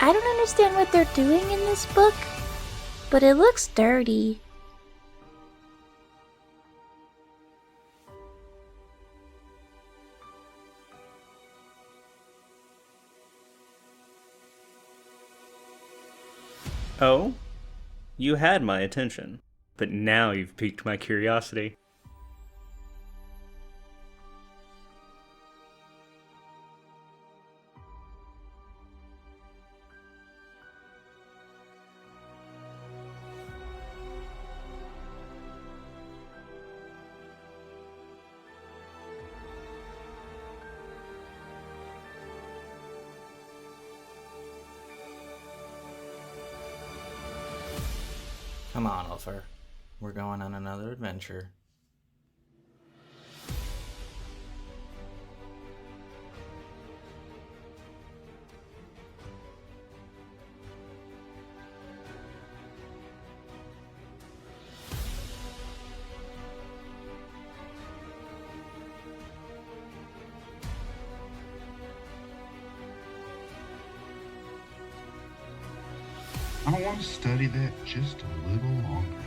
I don't understand what they're doing in this book, but it looks dirty. Oh? You had my attention, but now you've piqued my curiosity. Come on, Ulfer. We're going on another adventure. I want to study that just a little longer.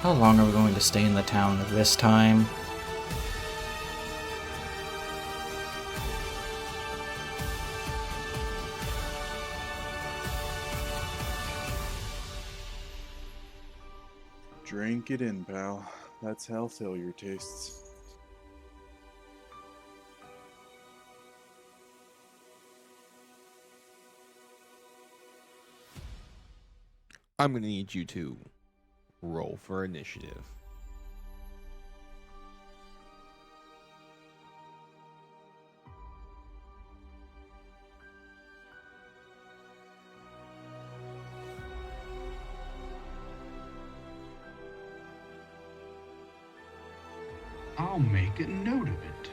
How long are we going to stay in the town this time? Drink it in, pal. That's how failure tastes. I'm gonna need you to roll for initiative. I'll make a note of it.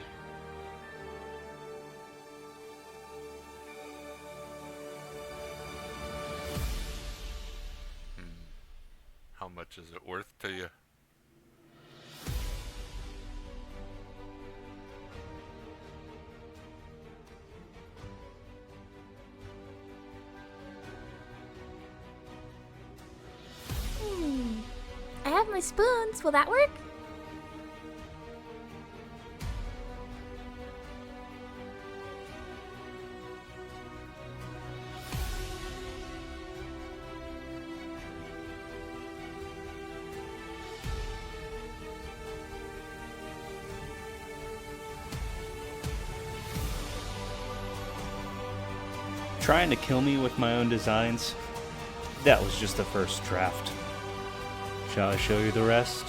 How much is it worth to you? I have my spoons. Will that work? Trying to kill me with my own designs? That was just the first draft. Shall I show you the rest?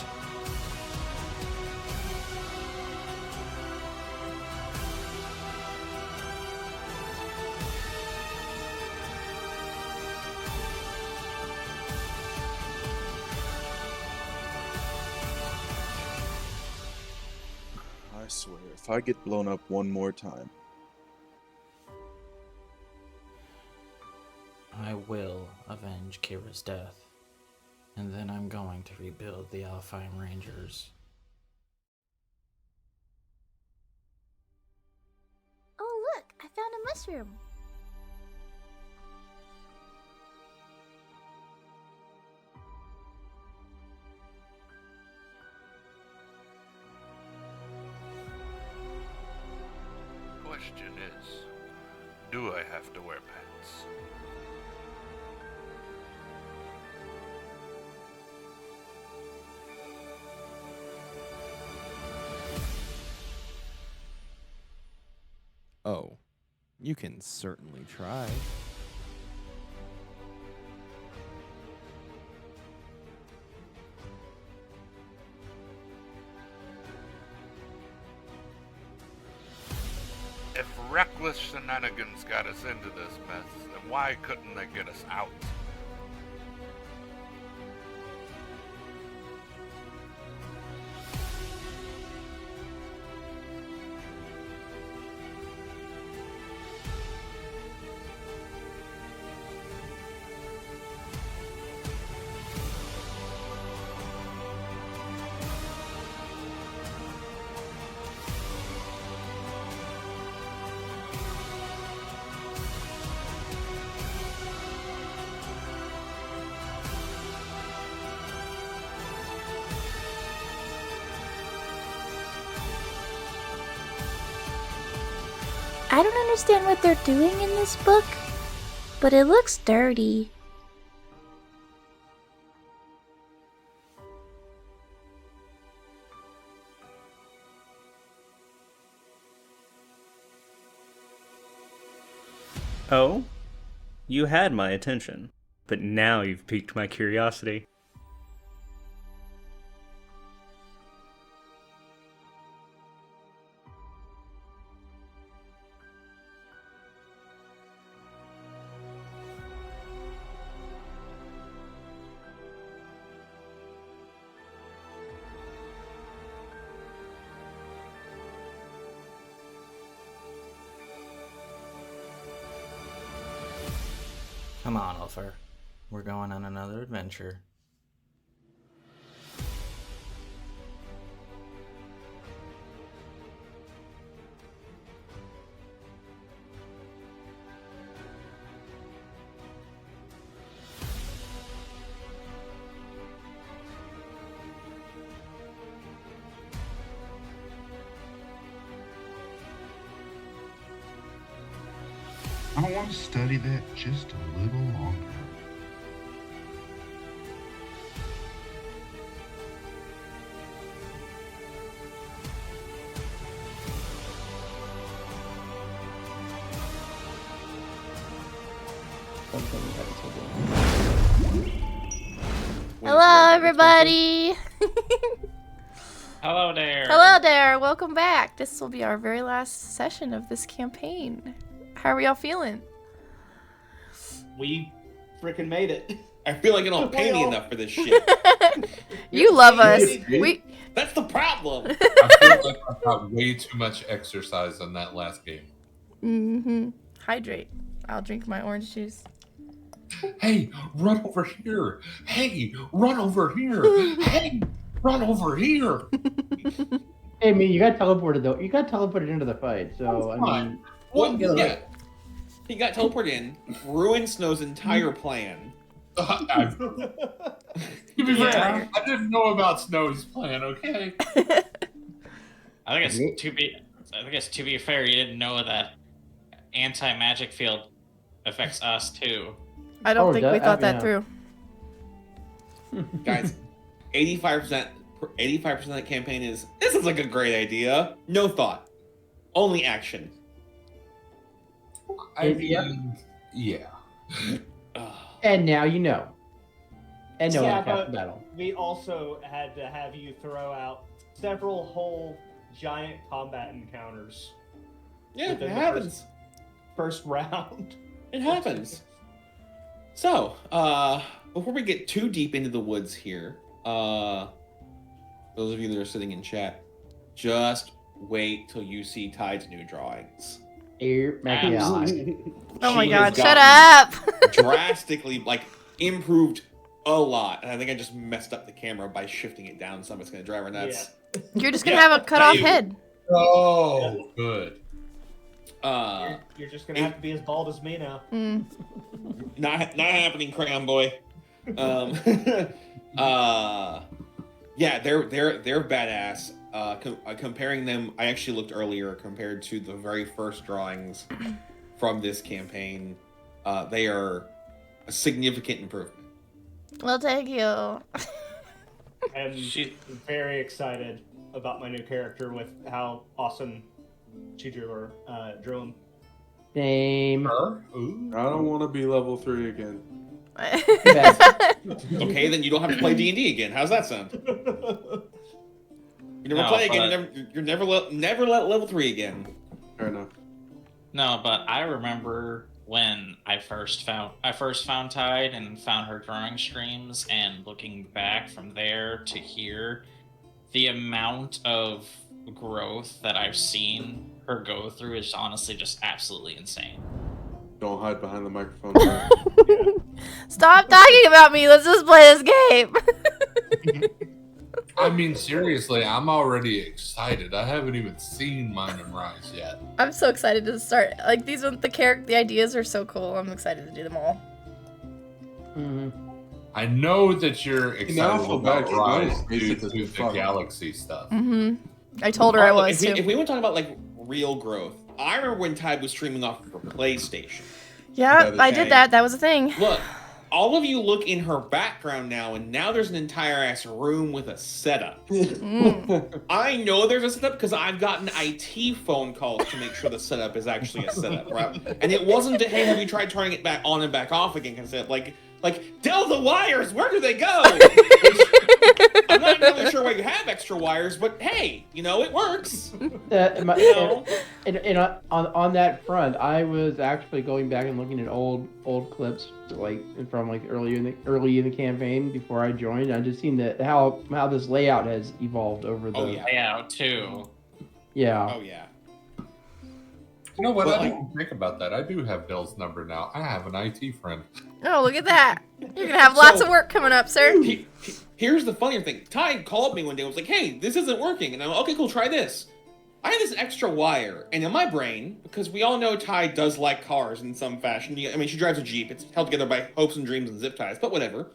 I swear, if I get blown up one more time, I will avenge Kira's death. And then I'm going to rebuild the Alfheim Rangers. Oh, look! I found a mushroom. Question is, do I have to wear pants? Oh, you can certainly try. If reckless shenanigans got us into this mess, then why couldn't they get us out? I don't understand what they're doing in this book, but it looks dirty. Oh? You had my attention, but now you've piqued my curiosity. Come on, Ulfer. We're going on another adventure. I want to study that just a little longer. Hello, everybody! Hello there. Hello there, welcome back. This will be our very last session of this campaign. How are y'all feeling? We freaking made it. I feel like I don't pay me enough for this shit. You love us. That's the problem. I feel like I got way too much exercise on that last game. Mm-hmm. Hydrate. I'll drink my orange juice. Hey, run over here. Hey, run over here. Hey, run over here. Hey, man, you got teleported though. You got teleported into the fight, so I mean, What? Yeah. He got teleported in, ruined Snow's entire plan. To be fair, I didn't know about Snow's plan. Okay. I think it's to be fair. You didn't know that anti-magic field affects us too. I don't think we thought that yeah. through. Guys, 85% of the campaign is, this is like a great idea. No thought. Only action. I mean, yeah. and now you know. And no Yeah, one cast but battle. we also had to have you throw out several whole giant combat encounters. Yeah, it within the happens. First round. It happens. So, before we get too deep into the woods here, those of you that are sitting in chat, just wait till you see Tide's new drawings. Here, make me eye. Oh my She god, has shut gotten up! drastically, improved a lot. And I think I just messed up the camera by shifting it down some. It's going to drive her nuts. You're just gonna have a cut off head. Oh, good. You're just gonna have to be as bald as me now. Not happening, Crayon Boy. Yeah, they're badass. Comparing them, I actually looked earlier compared to the very first drawings from this campaign. They are a significant improvement. Well, thank you. I'm very excited about my new character with how awesome she drew him. Same. I don't want to be level 3 again. Okay, then you don't have to play D&D again. How's that sound? You never play again. You're never let level 3 again. Fair enough. No, but I remember when I first found Tide and found her drawing streams, and looking back from there to here, the amount of growth that I've seen her go through is honestly just absolutely insane. Don't hide behind the microphone. Stop talking about me. Let's just play this game. I mean, seriously, I'm already excited. I haven't even seen mine and Rise yet. I'm so excited to start. Like the ideas are so cool. I'm excited to do them all. I know that you're excited feel about bad, Rise you due guys to the galaxy stuff. I told her I was if too. we want to talk about real growth, I remember when Tide was streaming off of her PlayStation. Yeah, I did that. That was a thing. Look, all of you look in her background now, and now there's an entire ass room with a setup. I know there's a setup because I've gotten IT phone calls to make sure the setup is actually a setup, right? And it wasn't, hey, have you tried turning it back on and back off again? Because like, Dell, the wires, where do they go? I'm not really sure why you have extra wires, but hey, it works. And on that front, I was actually going back and looking at old clips, from early in the campaign before I joined. I just seen how this layout has evolved over the layout too. Yeah. Oh yeah. You know what? I didn't think about that. I do have Dell's number now. I have an IT friend. Oh, look at that. You're going to have lots of work coming up, sir. Here's the funnier thing. Ty called me one day and was like, hey, this isn't working. And I'm like, okay, cool, try this. I had this extra wire, and in my brain, because we all know Ty does like cars in some fashion. I mean, she drives a Jeep. It's held together by hopes and dreams and zip ties, but whatever.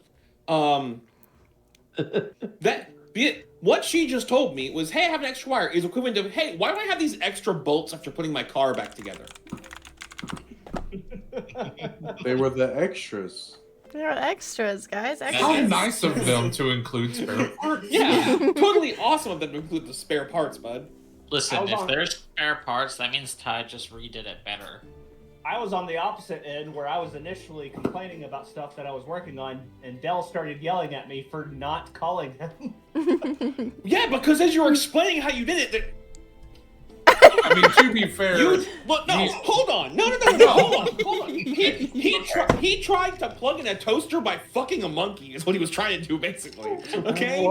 What she just told me was, hey, I have an extra wire, is equivalent to, hey, why do I have these extra bolts after putting my car back together? They were the extras. There are extras, guys. Extras. How nice of them to include spare parts. Yeah, totally awesome of them to include the spare parts, bud. Listen, if there's spare parts, that means Ty just redid it better. I was on the opposite end where I was initially complaining about stuff that I was working on, and Dell started yelling at me for not calling him. Yeah, because as you were explaining how you did it, I mean, to be fair, hold on, hold on. He tried to plug in a toaster by fucking a monkey. Is what he was trying to do, basically. Okay.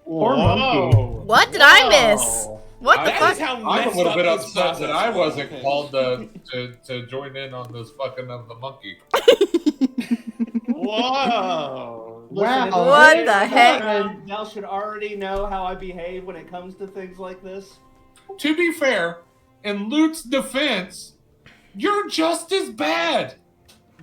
Poor monkey. What did I miss? What the fuck? I'm a little bit upset that I wasn't called to join in on this fucking of the monkey. Whoa! Wow. What the heck? Dell should already know how I behave when it comes to things like this. To be fair, in Luke's defense, you're just as bad.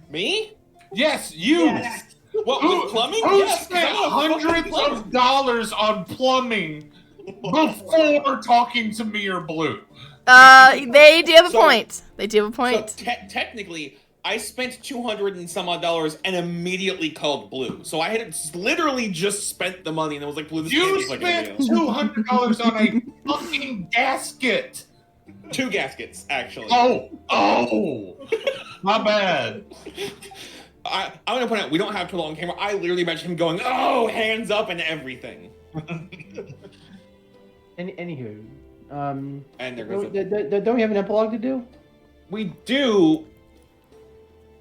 Me? Yes, you. Yes. What, with plumbing? Who Yes, spent I'm a fucking hundreds plumber. of dollars on plumbing before talking to me or Blue? They do have a point. They do have a point. So technically, I spent $200 and some odd and immediately called Blue. So I had literally just spent the money, and I was like, Blue, this can't You be fucking spent real. $200 on a fucking gasket. 2 gaskets, actually. Oh, my bad. I'm gonna point out, we don't have too long on camera. I literally imagine him going, oh, hands up and everything. Anywho, And there goes don't we have an epilogue to do? We do.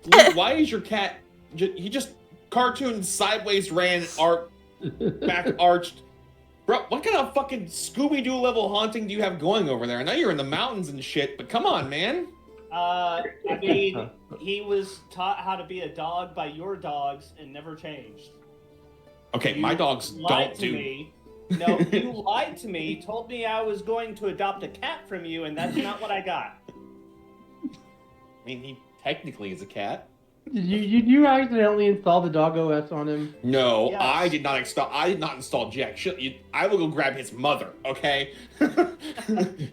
Luke, why is your cat? He just cartoon sideways ran back arched. Bro, what kind of fucking Scooby-Doo level haunting do you have going over there? I know you're in the mountains and shit, but come on, man. I mean, he was taught how to be a dog by your dogs and never changed. Okay, my dogs don't do. Me. No, you lied to me, told me I was going to adopt a cat from you, and that's not what I got. I mean, he technically is a cat. Did you accidentally install the dog OS on him? No, Yes. I did not install jack shit. I will go grab his mother. Okay,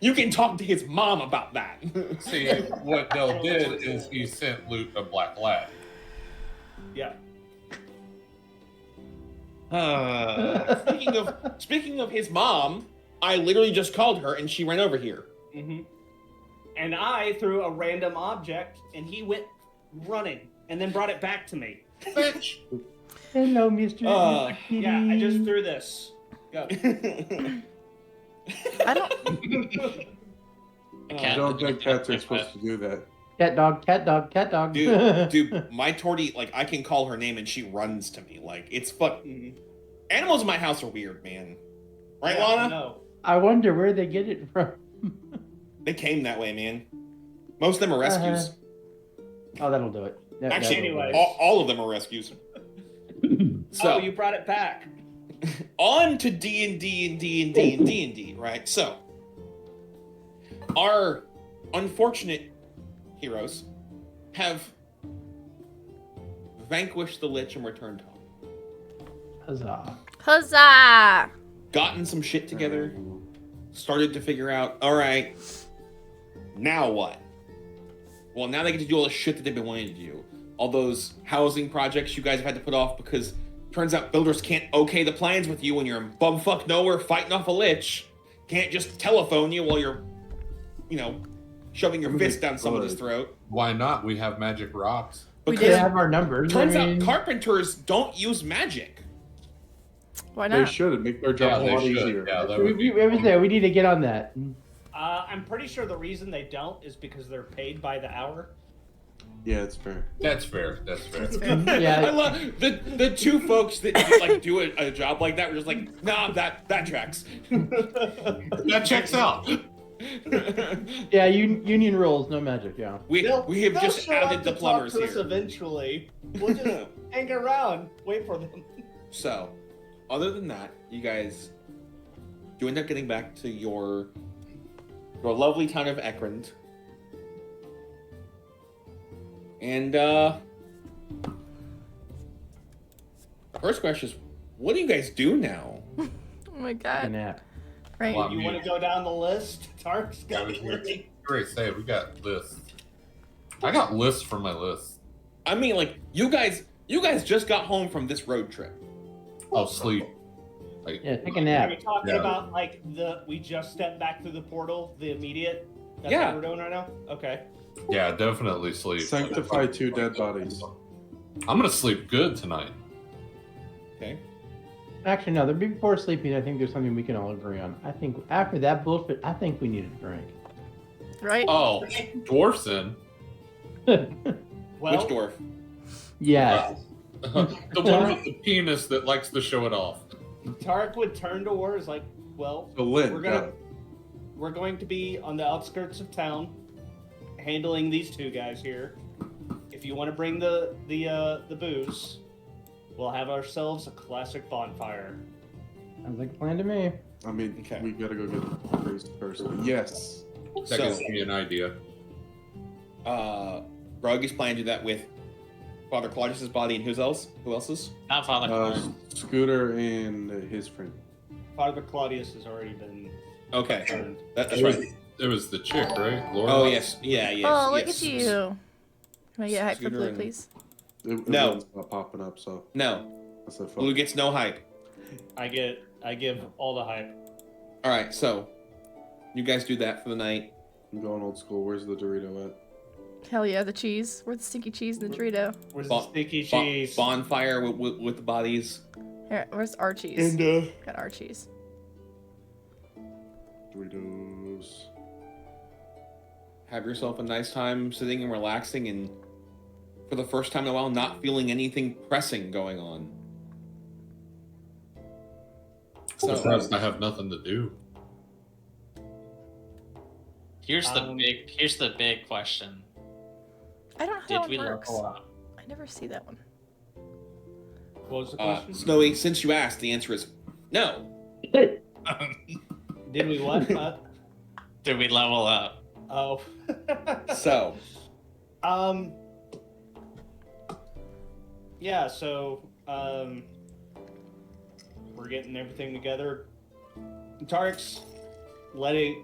you can talk to his mom about that. See, what Dell did is he sent Luke a black lab. Yeah. Speaking of his mom, I literally just called her and she ran over here. Mm-hmm. And I threw a random object, and he went running, and then brought it back to me. Bitch. Hello, Mr. Yeah, I just threw this. Go. I don't. I don't think cats are supposed to do that. Cat dog. Dude, my Torty, like, I can call her name and she runs to me. Like, it's fucking. Animals in my house are weird, man. Right, Yeah, Lana? No. I wonder where they get it from. They came that way, man. Most of them are rescues. Oh, that'll do it. Actually, anyways. all of them are rescues. So, you brought it back. on to D&D, right? So, our unfortunate heroes have vanquished the Lich and returned home. Huzzah. Huzzah! Gotten some shit together. Started to figure out, all right, now what? Well, now they get to do all the shit that they've been wanting to do. All those housing projects you guys have had to put off because turns out builders can't okay the plans with you when you're in bumfuck nowhere fighting off a lich. Can't just telephone you while you're, shoving your fist down somebody's throat. Why not? We have magic rocks. Because they have our numbers. Turns out carpenters don't use magic. Why They not? should make their job a lot easier. Yeah, we need to get on that. I'm pretty sure the reason they don't is because they're paid by the hour. Yeah, it's fair. That's fair. Yeah. I love the two folks that do a job like that. We're just like, nah, that tracks. That checks out. Yeah, union rules, no magic. Yeah. We have They'll just show up added the to plumbers talk to us here. eventually. We'll just hang around, wait for them. So, other than that, you guys do end up getting back to your lovely town of Ekrend. And first question is, what do you guys do now? Oh my god. Nap. Right. Well, You want to go down the list? Tark's got it. Great say we got lists. I got lists for my list. I mean, like, you guys just got home from this road trip. Oh, sleep. Yeah, take a Are nap. we talking Yeah. about like we just stepped back through the portal, the immediate? That's Yeah. what we're doing right now? Okay. Yeah, definitely sleep. Sanctify 2 dead bodies. I'm gonna sleep good tonight. Okay. Actually, no. Before sleeping, I think there's something we can all agree on. I think after that bullshit, I think we need a drink. Right? Oh, dwarfs in. Well, Which dwarf? Yes. The one with the penis that likes to show it off. Tark would turn to War is like, well, So Lynn, we're going to be on the outskirts of town, handling these two guys here. If you want to bring the booze, we'll have ourselves a classic bonfire. Sounds like a plan to me. I mean, Okay. we gotta go get the priest first. But yes. That gives me an idea. Rug is planning to do that with Father Claudius's body and who else's? Not Father Claudius. Scooter and his friend. Father Claudius has already been Okay, turned. that's It was, right. it was the chick, right? Laura? Oh yes, yes. Oh, look yes. at you. Can I get hype for Scooter Blue, and- please? No. It's not popping up, so No, that's a fuck. Blue gets no hype. I give all the hype. All right, so you guys do that for the night. I'm going old school. Where's the Dorito at? Hell yeah, the cheese. Where's the sticky cheese and the Dorito? Where's Bon- the sticky Bon- cheese? bonfire with the bodies. Here, where's our cheese? And Got our cheese. Doritos. have yourself a nice time sitting and relaxing, and for the first time in a while, not feeling anything pressing going on. Surprised I have nothing to do. Here's the big question. I don't know how Did that we one works. level up? I never see that one. What was the question? Snowy, since you asked, the answer is no. Did we what? Did we level up? Oh. So, Yeah, so we're getting everything together. Tarek's led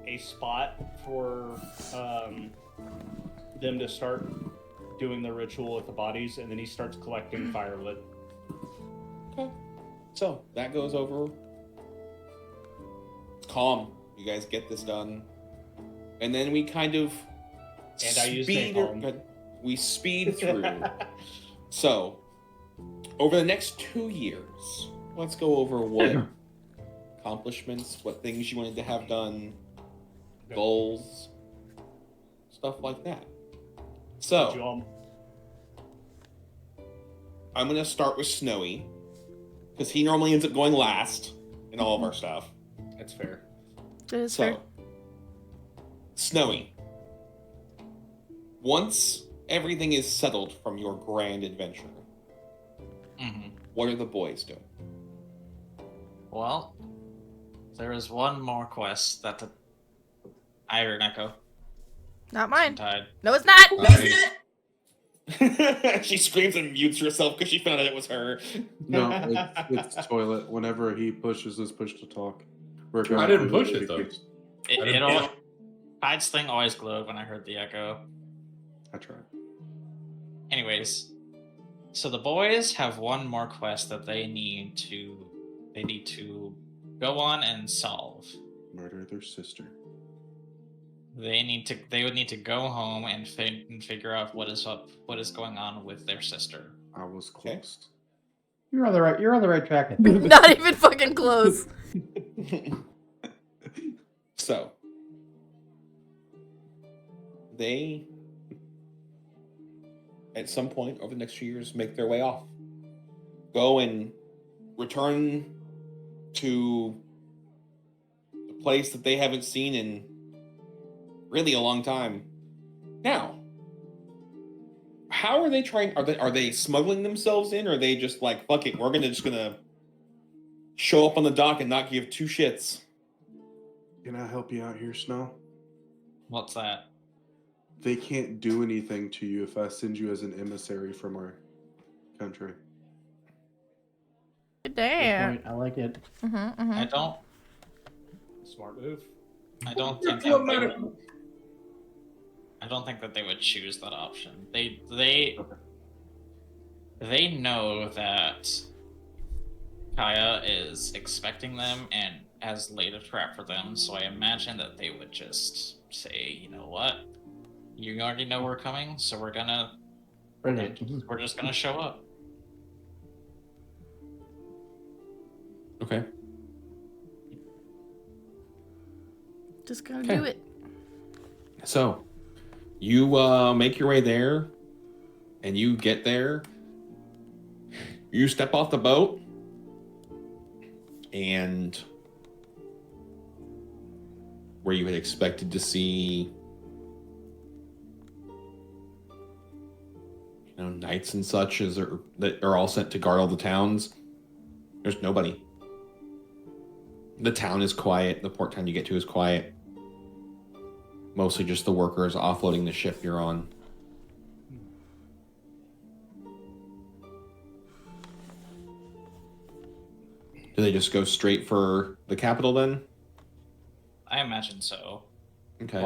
a spot for them to start doing the ritual with the bodies, and then he starts collecting firewood. so that goes over. It's calm. You guys get this done, and then we kind of And I use speed. napalm. We speed through. So, over the next 2 years, let's go over what accomplishments, what things you wanted to have done, goals, stuff like that. So, I'm going to start with Snowy, because he normally ends up going last in all of our stuff. That's fair. That is So, fair. Snowy, once everything is settled from your grand adventure, Mm-hmm. what are the boys doing? Well, there is one more quest that the Iron Echo Not mine. tied. No, it's not. She screams and mutes herself because she found out it was her. No, it's toilet. Whenever he pushes this push to talk. I didn't push it, though. Hyde's thing always glowed when I heard the echo. I tried. Anyways, so the boys have one more quest that they need to go on and solve. Murder their sister. They would need to go home and figure out what is going on with their sister. I was close. You're on the right track. I think. Not even fucking close. So they, at some point over the next few years, make their way off. Go and return to the place that they haven't seen in really a long time. Now, how are they trying? Are they smuggling themselves in, or are they just like, fuck it, we're just gonna show up on the dock and not give two shits? Can I help you out here, Snow? What's that? They can't do anything to you if I send you as an emissary from our country. Damn. Good point. I like it. I don't Smart move. I don't think that they would choose that option. They know that Kaya is expecting them and has laid a trap for them, so I imagine that they would just say, you know what? You already know we're coming, so we're just gonna show up. Okay. Just gonna do it. So, you make your way there, and you get there. You step off the boat, and where you had expected to see, knights and such that are all sent to guard all the towns. There's nobody. The town is quiet. The port town you get to is quiet. Mostly just the workers offloading the ship you're on. Do they just go straight for the capital then? I imagine so. Okay.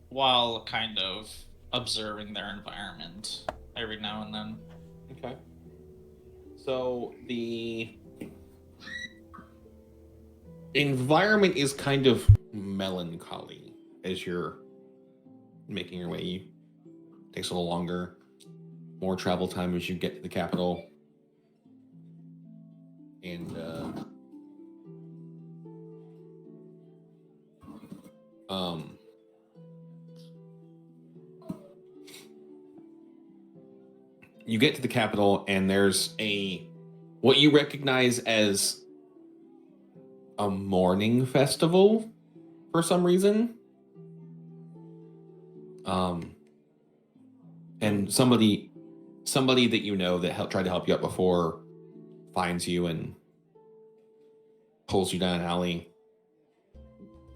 While kind of observing their environment every now and then. Okay. So the environment is kind of melancholy as you're making your way. It takes a little longer. More travel time as you get to the capital. And you get to the capital, and there's what you recognize as a morning festival for some reason. And somebody that you know that tried to help you out before finds you and pulls you down an alley.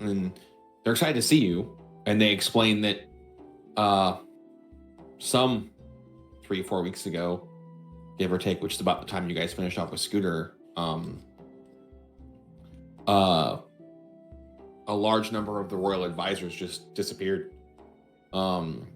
And they're excited to see you, and they explain that some 3 or 4 weeks ago, give or take, which is about the time you guys finished off with Scooter, a large number of the royal advisors just disappeared. And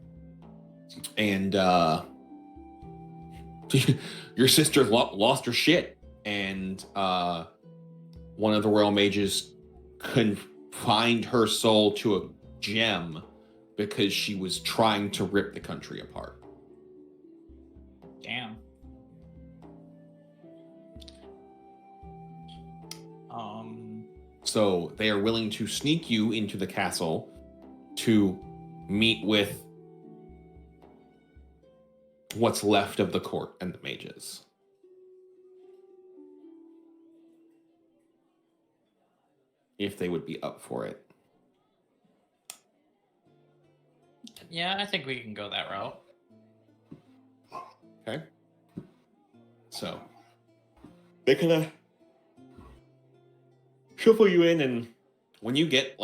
your sister lost her shit, and one of the royal mages confined her soul to a gem because she was trying to rip the country apart. Damn. So they are willing to sneak you into the castle to meet with what's left of the court and the mages. If they would be up for it. Yeah, I think we can go that route. Okay. So they kind of shuffle you in, and when you get,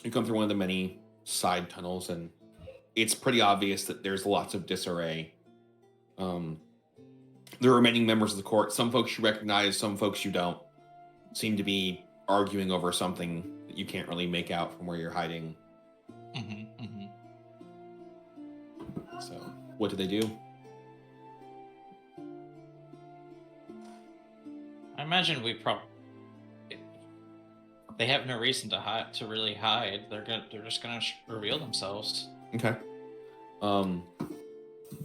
you come through one of the many side tunnels, and it's pretty obvious that there's lots of disarray. The remaining members of the court, some folks you recognize, some folks you don't, seem to be arguing over something that you can't really make out from where you're hiding. So, what do they do? I imagine they have no reason to hide. To really hide, they're just gonna reveal themselves. Okay.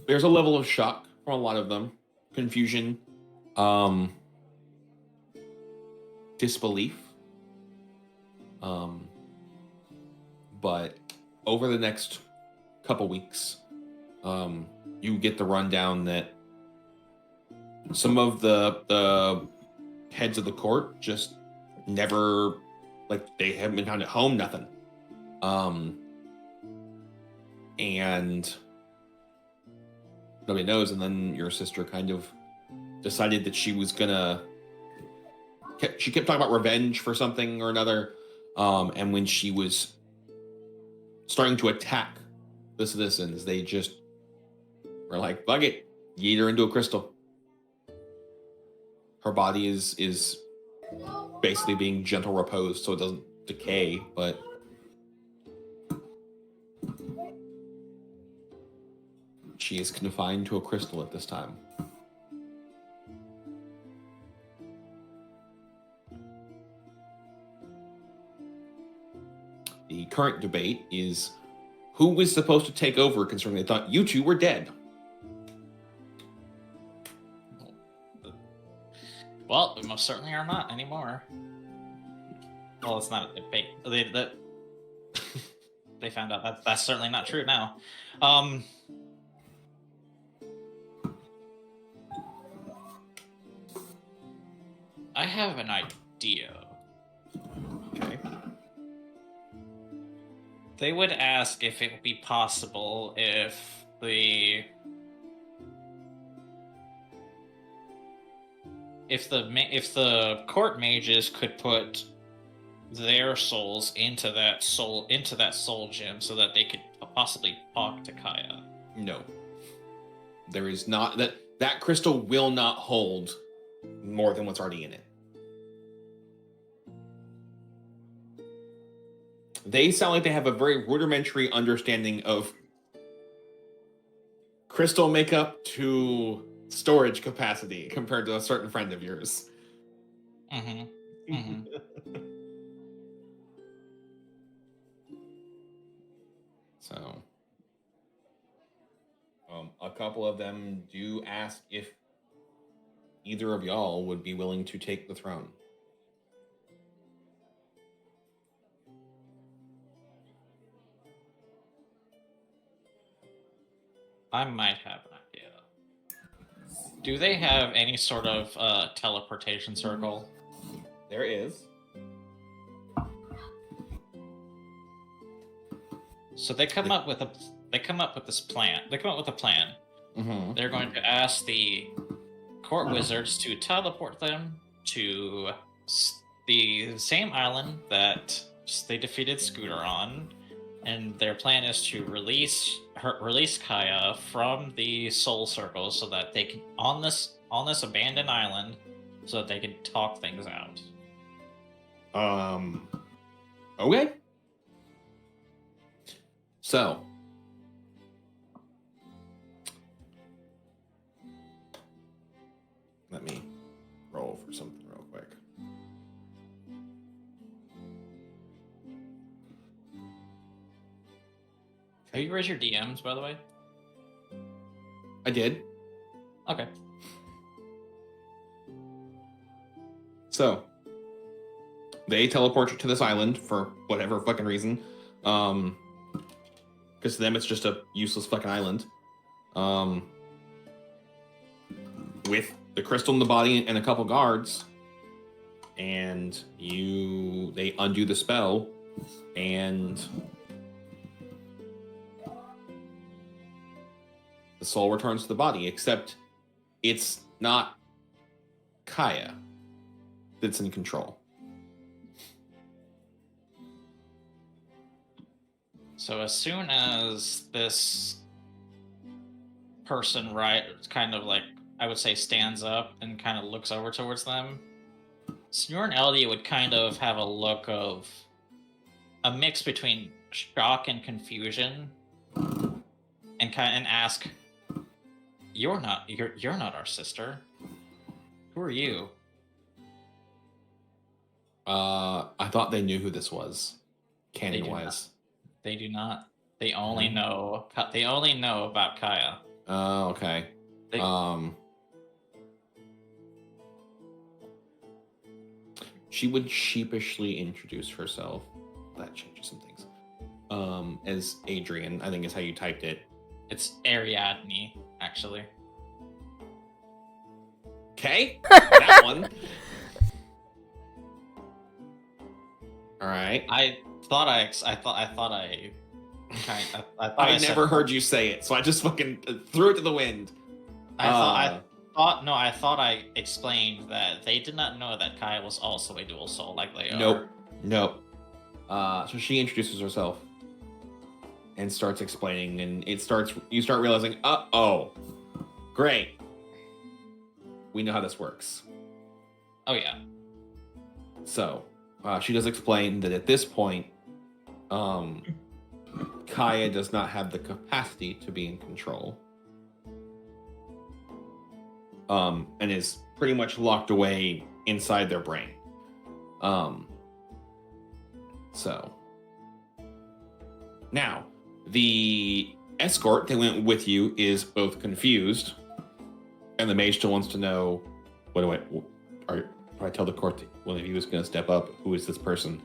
There's a level of shock from a lot of them, confusion, disbelief. But over the next couple weeks, you get the rundown that some of the heads of the court just never, like, they haven't been found at home, nothing. And nobody knows. And then your sister kind of decided that she was gonna. She kept talking about revenge for something or another. And when she was starting to attack the citizens, they just were like, "Bug it, yeet her into a crystal." Her body is basically being gentle reposed so it doesn't decay, but she is confined to a crystal at this time. The current debate is who was supposed to take over, considering they thought you two were dead. Well, we most certainly are not anymore. Well, it's not a debate. They found out that's certainly not true now. I have an idea. Okay. They would ask if it would be possible if the court mages could put their souls into that soul gem so that they could possibly talk to Kaya. No. There is not that crystal will not hold more than what's already in it. They sound like they have a very rudimentary understanding of crystal makeup to storage capacity compared to a certain friend of yours. So, a couple of them do ask if either of y'all would be willing to take the throne. I might have an idea. Do they have any sort of teleportation circle? There is. So they come up with this plan. They come up with a plan. Mm-hmm. They're going to ask the court wizards to teleport them to the same island that they defeated Scooter on, and their plan is to release Kaya from the soul circle so that they can on this abandoned island so that they can talk things out. Okay. So, let me roll for something real quick. Have you raised your DMs, by the way? I did. Okay. So, they teleport you to this island for whatever fucking reason. Because to them it's just a useless fucking island. With the crystal in the body and a couple guards. And they undo the spell. And the soul returns to the body, except it's not Kaya that's in control. So as soon as this person, kind of like, I would say, stands up and kind of looks over towards them, Snore and Eldia would kind of have a look of a mix between shock and confusion, and ask, "You're not our sister. Who are you?" I thought they knew who this was, canon do wise. They do not. They only know. They only know about Kaya. Oh, okay. They- She would sheepishly introduce herself. That changes some things. As Adrian, I think is how you typed it. It's Ariadne, actually. Okay, that one. All right. I never heard you say it, so I just fucking threw it to the wind. I thought I explained that they did not know that Kaya was also a dual soul like they are. Nope. So she introduces herself and starts explaining, and you start realizing, oh, great. We know how this works. Oh yeah. So, she does explain that at this point, Kaya does not have the capacity to be in control. And is pretty much locked away inside their brain. So now the escort that went with you is both confused, and the mage still wants to know, do I tell the court that one of you is going to step up? Who is this person?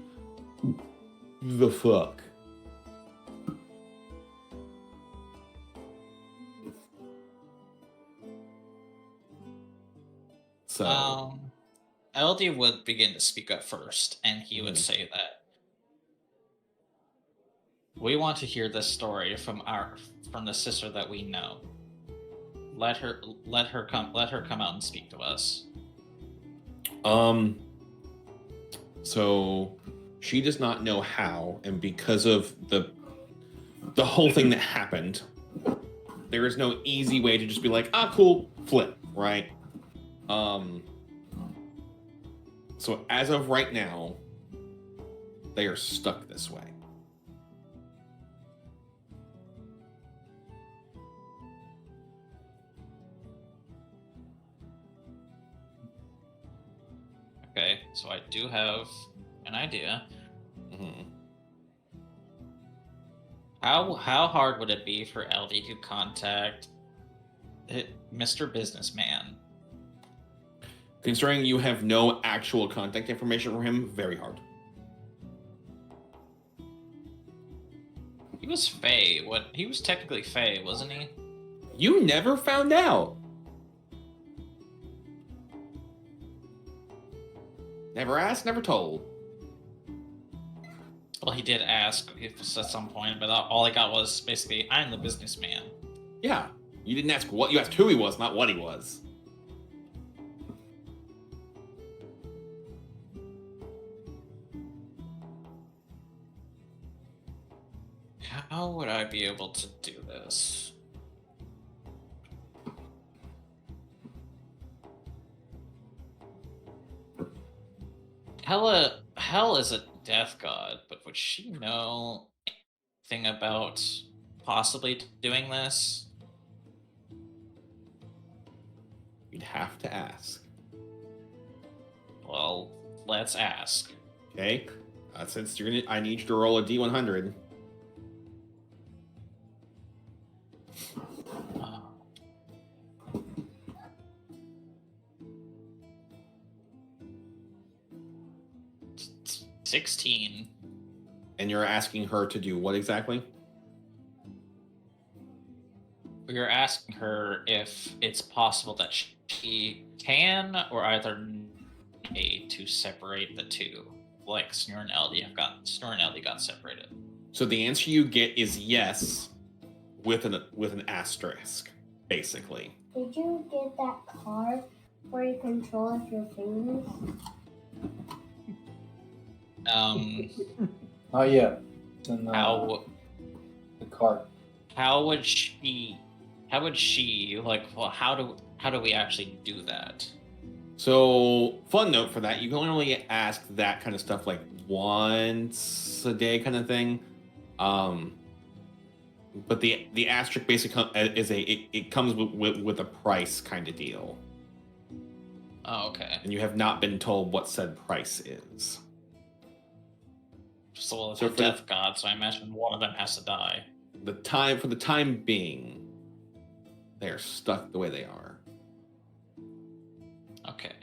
The fuck? So, LD would begin to speak up first, and he would say that we want to hear this story from the sister that we know. Let her come out and speak to us. So she does not know how, and because of the whole thing that happened, there is no easy way to just be like, cool, flip, right? So as of right now, they are stuck this way. Okay, so I do have an idea. How hard would it be for LD to contact Mr. Businessman? Considering you have no actual contact information from him, very hard. He was Fey. He was technically Fey, wasn't he? You never found out. Never asked, never told. Well, he did ask at some point, but all I got was basically, "I'm the businessman." Yeah, you didn't ask what, you asked who he was, not what he was. How would I be able to do this? Hell is a death god, but would she know anything about possibly doing this? You'd have to ask. Well, let's ask. Okay. Since I need you to roll a D100. Uh, 16. And you're asking her to do what exactly? We are asking her if it's possible that she can or either need to separate the two. Like Snore and LD got separated. So the answer you get is yes, with an asterisk, basically. Did you get that card for your control of your fingers? Oh yeah. And, How the card. How would she like? Well, how do we actually do that? So, fun note for that, you can only ask that kind of stuff like once a day kind of thing. But the asterisk basically is it comes with a price kind of deal. Oh, okay. And you have not been told what said price is. So it's So a for death god, so I imagine one of them has to die. For the time being, they are stuck the way they are. Okay.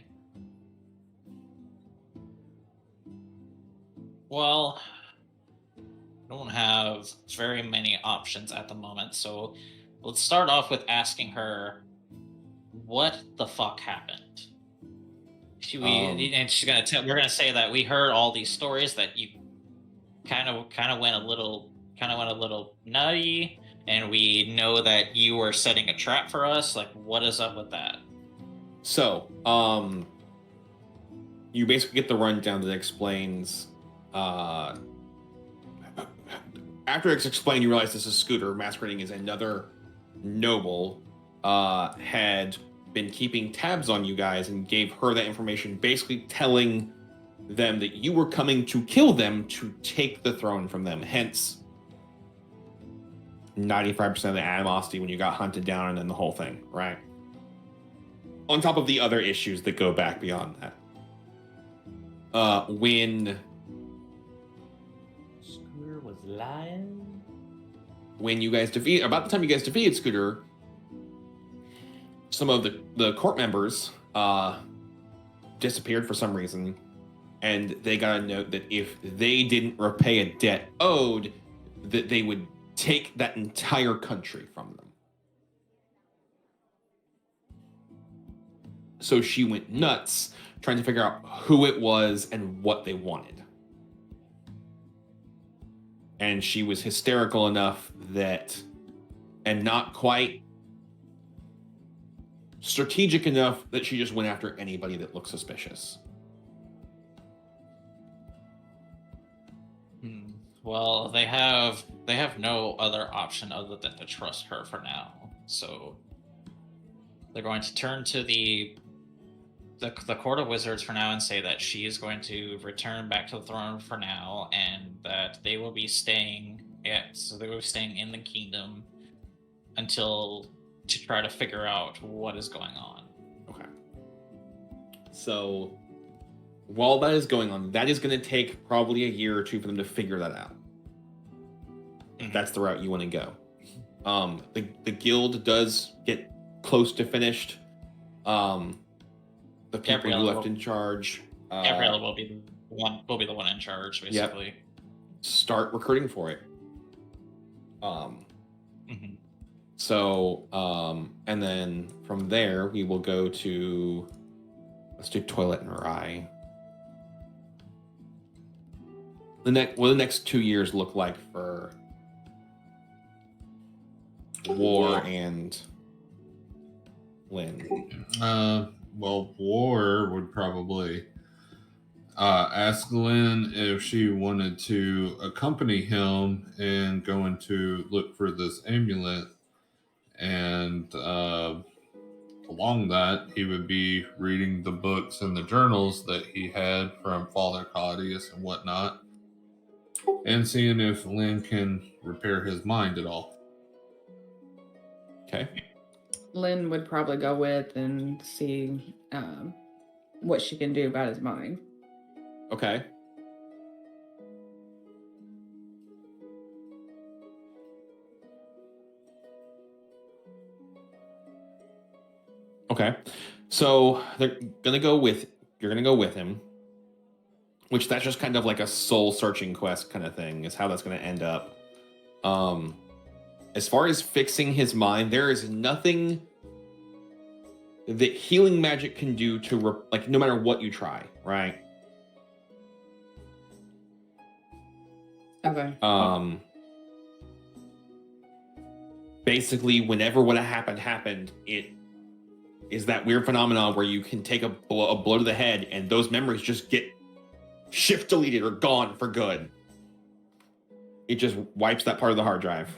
Well, I don't have very many options at the moment, so let's start off with asking her what the fuck happened. And she's gonna tell. We're gonna say that we heard all these stories that you kind of went a little nutty, and we know that you were setting a trap for us. Like, what is up with that? So, you basically get the rundown that explains. After it's explained, you realize this is Scooter masquerading as another noble. Had been keeping tabs on you guys and gave her that information, basically telling them that you were coming to kill them to take the throne from them. Hence, 95% of the animosity when you got hunted down and then the whole thing, right? On top of the other issues that go back beyond that. When Scooter was lying. When you guys about the time you guys defeated Scooter, some of the court members disappeared for some reason, and they got a note that if they didn't repay a debt owed, that they would take that entire country from them. So she went nuts trying to figure out who it was and what they wanted. And she was hysterical enough that, and not quite strategic enough that she just went after anybody that looked suspicious. Well, they have no other option other than to trust her for now. So they're going to turn to the Court of Wizards for now and say that she is going to return back to the throne for now, and that they will be staying in the kingdom until to try to figure out what is going on. Okay. So while that is going on, that is going to take probably a year or two for them to figure that out. If that's the route you want to go. The guild does get close to finished. The people you left in charge. Gabriella will be the one in charge, basically. Yep. Start recruiting for it. So, and then from there we will go to, let's do Toilet and Rye. What do the next 2 years look like for War and Lynn? Well, War would probably ask Lynn if she wanted to accompany him and going to look for this amulet. And along that, he would be reading the books and the journals that he had from Father Claudius and whatnot, and seeing if Lynn can repair his mind at all. Okay. Lynn would probably go with and see what she can do about his mind. Okay. Okay. So you're gonna go with him, which that's just kind of like a soul searching quest kind of thing is how that's gonna end up. As far as fixing his mind, there is nothing that healing magic can do to no matter what you try, right? Okay. Basically, whenever what happened, it is that weird phenomenon where you can take a blow to the head and those memories just get shift deleted or gone for good. It just wipes that part of the hard drive.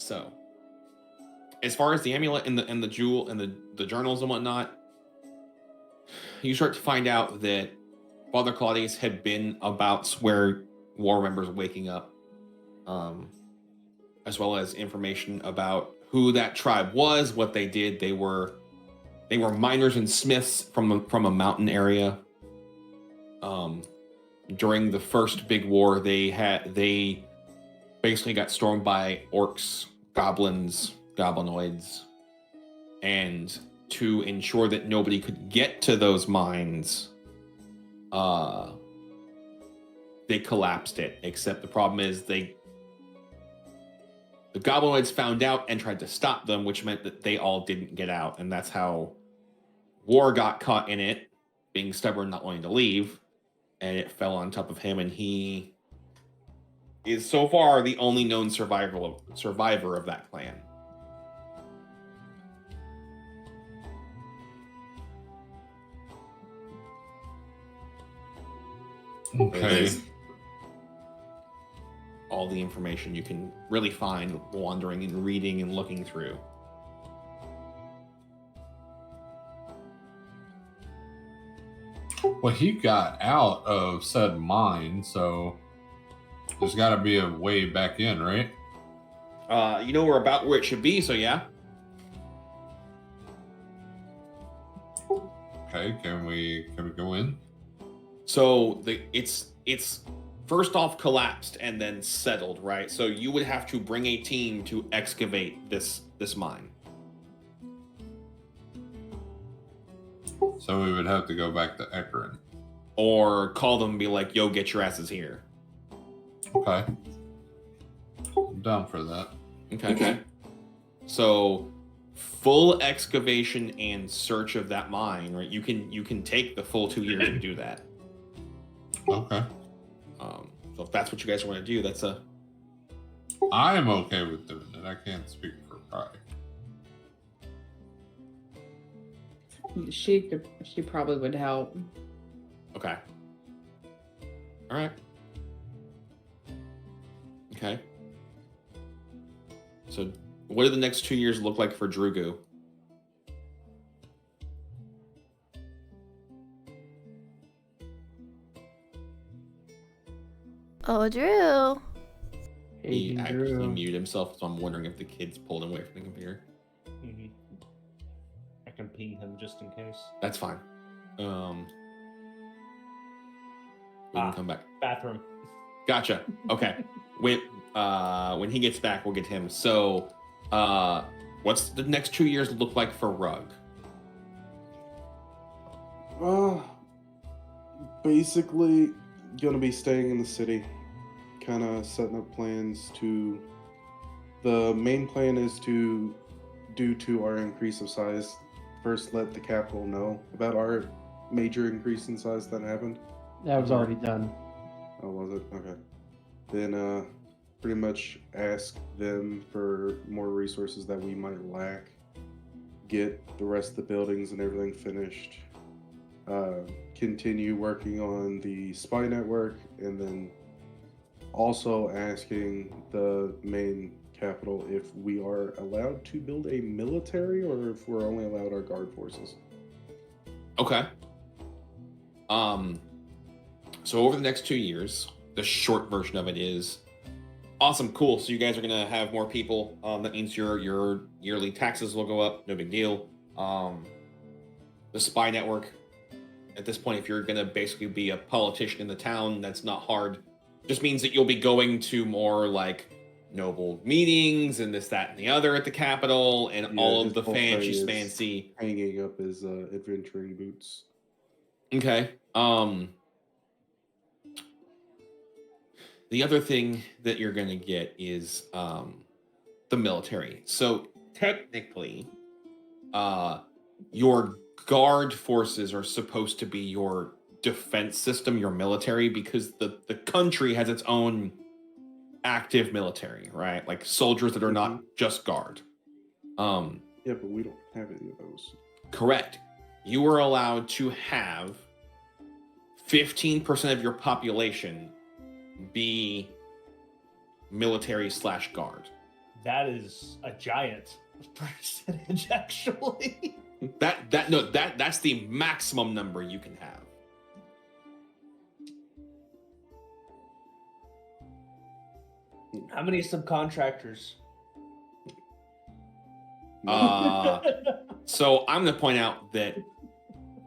So, as far as the amulet and the jewel and the journals and whatnot, you start to find out that Father Claudius had been about where war members waking up, as well as information about who that tribe was, what they did. They were miners and smiths from a mountain area. During the first big war, they basically got stormed by orcs, goblins, goblinoids, and to ensure that nobody could get to those mines, they collapsed it. Except the problem is the goblinoids found out and tried to stop them, which meant that they all didn't get out, and that's how War got caught in it, being stubborn, not wanting to leave, and it fell on top of him, and he is so far the only known survivor of that clan. Okay. All the information you can really find wandering and reading and looking through. Well, he got out of said mine, so there's got to be a way back in, right? You know, we're about where it should be, so yeah. Okay, can we go in? So it's first off collapsed and then settled, right? So you would have to bring a team to excavate this mine. So we would have to go back to Ekron. Or call them and be like, yo, get your asses here. Okay. I'm down for that. Okay. So full excavation and search of that mine, right? You can take the full 2 years to do that. Okay. So if that's what you guys want to do, that's a... I am okay with doing it. I can't speak for Kai. She probably would help. Okay. All right. Okay. So what do the next 2 years look like for Drugu? Oh, Drew. He actually muted himself, so I'm wondering if the kids pulled him away from the computer. Mm-hmm. I can ping him just in case. That's fine. We can come back. Bathroom. Gotcha. Okay. When he gets back, we'll get him. So, what's the next 2 years look like for Rug? Basically, gonna be staying in the city, kind of setting up plans to. The main plan is to, due to our increase of size, first let the capital know about our major increase in size that happened. That was already done. Oh, was it? Okay. Then, pretty much ask them for more resources that we might lack. Get the rest of the buildings and everything finished. Continue working on the spy network, and then also asking the main capital if we are allowed to build a military or if we're only allowed our guard forces. Okay. So over the next 2 years, the short version of it is awesome, cool. So you guys are gonna have more people. That means your yearly taxes will go up. No big deal. The spy network. At this point, if you're gonna basically be a politician in the town, that's not hard. Just means that you'll be going to more like noble meetings and this, that, and the other at the Capitol, and all of the fancy hanging up his adventuring boots. Okay. The other thing that you're gonna get is the military. So technically, your guard forces are supposed to be your defense system, your military, because the country has its own active military, right? Like soldiers that are not just guard. Yeah, but we don't have any of those. Correct. You are allowed to have 15% of your population be military / guard. That is a giant percentage, actually. That's the maximum number you can have. How many subcontractors? So I'm going to point out that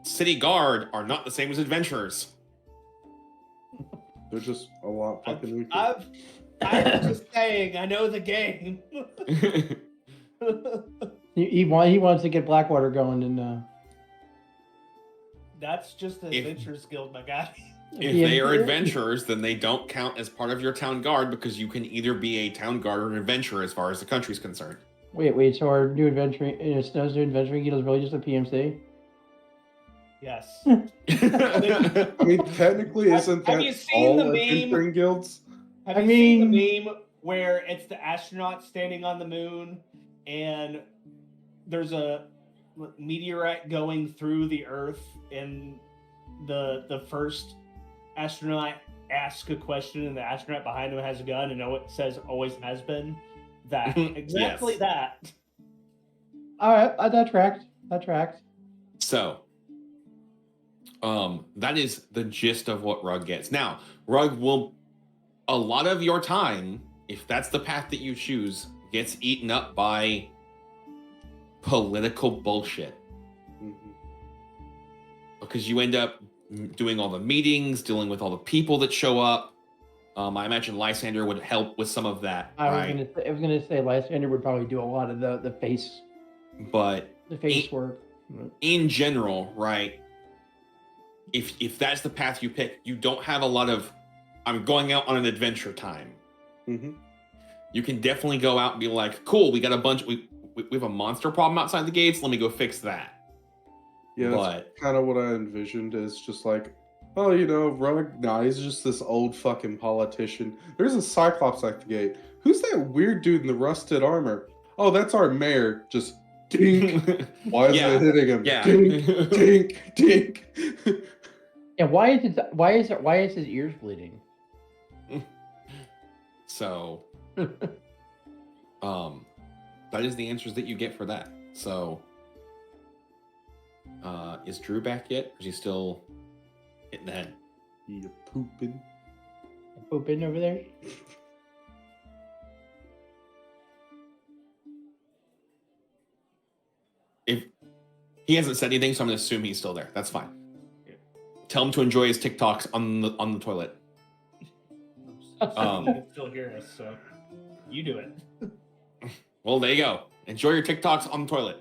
city guard are not the same as adventurers. They're just a lot fucking weaker. I'm just saying, I know the game. He wants to get Blackwater going, and That's just the Adventurers Guild, my guy. If they are adventurers, then they don't count as part of your town guard because you can either be a town guard or an adventurer as far as the country's concerned. wait. So our new adventuring, Snow's new adventuring guild is really just a PMC? Yes. I mean, technically, isn't Have that you seen all the meme? adventuring guilds? Have you seen the meme where it's the astronaut standing on the moon and there's a meteorite going through the Earth, and the first astronaut asks a question and the astronaut behind him has a gun and it says always has been? That. Exactly that. Alright, that tracked. So, that is the gist of what Rug gets. Now, Rug will, a lot of your time, if that's the path that you choose, gets eaten up by political bullshit. Because you end up doing all the meetings, dealing with all the people that show up. I imagine Lysander would help with some of that. I was gonna say Lysander would probably do a lot of the face, but the face work. In general, right? If that's the path you pick, you don't have a lot of I'm going out on an adventure time. You can definitely go out and be like, cool, we got a bunch, we have a monster problem outside the gates, let me go fix that. Yeah, that's kind of what I envisioned, is just like, oh, Rug, nah, he's just this old fucking politician. There's a Cyclops at the gate. Who's that weird dude in the rusted armor? Oh, that's our mayor. Just dink. Why is it hitting him? Yeah. Dink, dink, dink. And why is his ears bleeding? So, that is the answers that you get for that. So, is Drew back yet? Or is he still hitting the head? You pooping. Pooping over there? If he hasn't said anything, so I'm gonna assume he's still there. That's fine. Tell him to enjoy his TikToks on the toilet. You can still hear us, so you do it. Well, there you go. Enjoy your TikToks on the toilet.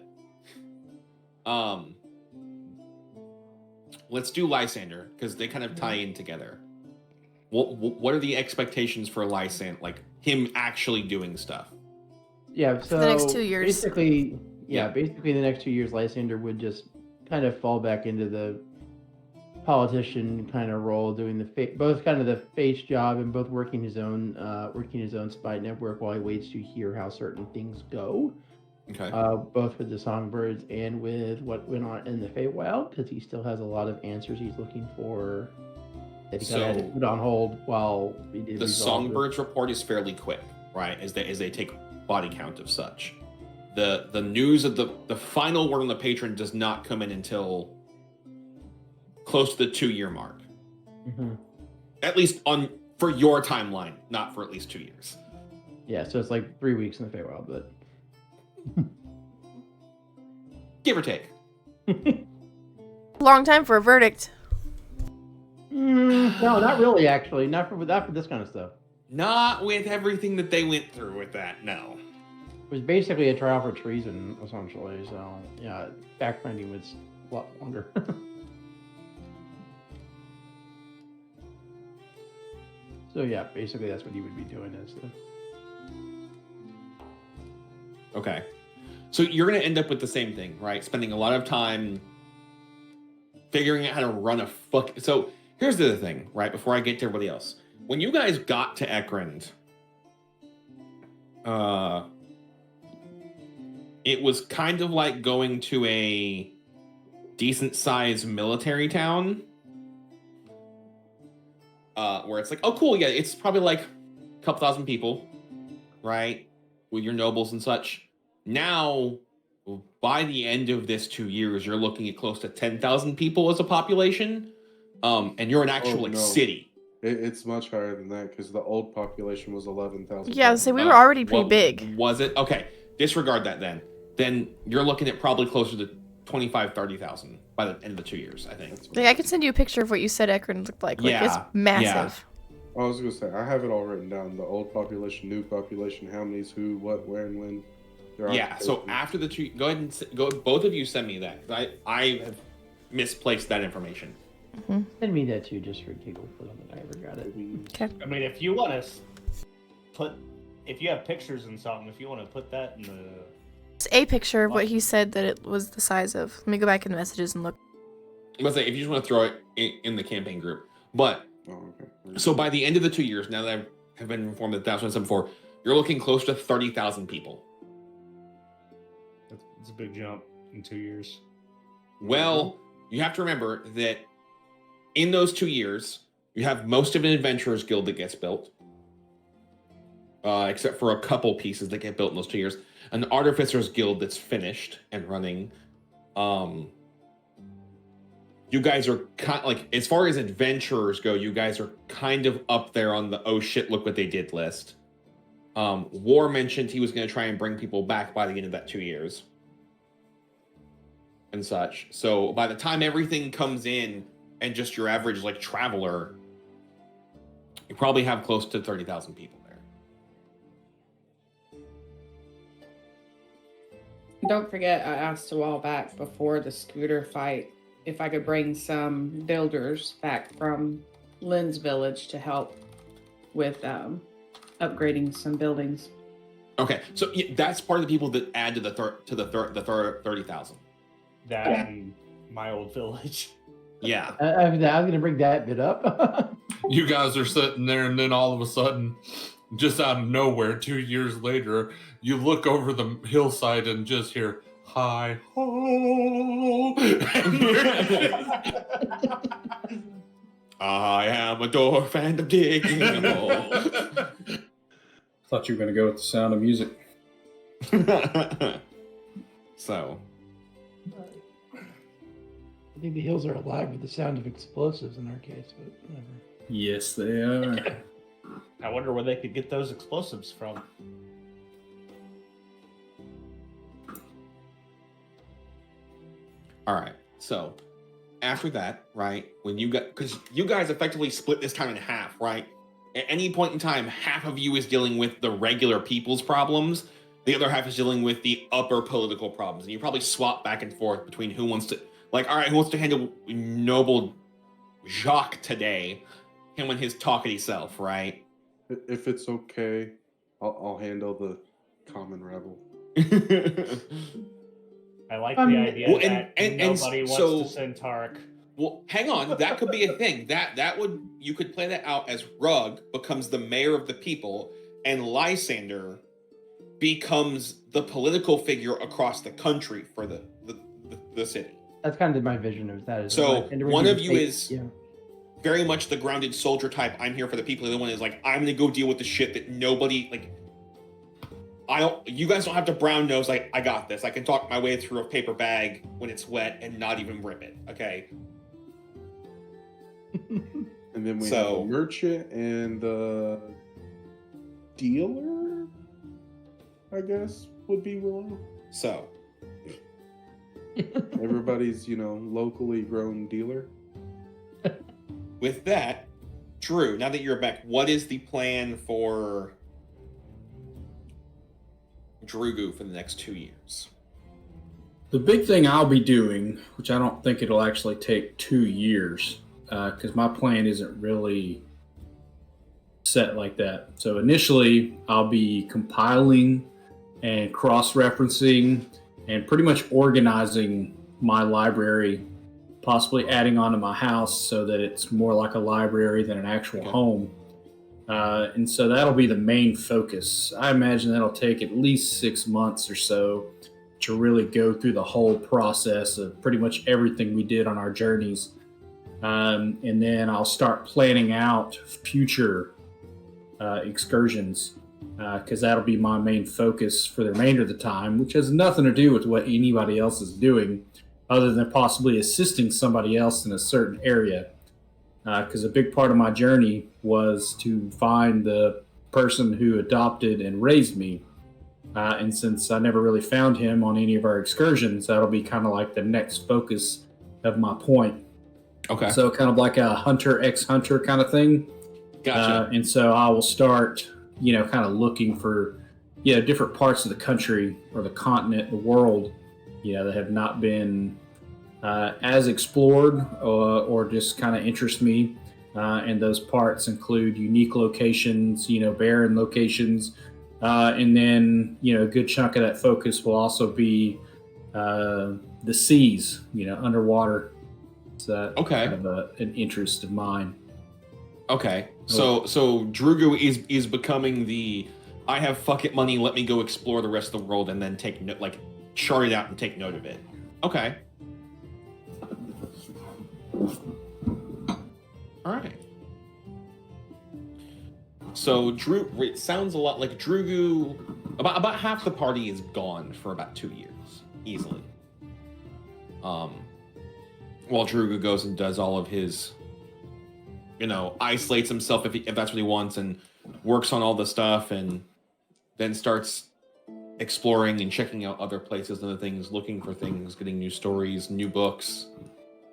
Let's do Lysander, because they kind of tie in together. What are the expectations for Lysander, like him actually doing stuff? Yeah, so the next 2 years. Basically the next 2 years, Lysander would just kind of fall back into the politician kind of role, doing both kind of the face job and both working his own spy network while he waits to hear how certain things go. Okay. Both with the Songbirds and with what went on in the Feywild, because he still has a lot of answers he's looking for that he kind of had to put on hold while he did. The Songbirds report is fairly quick, right? As they take body count of such. The news of the final word on the patron does not come in until close to the 2-year mark. At least for your timeline, not for at least 2 years. Yeah, so it's like 3 weeks in the Feywild, but give or take. Long time for a verdict. No, not really. Actually, not for this kind of stuff. Not with everything that they went through with that. No. It was basically a trial for treason, essentially. So yeah, backfinding was a lot longer. So yeah, basically that's what he would be doing is. Okay. So you're going to end up with the same thing, right? Spending a lot of time figuring out how to run a fuck. So here's the other thing, right? Before I get to everybody else. When you guys got to Ekrend, it was kind of like going to a decent sized military town. Where it's like, oh cool, yeah, it's probably like a couple thousand people, right? with your nobles and such. Now, by the end of this 2 years, you're looking at close to 10,000 people as a population, and you're an actual city. It's much higher than that because the old population was 11,000. Yeah, so we were already pretty big. Was it? Okay, disregard that then. Then you're looking at probably closer to 25, 30,000 by the end of the 2 years, I think. Like, I can send you a picture of what you said Ekron looked like. Like, it's massive. I was gonna say, I have it all written down. The old population, new population, how many's who, what, where, and when. Yeah, so after the 2, go ahead and both of you send me that. I have misplaced that information. Send me that too, just for giggles. I never got it. Okay. I mean, if you want to if you have pictures and something, if you want to put that in the... It's a picture of what he said that it was the size of. Let me go back in the messages and look. I must say, if you just want to throw it in the campaign group. But, so by the end of the 2 years, now that I have been informed that that's what I said before, you're looking close to 30,000 people. It's a big jump in 2 years. Well, you have to remember that in those 2 years, you have most of an adventurers guild that gets built, except for a couple pieces that get built in those 2 years. An artificers guild that's finished and running. You guys are as far as adventurers go, you guys are kind of up there on the oh shit, look what they did list. War mentioned he was going to try and bring people back by the end of that 2 years. And such. So by the time everything comes in and just your average traveler, you probably have close to 30,000 people there. Don't forget, I asked a while back before the scooter fight if I could bring some builders back from Lynn's village to help with upgrading some buildings. Okay, so that's part of the people that add to the 30,000. That and my old village. Yeah. I was going to bring that bit up. You guys are sitting there, and then all of a sudden, just out of nowhere, 2 years later, you look over the hillside and just hear, hi ho. I am a dwarf and I'm digging a hole. Thought you were going to go with the sound of music. So. I think the hills are alive with the sound of explosives in our case, but whatever. Yes, they are. I wonder where they could get those explosives from. All right. So after that, right, when you got, because you guys effectively split this time in half, right? At any point in time, half of you is dealing with the regular people's problems. The other half is dealing with the upper political problems. And you probably swap back and forth between who wants to, all right, who wants to handle noble Jacques today? Him and his talkity self, right? If it's okay, I'll handle the common rebel. I like the idea that nobody wants so, to send Tark. Well, hang on. That could be a thing. You could play that out as Rug becomes the mayor of the people, and Lysander becomes the political figure across the country for the city. That's kind of my vision of that. So one of you is very much the grounded soldier type. I'm here for the people. The other one is like, I'm gonna go deal with the shit that nobody you guys don't have to brown nose. Like, I got this. I can talk my way through a paper bag when it's wet and not even rip it. Okay. And then we have a merchant and the dealer, I guess, would be willing. So everybody's, locally grown dealer. With that, Drew, now that you're back, what is the plan for Drugu for the next 2 years? The big thing I'll be doing, which I don't think it'll actually take 2 years, because my plan isn't really set like that. So initially, I'll be compiling and cross-referencing and pretty much organizing my library, possibly adding onto my house so that it's more like a library than an actual home. And so that'll be the main focus. I imagine that'll take at least 6 months or so to really go through the whole process of pretty much everything we did on our journeys. And then I'll start planning out future excursions because that'll be my main focus for the remainder of the time, which has nothing to do with what anybody else is doing, other than possibly assisting somebody else in a certain area. Because a big part of my journey was to find the person who adopted and raised me. And since I never really found him on any of our excursions, that'll be kind of like the next focus of my point. Okay. So kind of like a hunter ex-hunter kind of thing. Gotcha. And so I will start, kind of looking for, different parts of the country or the continent, the world, that have not been as explored or just kind of interest me. And those parts include unique locations, barren locations. And then, a good chunk of that focus will also be the seas, underwater. So okay. Kind of an interest of mine. Okay. So Drugu is becoming the I have fuck it money, let me go explore the rest of the world and then chart it out and take note of it. Okay. All right. So it sounds a lot like Drugu. About half the party is gone for about 2 years, easily. While Drugu goes and does all of his, isolates himself if that's what he wants and works on all the stuff and then starts exploring and checking out other places and other things, looking for things, getting new stories, new books.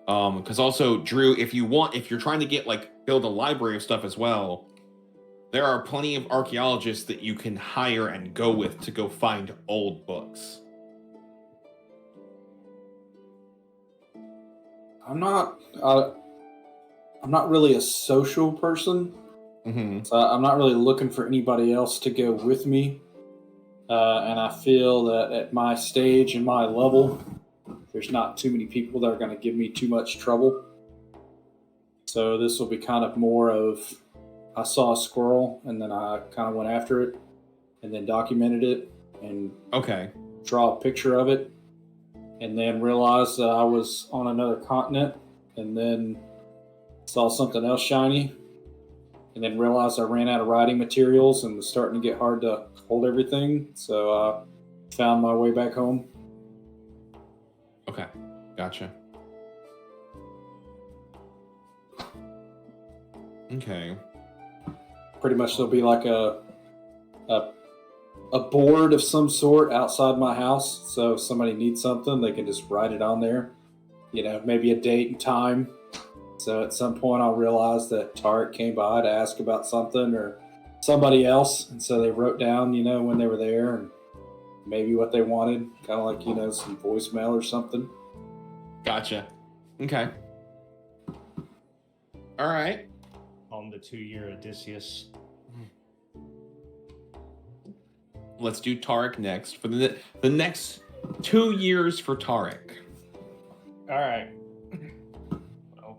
Because also, Drew, if you're trying to build a library of stuff as well, there are plenty of archaeologists that you can hire and go with to go find old books. I'm not really a social person, so I'm not really looking for anybody else to go with me. And I feel that at my stage and my level, there's not too many people that are going to give me too much trouble. So this will be kind of more of, I saw a squirrel and then I kind of went after it and then documented it and draw a picture of it. And then realized that I was on another continent, and then saw something else shiny, and then realized I ran out of writing materials and was starting to get hard to hold everything. So I found my way back home. Okay, gotcha. Okay. Pretty much there'll be like a board of some sort outside my house. So if somebody needs something, they can just write it on there. Maybe a date and time. So at some point I'll realize that Tarek came by to ask about something or somebody else. And so they wrote down, when they were there and maybe what they wanted. Kind of like, some voicemail or something. Gotcha. Okay. All right. On the 2-year Odysseus. Let's do Tarek next for the next 2 years for Tarek. All right. Well,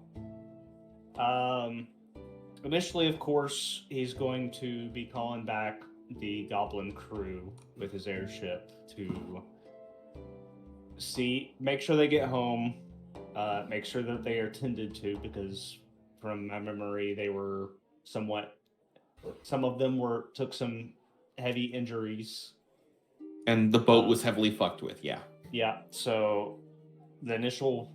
initially, of course, he's going to be calling back the Goblin crew with his airship to make sure they get home, make sure that they are tended to, because from my memory, they were some of them took some heavy injuries. And the boat was heavily fucked with, yeah. Yeah, so the initial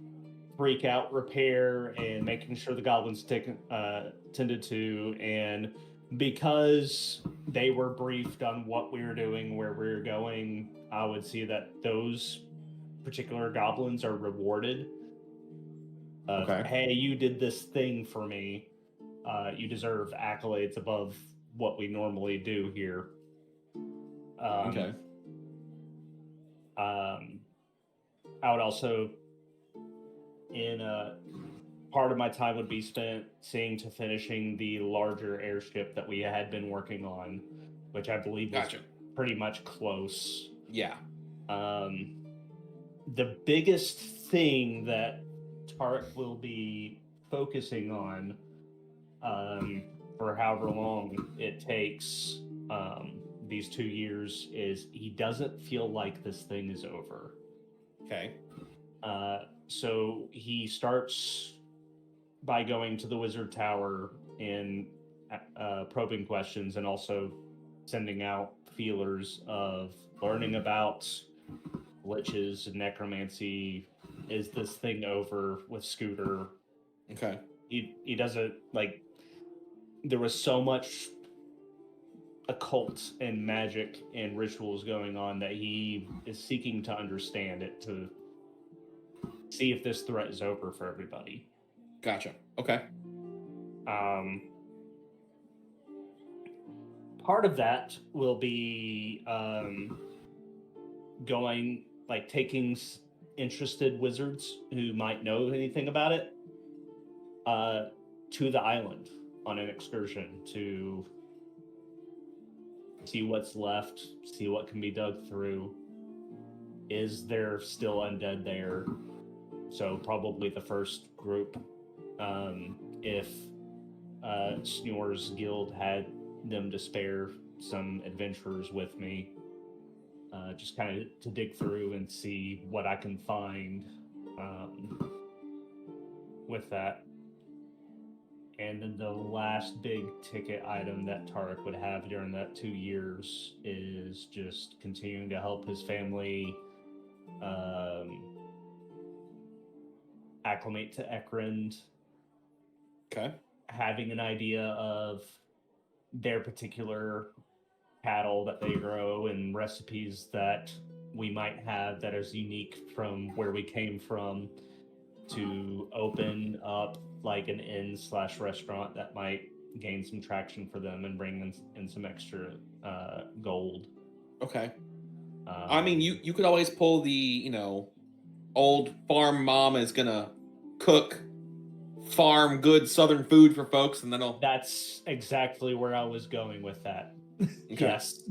freak out, repair, and making sure the goblins tended to, and because they were briefed on what we were doing, where we were going, I would see that those particular goblins are rewarded. Hey, you did this thing for me. You deserve accolades above what we normally do here. I would also, part of my time would be spent seeing to finishing the larger airship that we had been working on, which I believe was pretty much close. Yeah. The biggest thing that Tarek will be focusing on for however long it takes these 2 years is he doesn't feel like this thing is over. Okay. So he starts by going to the wizard tower and probing questions, and also sending out feelers of learning about witches and necromancy. Is this thing over with Scooter? Okay. He doesn't like. There was so much occult and magic and rituals going on that he is seeking to understand it, to see if this threat is over for everybody. Gotcha. Okay. Part of that will be going, like, taking interested wizards who might know anything about it to the island on an excursion to see what's left, see what can be dug through. Is there still undead there? So probably the first group, if Snor's guild had them to spare some adventurers with me, just kind of to dig through and see what I can find with that. And then the last big ticket item that Tarek would have during that 2 years is just continuing to help his family acclimate to Ekrend. Okay. Having an idea of their particular cattle that they grow and recipes that we might have that is unique from where we came from, to open up like an inn/restaurant that might gain some traction for them and bring in some extra gold. Okay. I mean, you could always pull the, old farm mom is gonna cook farm good southern food for folks, and then That's exactly where I was going with that. Okay. Yes.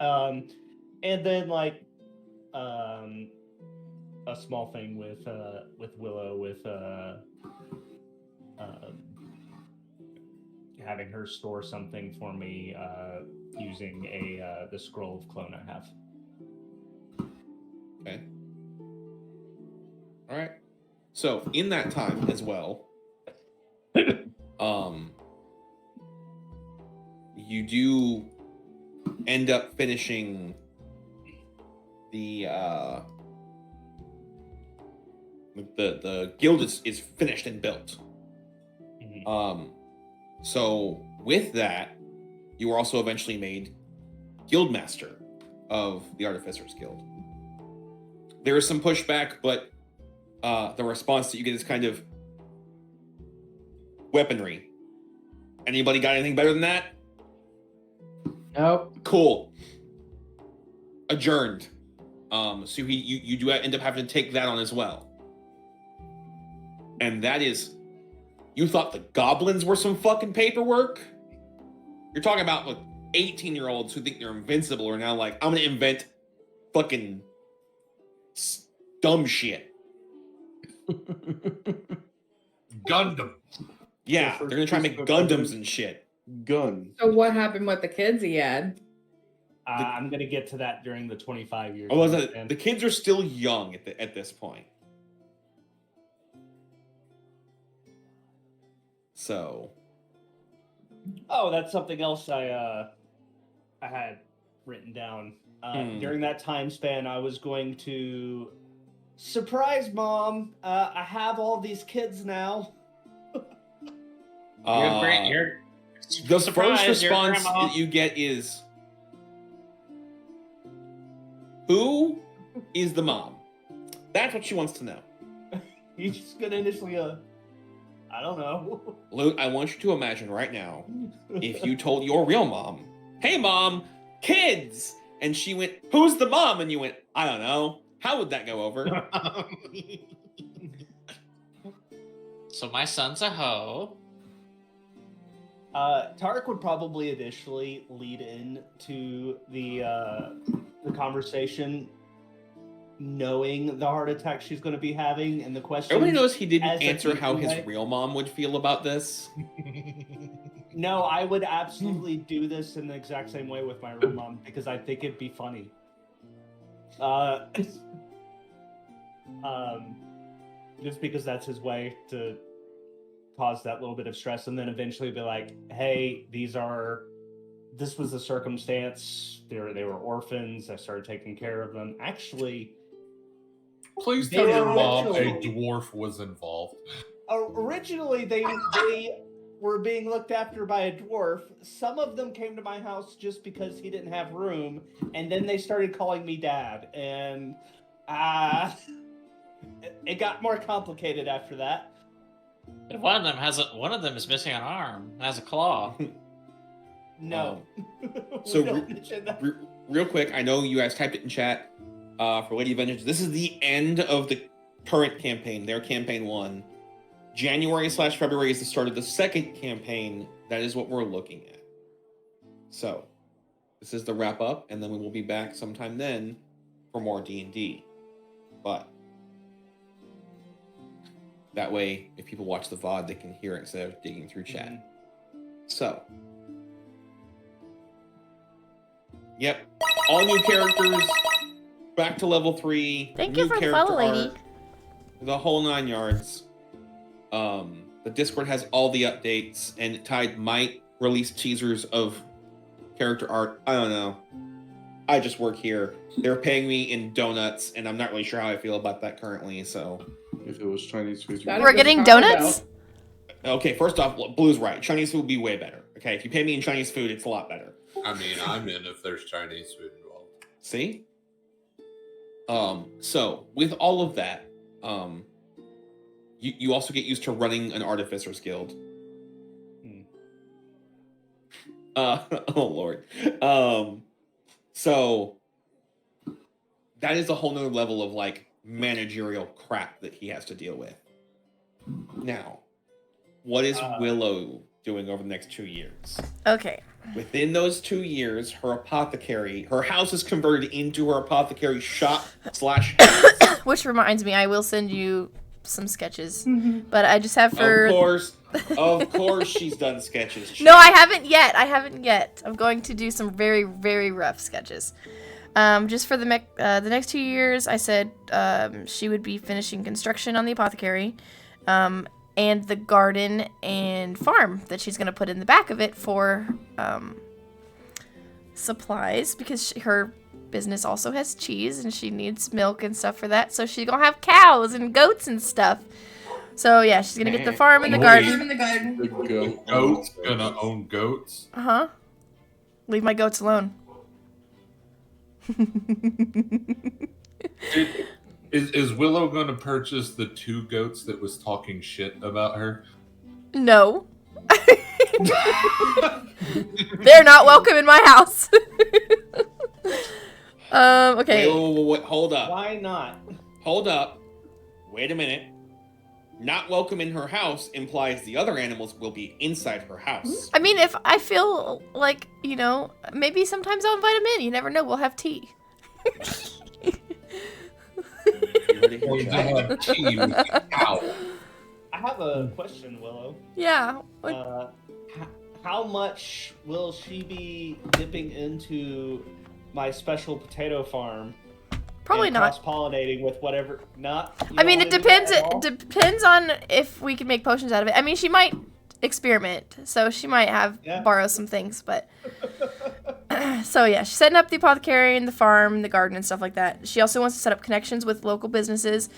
And then like a small thing with Willow, with having her store something for me using the scroll of clone I have. Okay. All right. So in that time as well, you do end up finishing the guild is finished and built. So with that, you were also eventually made guildmaster of the Artificers Guild. There is some pushback, but the response that you get is kind of weaponry. Anybody got anything better than that? Nope. Cool. Adjourned. So you do end up having to take that on as well. And that is, you thought the goblins were some fucking paperwork? You're talking about like 18-year-olds who think they're invincible are now like, I'm gonna invent fucking dumb shit. Gundam. Yeah, they're gonna try and make Gundams and shit. Gun. So what happened with the kids he had? I'm gonna get to that during the 25 years. Oh, the kids are still young at this point. So. Oh, that's something else I had written down. During that time span, I was going to surprise Mom. I have all these kids now. The first response that you get is, who is the mom? That's what she wants to know. He's gonna initially, I don't know. Luke, I want you to imagine right now, if you told your real mom, hey mom, kids! And she went, who's the mom? And you went, I don't know. How would that go over? So my son's a hoe. Tarek would probably initially lead in to the conversation, knowing the heart attack she's going to be having, and the question. Everybody knows he didn't answer how his real mom would feel about this. No, I would absolutely do this in the exact same way with my real mom because I think it'd be funny. Just because that's his way to cause that little bit of stress, and then eventually be like, hey, these are this was the circumstance. They were orphans. I started taking care of them. Actually, Please they tell were your mom a originally- dwarf was involved. Originally, they were being looked after by a dwarf. Some of them came to my house just because he didn't have room, and then they started calling me dad, and it got more complicated after that. And one of them is missing an arm and has a claw. No. So, don't mention that. real quick, I know you guys typed it in chat for Lady Vengeance. This is the end of the current campaign, their campaign 1. January/February is the start of the second campaign. That is what we're looking at. So, this is the wrap up, and then we will be back sometime then for more D&D. But that way, if people watch the VOD, they can hear it instead of digging through chat. So, yep, all new characters, back to level 3. Thank new you for the character follow, lady. art, the whole 9 yards. The Discord has all the updates, and Tide might release teasers of character art. I don't know. I just work here. They're paying me in donuts, and I'm not really sure how I feel about that currently. So, if it was Chinese food, We're getting donuts? Okay, first off, Blue's right. Chinese food would be way better. Okay, if you pay me in Chinese food, it's a lot better. I mean, I'm in if there's Chinese food involved. See? So with all of that, you also get used to running an artificer's guild. Oh lord. So that is a whole nother level of like managerial crap that he has to deal with. Now, what is Willow doing over the next 2 years? Okay. Within those 2 years, her house is converted into her apothecary shop / Which reminds me, I will send you some sketches. But I just have for... Of course she's done sketches. No, I haven't yet. I'm going to do some very, very rough sketches. Just for the next 2 years, I said she would be finishing construction on the apothecary. And the garden and farm that she's going to put in the back of it for supplies, because her business also has cheese and she needs milk and stuff for that. So she's going to have cows and goats and stuff. So yeah, she's going to get the farm and the garden. Goats gonna own goats? Uh-huh. Leave my goats alone. Is Willow going to purchase the 2 goats that was talking shit about her? No. They're not welcome in my house. Okay. Wait, hold up. Why not? Hold up. Wait a minute. Not welcome in her house implies the other animals will be inside her house. I mean, if I feel like, maybe sometimes I'll invite them in. You never know. We'll have tea. I have a question, Willow. Yeah. How much will she be dipping into my special potato farm? Probably not. Cross-pollinating with whatever. Not. I mean, it depends. It depends on if we can make potions out of it. I mean, she might experiment, so she might borrow some things, but. So yeah, she's setting up the apothecary and the farm, the garden, and stuff like that. She also wants to set up connections with local businesses,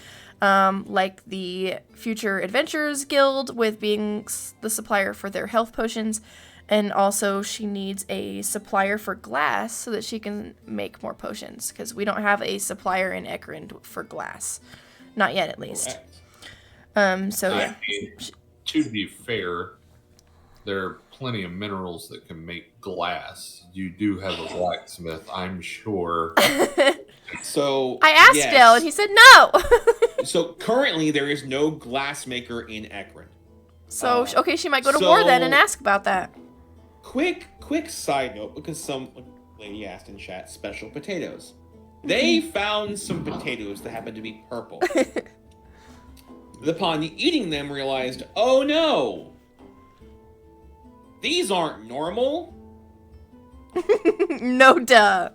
like the Future Adventurers Guild, with being the supplier for their health potions, and also she needs a supplier for glass so that she can make more potions, because we don't have a supplier in Ekrend for glass, not yet at least. So yeah. To be fair, there are plenty of minerals that can make glass. You do have a blacksmith, I'm sure. So I asked Dale, and he said no. So currently there is no glass maker in Ekrend. So okay, she might go to war then and ask about that. Quick side note, because some lady asked in chat, special potatoes. They found some potatoes that happened to be purple. Upon eating them, realized, oh no, these aren't normal. No duh.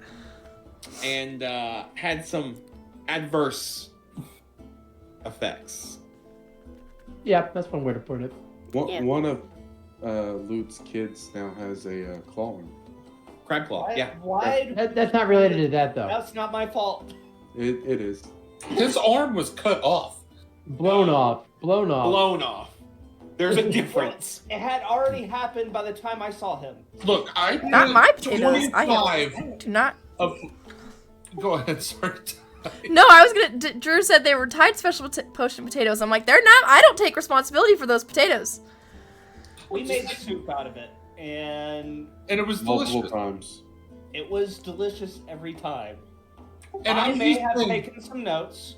And had some adverse effects. Yeah, that's one way to put it. One of Lute's kids now has a claw. Crab claw. Yeah. Why? That's not related to that though. That's not my fault. It is. His arm was cut off. Blown off. Blown off. There's a difference. It had already happened by the time I saw him. Look, I Not my potatoes. I 25 do not. Go ahead, sorry. No, I was gonna. Drew said they were Tide special potion potatoes. I'm like, they're not. I don't take responsibility for those potatoes. We made soup out of it, and it was multiple delicious. times. It was delicious every time. And I I'm may used have to- taken some notes,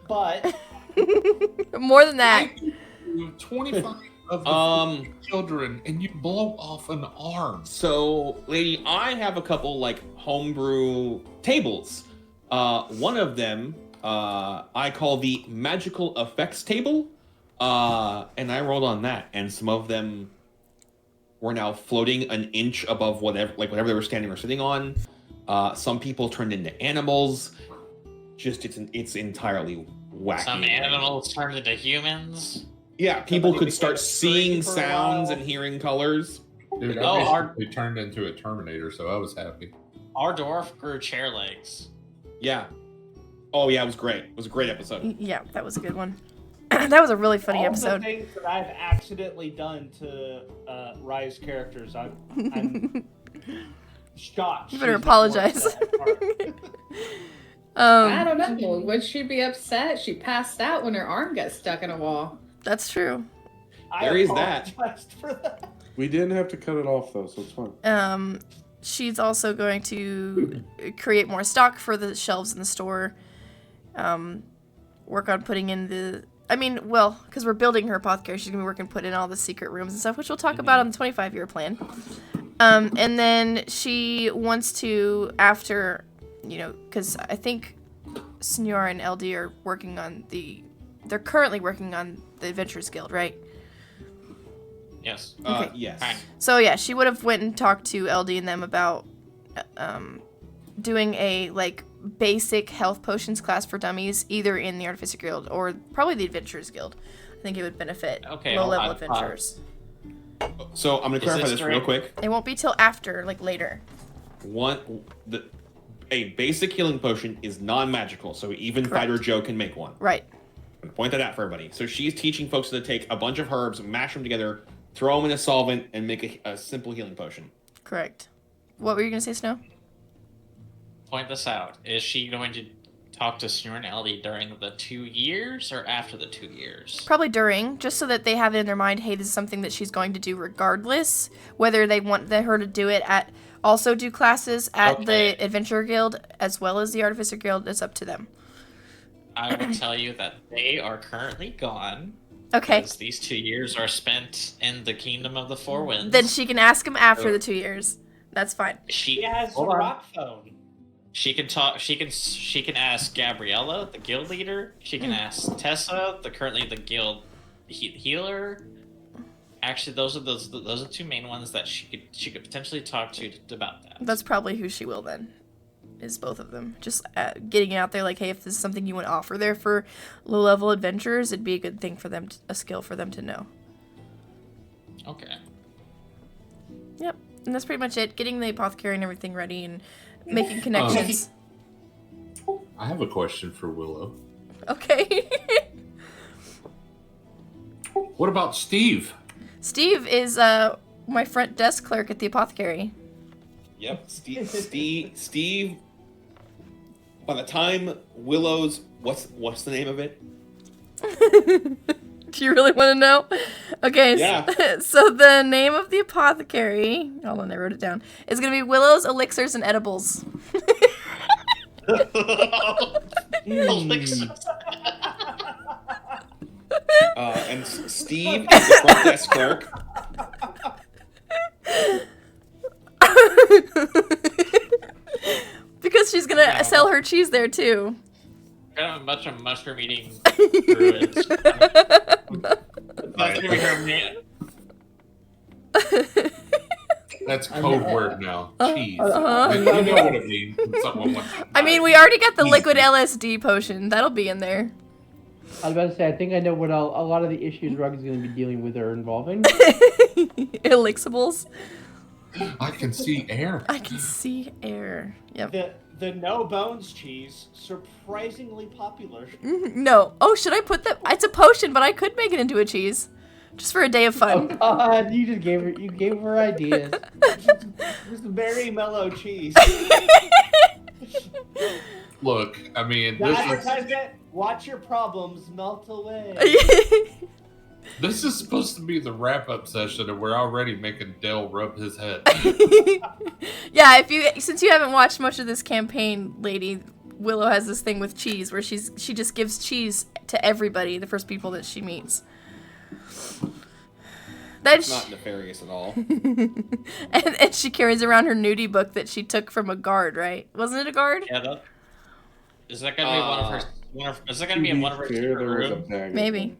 but More than that. 25 of the children, and you blow off an arm. So, lady, I have a couple like homebrew tables. One of them I call the magical effects table, and I rolled on that, and some of them were now floating an inch above whatever they were standing or sitting on. Some people turned into animals. It's entirely wacky. Some animals turned into humans. Yeah, people Somebody could start became seeing for a sounds while. and hearing colors. Dude, Oh, I our- basically turned into a Terminator, so I was happy. Our dwarf grew chair legs. Yeah. Oh yeah, it was great. It was a great episode. Yeah, that was a good one. That was a really funny all episode. the things that I've accidentally done to Rise characters, I'm shocked. You better she's not worse apologize. at that part. I don't know. Would she be upset? She passed out when her arm got stuck in a wall. That's true. There is that. apologized for that. We didn't have to cut it off though, so it's fine. She's also going to create more stock for the shelves in the store. Work on putting in because we're building her apothecary, she's gonna be working put in all the secret rooms and stuff, which we'll talk about on the 25-year plan. And then she wants to, after, because I think Senora and LD are working on they're currently working on the Adventurers Guild, right? Yes. Okay. Yes. So yeah, she would have went and talked to LD and them about doing a basic health potions class for dummies, either in the Artificer Guild or probably the Adventurers Guild. I think it would benefit low-level adventurers. So I'm gonna clarify this real quick. It won't be till after, later. A basic healing potion is non-magical, so even Fighter Joe can make one. Right. I'm gonna point that out for everybody. So she's teaching folks to take a bunch of herbs, mash them together, throw them in a solvent, and make a simple healing potion. Correct. What were you gonna say, Snow? Point this out. Is she going to talk to Snore and Ellie during the 2 years or after the 2 years? Probably during, just so that they have it in their mind, hey, this is something that she's going to do regardless, whether they want her to do it also do classes at the Adventurer Guild as well as the Artificer Guild. It's up to them. I will tell you that they are currently gone. Okay. Because these 2 years are spent in the Kingdom of the Four Winds. Then she can ask him after the 2 years. That's fine. She has a rock phone. She can talk. She can ask Gabriella, the guild leader. She can ask Tessa, currently the guild healer. Actually, those are the two main ones that she could potentially talk to about that. That's probably who she will then. Is both of them. Just getting it out there hey, if this is something you want to offer there for low-level adventurers, it'd be a good thing for them, a skill for them to know. Okay. Yep. And that's pretty much it. Getting the apothecary and everything ready and making connections. I have a question for Willow. Okay. What about Steve? Steve is my front desk clerk at the apothecary. Yep, Steve. By the time Willow's, what's the name of it? Do you really want to know? Okay, Yeah. So the name of the apothecary, hold on, I wrote it down, is going to be Willow's Elixirs and Edibles. And Steve is the front desk clerk. Because she's going to sell her cheese there, too. Kind of a bunch of mushroom eating druids. That's gonna be her name. That's code word now. Cheese. Uh-huh. You know what it means. When someone wants to I mean, we already got the liquid LSD potion. That'll be in there. I was about to say, I think I know what a lot of the issues Rug is going to be dealing with are involving. Elixibles. I can see air. I can see air. Yep. The no bones cheese, surprisingly popular. No. Oh, should I put that? It's a potion, but I could make it into a cheese, just for a day of fun. Oh God, you just gave her ideas. Just very mellow cheese. Look, I mean, The advertisement, watch your problems melt away. This is supposed to be the wrap-up session, and we're already making Dale rub his head. Yeah, since you haven't watched much of this campaign, lady, Willow has this thing with cheese where she just gives cheese to everybody, the first people that she meets. That's not nefarious at all. and she carries around her nudie book that she took from a guard, right? Wasn't it a guard? Yeah, is that gonna be one of her? Is that gonna be in one of her secret rooms? Maybe.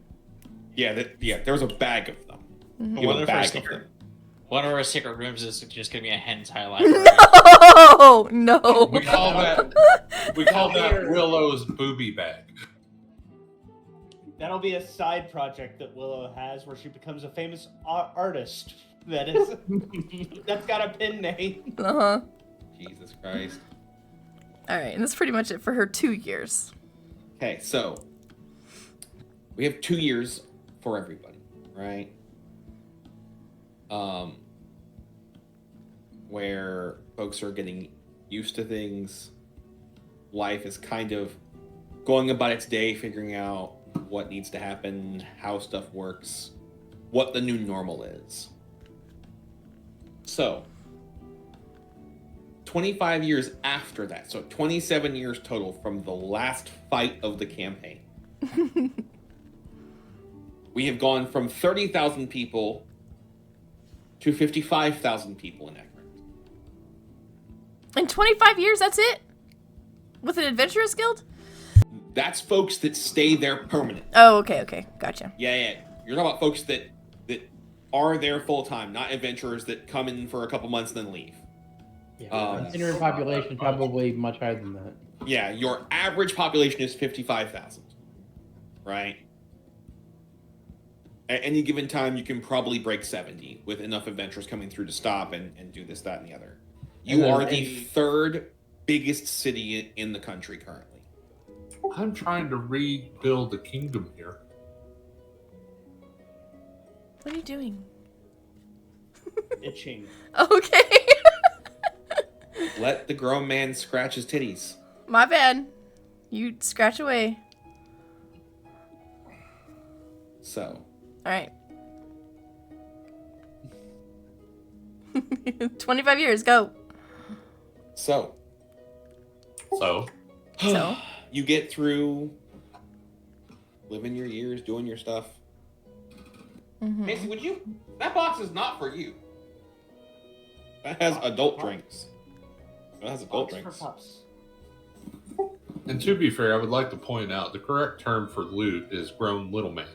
Yeah, there was a bag of them. Mhm. You have a bag of them. One of our secret rooms is just gonna be a hentai library. No. We call that Willow's booby bag. That'll be a side project that Willow has where she becomes a famous artist. That's got a pen name. Uh-huh. Jesus Christ. All right, and that's pretty much it for her 2 years. Okay, so we have 2 years for everybody, right? Where folks are getting used to things. Life is kind of going about its day, figuring out what needs to happen, how stuff works, what the new normal is. So, 25 years after that, so 27 years total from the last fight of the campaign. We have gone from 30,000 people to 55,000 people in Ekron. In 25 years, that's it? With an adventurous guild? That's folks that stay there permanent. Oh, okay. Gotcha. Yeah. You're talking about folks that are there full time, not adventurers that come in for a couple months and then leave. Yeah, considering population probably much higher than that. Yeah, your average population is 55,000, right? At any given time, you can probably break 70 with enough adventurers coming through to stop and do this, that, and the other. You are the third biggest city in the country currently. I'm trying to rebuild the kingdom here. What are you doing? Itching. Okay. Let the grown man scratch his titties. My bad. You scratch away. So. Alright. 25 years, go. So. You get through living your years, doing your stuff. Mm-hmm. Macy, would you? That box is not for you. That has adult drinks. That has adult drinks. And to be fair, I would like to point out the correct term for loot is grown little man.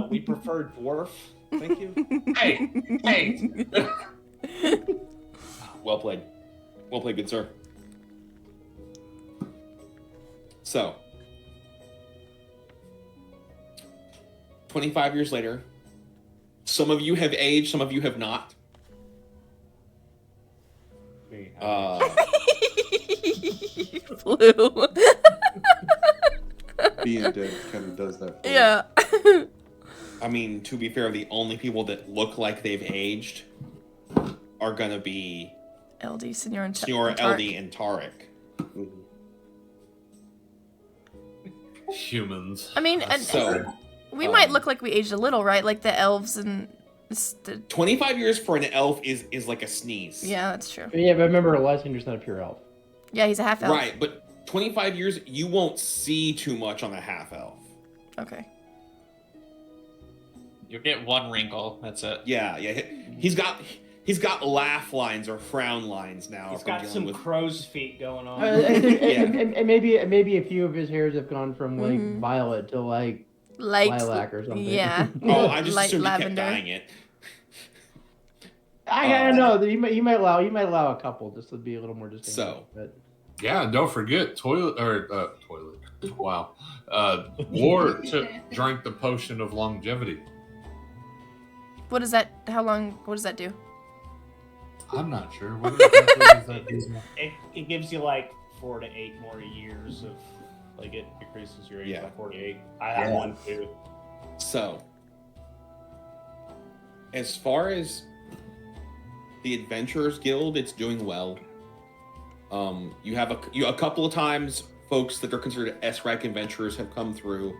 We prefer dwarf. Thank you. Hey. Well played, good sir. So, 25 years later, some of you have aged, some of you have not. Blue. Being dead kind of does that. Yeah. I mean, to be fair, the only people that look like they've aged are gonna be LD, Senor, and LD, and Tarek. Humans. I mean, we might look like we aged a little, right? Like the elves and... 25 years for an elf is like a sneeze. Yeah, that's true. Yeah, but remember, Lysander's not a pure elf. Yeah, he's a half elf. Right, but 25 years, you won't see too much on the half elf. Okay. You'll get one wrinkle. That's it. Yeah. He's got laugh lines or frown lines now. He's got some crow's feet going on. And maybe a few of his hairs have gone from like violet to like lilac or something. Yeah. Oh, I just Light assumed lavender. he kept dyeing it. I don't know. You might allow a couple just to be a little more distinct. So. But... Yeah, and don't forget toilet. Wow. War drank the potion of longevity. What is that? How long? What does that do? I'm not sure. What exactly does that do? It gives you like 4 to 8 more years of, like, it increases your age by 4 to 8. I have one too. So, as far as the Adventurers Guild, it's doing well. You have a couple of times folks that are considered S-rank adventurers have come through.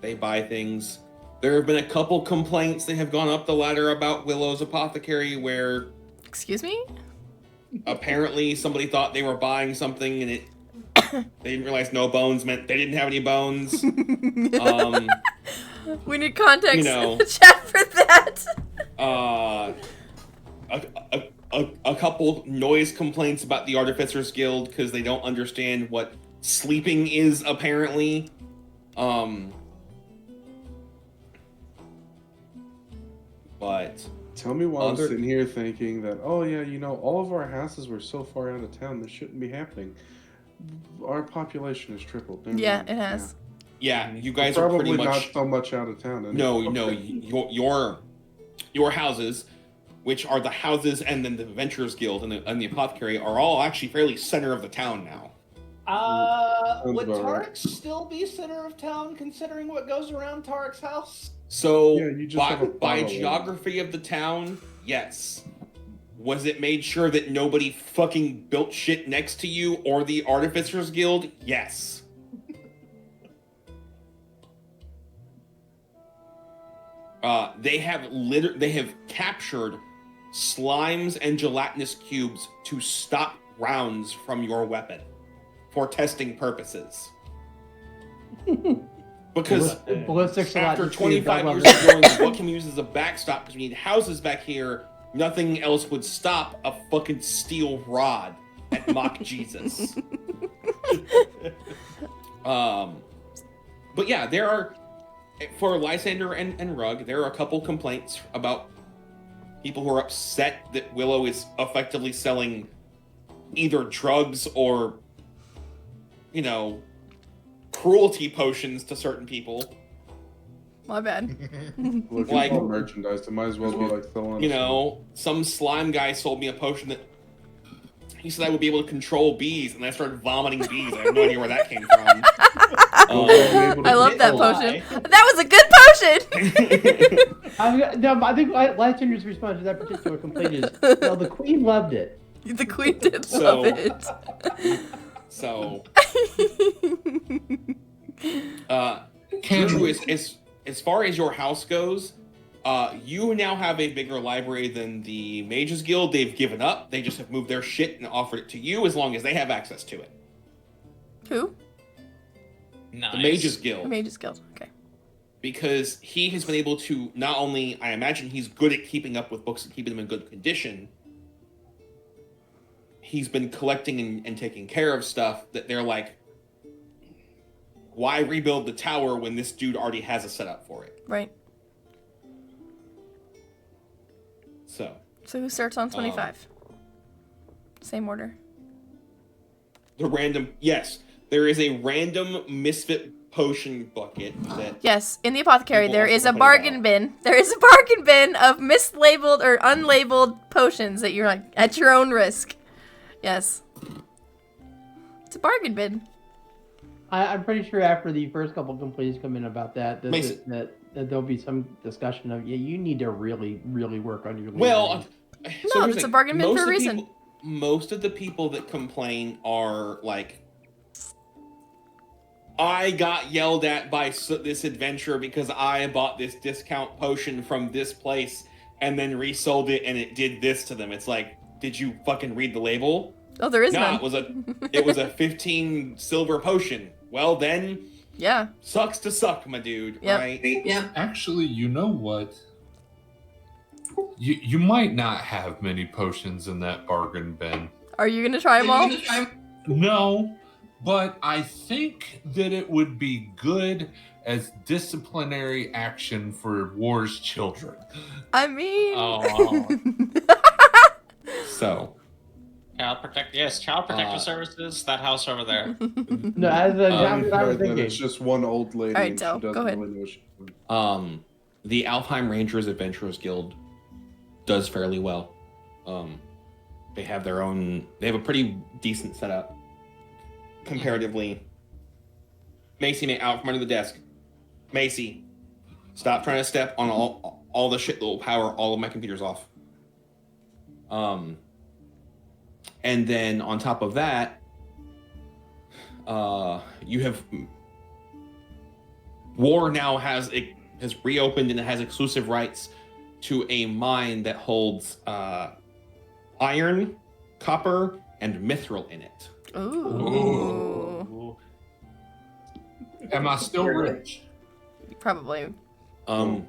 They buy things. There have been a couple complaints that have gone up the ladder about Willow's Apothecary where... Excuse me? Apparently somebody thought they were buying something and they didn't realize no bones meant they didn't have any bones. We need context you know, in the chat for that. A couple noise complaints about the Artificers Guild because they don't understand what sleeping is, apparently. But tell me why I'm sitting here thinking that, oh yeah, you know, all of our houses were so far out of town, this shouldn't be happening. Our population has tripled. Yeah, it has. Yeah, you guys We're are probably pretty much not so much out of town anymore. No, your houses, which are the houses and then the Adventurers Guild and the Apothecary, are all actually fairly center of the town now. Would Tarek's still be center of town considering what goes around Tarek's house? So, Yeah, you just have a by follow-up. geography of the town, yes. Was it made sure that nobody fucking built shit next to you or the Artificers Guild? Yes. They have captured slimes and gelatinous cubes to stop rounds from your weapon for testing purposes. Because ballistics after gelatinous 25 cubes, years of going, what can we use as a backstop? Because we need houses back here. Nothing else would stop a fucking steel rod at Mock Jesus. But yeah, there are, for Lysander and Rug, there are a couple complaints about people who are upset that Willow is effectively selling either drugs or, you know, cruelty potions to certain people. My bad. Look, it's Like- all merchandise. It might as well be like selling. You know, some slime guy sold me a potion that he said I would be able to control bees, and I started vomiting bees. I have no idea where that came from. I love that potion. That was a good potion. I think Lysander's response to that particular complaint is, well, the Queen loved it. The Queen did So- love it. So, Drew, as far as your house goes, you now have a bigger library than the Mages Guild. They've given up. They just have moved their shit and offered it to you as long as they have access to it. Who? Nice. The Mages Guild. Mages Guild. Okay. Because he has been able to, not only, I imagine he's good at keeping up with books and keeping them in good condition, he's been collecting and taking care of stuff that they're like, why rebuild the tower when this dude already has a setup for it? Right. So who starts on 25? Same order. Yes, there is a random misfit potion bucket that... Yes, in the apothecary People there also is a complain bargain bin. There is a bargain bin of mislabeled or unlabeled potions that you're like at your own risk. Yes. It's a bargain bin. I'm pretty sure after the first couple complaints come in about that, Mason. that there'll be some discussion of, yeah, you need to really, really work on your Well, labeling. No, it's a bargain bin for a reason. Most of the people that complain are like, I got yelled at by this adventurer because I bought this discount potion from this place and then resold it and it did this to them. It's like, did you fucking read the label? Oh, there is no, none. it was a 15 silver potion. Well then, yeah, sucks to suck, my dude. Yep. Right? Yeah. Actually, you know what? You might not have many potions in that bargain bin. Are you gonna try them all? No, but I think that it would be good as disciplinary action for war's children. I mean... Oh. So... Child Protective Services, that house over there. No, as I was thinking. It's just one old lady. All right, and Del, she doesn't go ahead. really know what she's doing. the Alfheim Rangers Adventurers Guild does fairly well. They have a pretty decent setup comparatively. Macy, out from under the desk. Macy, stop trying to step on all the shit that will power all of my computers off. And then on top of that, you have War now has reopened and has exclusive rights to a mine that holds iron, copper, and mithril in it. Ooh. Am I still rich? Probably. You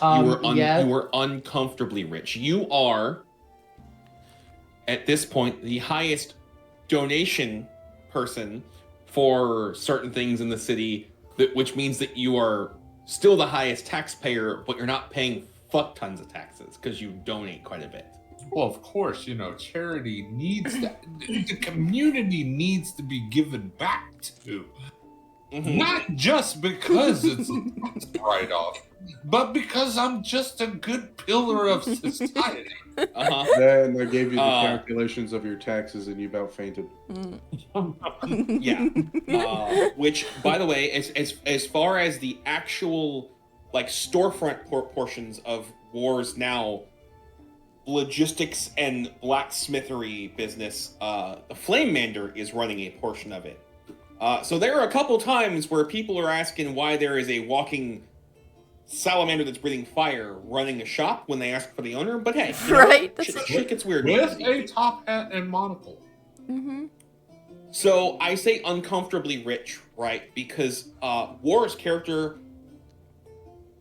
were uncomfortably rich. You are, at this point, the highest donation person for certain things in the city, which means that you are still the highest taxpayer, but you're not paying fuck tons of taxes because you donate quite a bit. Well, of course, charity needs to, the community needs to be given back to. Mm-hmm. Not just because it's a write-off, but because I'm just a good pillar of society. Then I gave you the calculations of your taxes and you about fainted. Yeah. Which, by the way, as far as the actual storefront portions of War's now logistics and blacksmithery business, the Flamemander is running a portion of it. So there are a couple times where people are asking why there is a walking salamander that's breathing fire running a shop when they ask for the owner. But hey, right? Shit gets weird. With a top hat and monocle. Mm-hmm. So I say uncomfortably rich, right? Because War's character,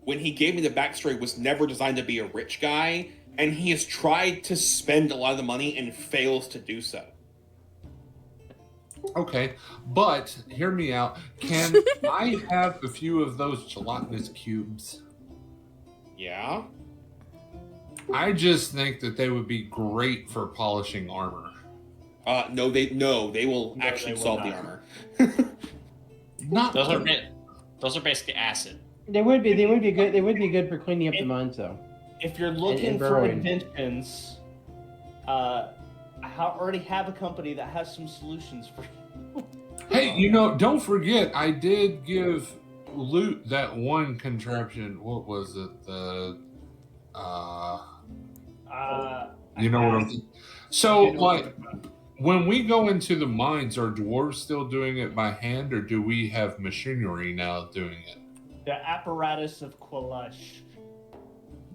when he gave me the backstory, was never designed to be a rich guy, and he has tried to spend a lot of the money and fails to do so. Okay, but hear me out. Can I have a few of those gelatinous cubes? Yeah. I just think that they would be great for polishing armor. No, they will actually solve the armor. Not those are basically acid. They would be good. They would be good for cleaning up the mines, though. If you're looking for inventions, I already have a company that has some solutions for you. Hey, don't forget, I did give Loot that one contraption. What was it? You know what I'm thinking? So, when we go into the mines, are dwarves still doing it by hand, or do we have machinery now doing it? The apparatus of Qualash.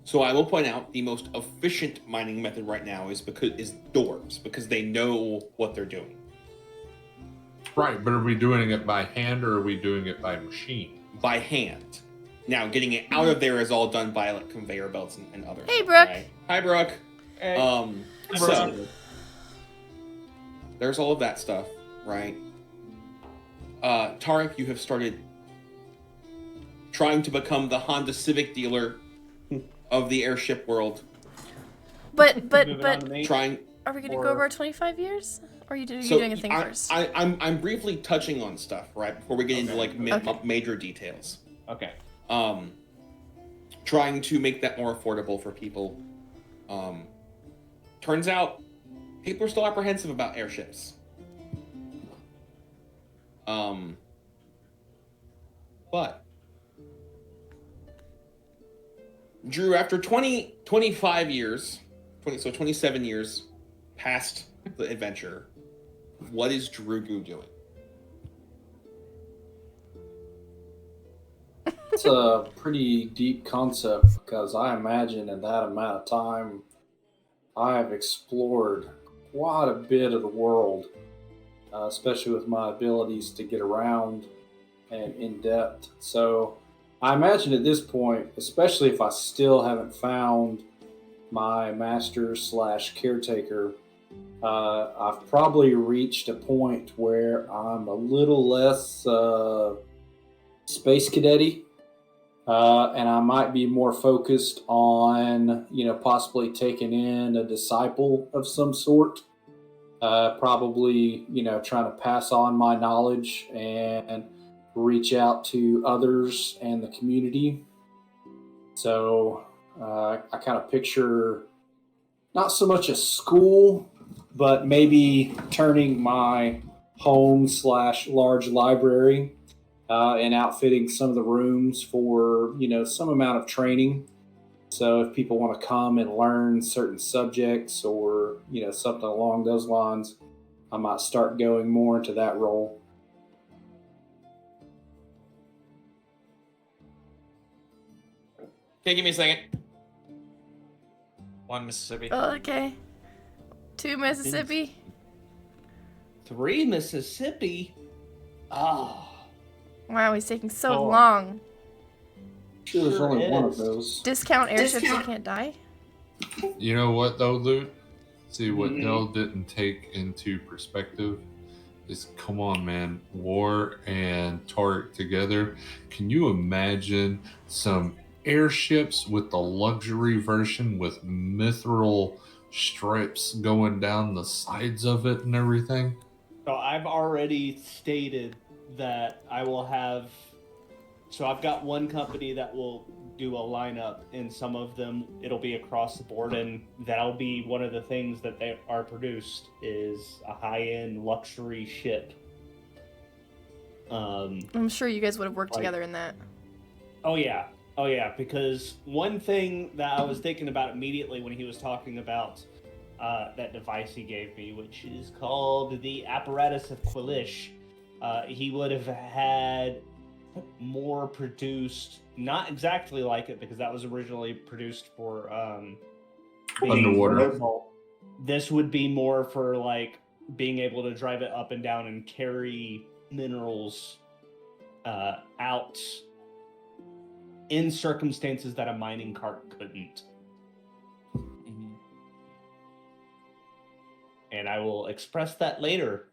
So I will point out the most efficient mining method right now is dwarves, because they know what they're doing. Right, but are we doing it by hand or are we doing it by machine? By hand. Now, getting it out of there is all done by conveyor belts and other. Hey, Brooke. Right? Hi, Brooke. Hey. So there's all of that stuff, right? Tarek, you have started trying to become the Honda Civic dealer of the airship world. But trying. Are we gonna go over 25 years? Or are you doing a thing first? I'm briefly touching on stuff right before we get into major details. Okay. Trying to make that more affordable for people. Turns out people are still apprehensive about airships. But Drew, after 25 years, 27 years past the adventure, what is Drugu doing? It's a pretty deep concept because I imagine in that amount of time, I have explored quite a bit of the world, especially with my abilities to get around and in depth. So I imagine at this point, especially if I still haven't found my master / caretaker, I've probably reached a point where I'm a little less space cadet-y. And I might be more focused on, possibly taking in a disciple of some sort. Probably, trying to pass on my knowledge and reach out to others and the community. So I kind of picture not so much a school, but maybe turning my home / large library and outfitting some of the rooms for, some amount of training. So if people want to come and learn certain subjects or, something along those lines, I might start going more into that role. Okay, give me a second. 1 Mississippi. Oh, okay. 2 Mississippi. 3 Mississippi. Oh. Wow, he's taking so Oh. long. Sure, there's only is. one of those. Discount airships that can't die. You know what though, Luke? See what Mhm. Dell didn't take into perspective is, come on, man, War and Tark together. Can you imagine some airships with the luxury version with mithril stripes going down the sides of it and everything? So I've already stated that I will have. So I've got one company that will do a lineup, and some of them it'll be across the board, and that'll be one of the things that they are produced is a high-end luxury ship. I'm sure you guys would have worked together in that. Oh yeah, because one thing that I was thinking about immediately when he was talking about that device he gave me, which is called the apparatus of Quilish, he would have had more produced, not exactly like it because that was originally produced for Underwater. This would be more for like being able to drive it up and down and carry minerals out in circumstances that a mining cart couldn't. And I will express that later.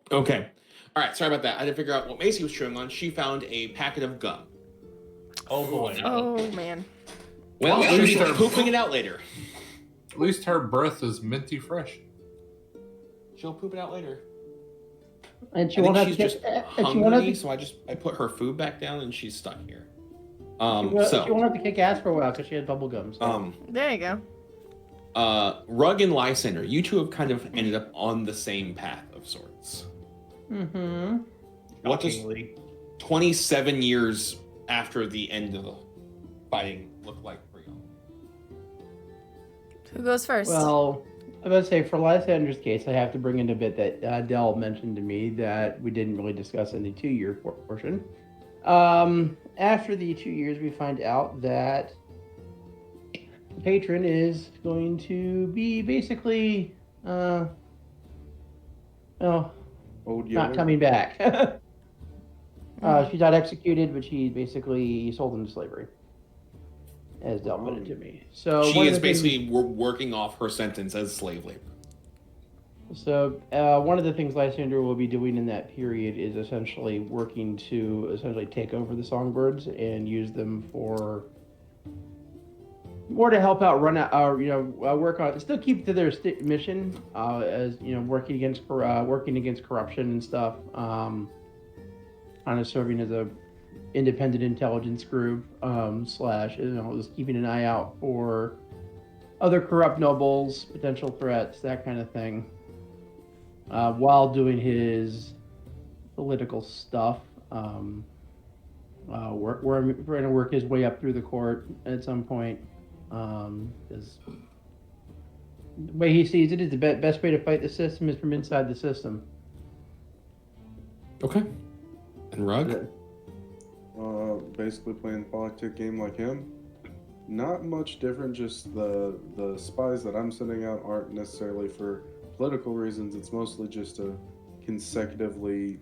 Okay. All right. Sorry about that. I had to figure out what Macy was chewing on. She found a packet of gum. Oh boy. Oh man. Well, At she'll least be her- pooping it out later. At least her breath is minty fresh. She'll poop it out later. And she I won't think have she's to just kick, and she won't have hungry, to, so I put her food back down and she's stuck here. she won't So have to kick ass for a while because she had bubble gum. So. There you go. Rug and Lysander, you two have kind of ended up on the same path of sorts. Mm-hmm. What does 27 years after the end of the fighting look like for you? Who goes first? Well, I was say for Lysander's case, I have to bring in a bit that Dell mentioned to me that we didn't really discuss in the 2-year portion. After the 2 years, we find out that the patron is going to be basically, not coming back. She got executed, but she basically sold into slavery, as Dell put it to me. So She one of is the things- basically working off her sentence as slave labor. So one of the things Lysander will be doing in that period is essentially working to essentially take over the songbirds and use them for more to help out, run out, work on, still keep to their mission, as working against corruption and stuff. Kind of serving as a independent intelligence group, slash, just keeping an eye out for other corrupt nobles, potential threats, that kind of thing. While doing his political stuff, we're going to work his way up through the court at some point. Because the way he sees it is the best way to fight the system is from inside the system. Okay. And Rug? Basically playing the politic game like him. Not much different, just the spies that I'm sending out aren't necessarily for political reasons. It's mostly just to consecutively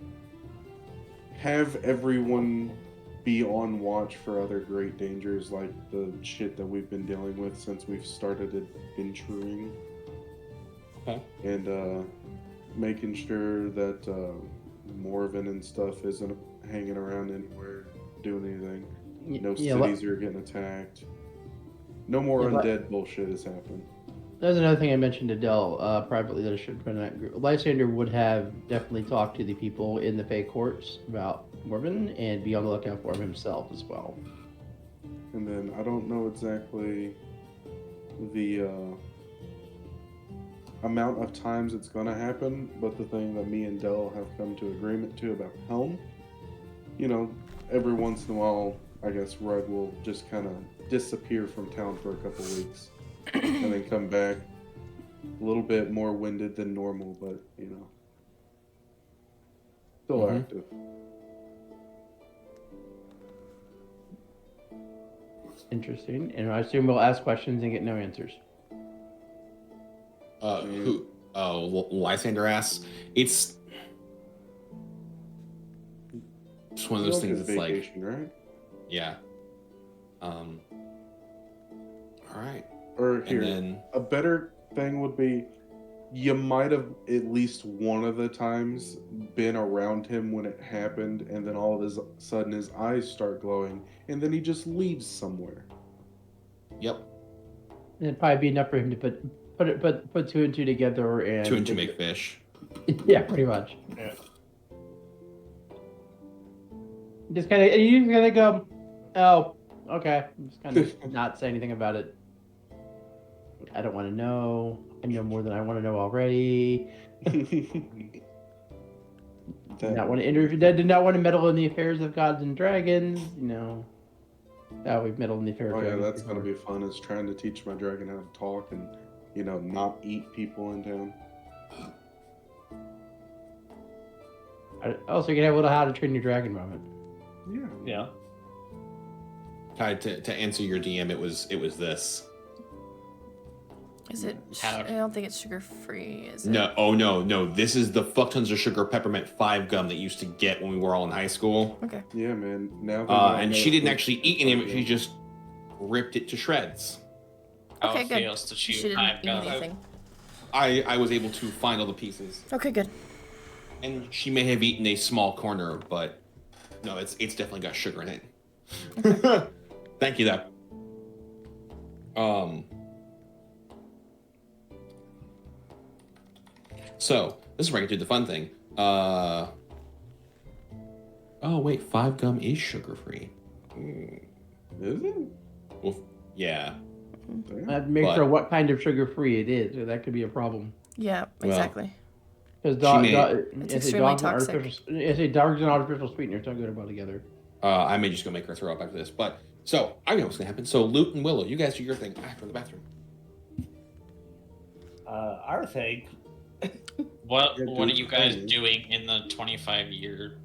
have everyone be on watch for other great dangers like the shit that we've been dealing with since we've started adventuring. Okay. And making sure that Morven and stuff isn't hanging around anywhere doing anything. No cities are getting attacked. No more undead bullshit has happened. There's another thing I mentioned to Dell privately that I should put in that group. Lysander would have definitely talked to the people in the Fey courts about Morven and be on the lookout for him himself as well. And then I don't know exactly the amount of times it's going to happen, but the thing that me and Dell have come to agreement to about Helm, you know, every once in a while, I guess Rug will just kind of disappear from town for a couple weeks and then come back a little bit more winded than normal, but, you know, still active. Interesting. And I assume we'll ask questions and get no answers. Who? Oh, Lysander asks. It's one of those things that's vacation, like, right? Yeah. All right. Or here, And then a better thing would be, you might have at least one of the times been around him when it happened, and then all of a sudden his eyes start glowing, and then he just leaves somewhere. Yep. It'd probably be enough for him to put two and two together and 2 and 2 make fish. Yeah, pretty much. Yeah. Just kind of, you kind of go, oh, okay. Just kind of not say anything about it. I don't want to know. I know more than I want to know already. Did not want to meddle in the affairs of gods and dragons. You know. Oh, we've meddled in the affairs of Oh yeah, dragons that's gonna be fun. Is trying to teach my dragon how to talk and, you know, not eat people in town. Also, you can have a little how to train your dragon moment. Yeah. Yeah. To answer your DM, it was this. Is it? I don't think it's sugar free. Is it? No, oh no. This is the fuck tons of sugar peppermint 5 gum that you used to get when we were all in high school. Okay. Yeah, man. Now. And she didn't actually eat any of it. She just ripped it to shreds. Okay, it good. feels to chew She didn't 5 eat gum. anything. I was able to find all the pieces. Okay, good. And she may have eaten a small corner, but no, it's definitely got sugar in it. Okay. Thank you, though. So this is where I can do the fun thing. Oh wait, 5 gum is sugar free. Is it? Well, yeah. I have to make sure what kind of sugar free it is. Or that could be a problem. Yeah, exactly. Because It's extremely toxic. Dogs and artificial sweeteners don't go well together. I may just go make her throw up after this, but so I know what's gonna happen. So Lute and Willow, you guys do your thing. I have to go to the bathroom. Our thing. What are you guys doing in the 25-year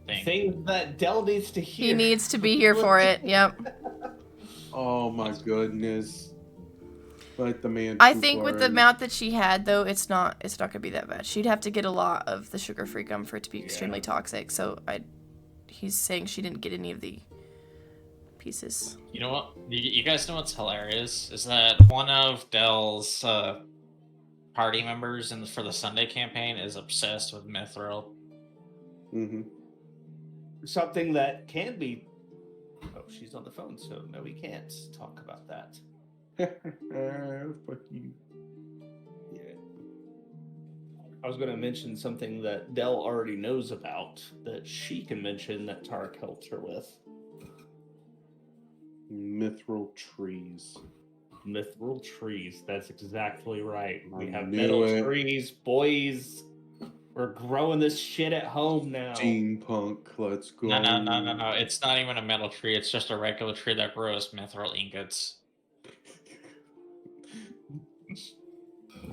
thing? Thing that Dell needs to hear. He needs to be here for it. Yep. Oh my goodness. Like the man. I think with the amount that she had, though, it's not gonna be that bad. She'd have to get a lot of the sugar-free gum for it to be extremely toxic. So he's saying she didn't get any of the pieces. You know what? You guys know what's hilarious is that one of Dell's party members for the Sunday campaign is obsessed with Mithril. Mm-hmm. Something that can be. Oh, she's on the phone, so no, we can't talk about that. Fuck you. Yeah. I was going to mention something that Dell already knows about that she can mention that Tarek helped her with. Mithril trees. Mithril trees. That's exactly right. We have knew metal it. trees, boys. We're growing this shit at home now. Steampunk, let's go. No. It's not even a metal tree. It's just a regular tree that grows mithril ingots.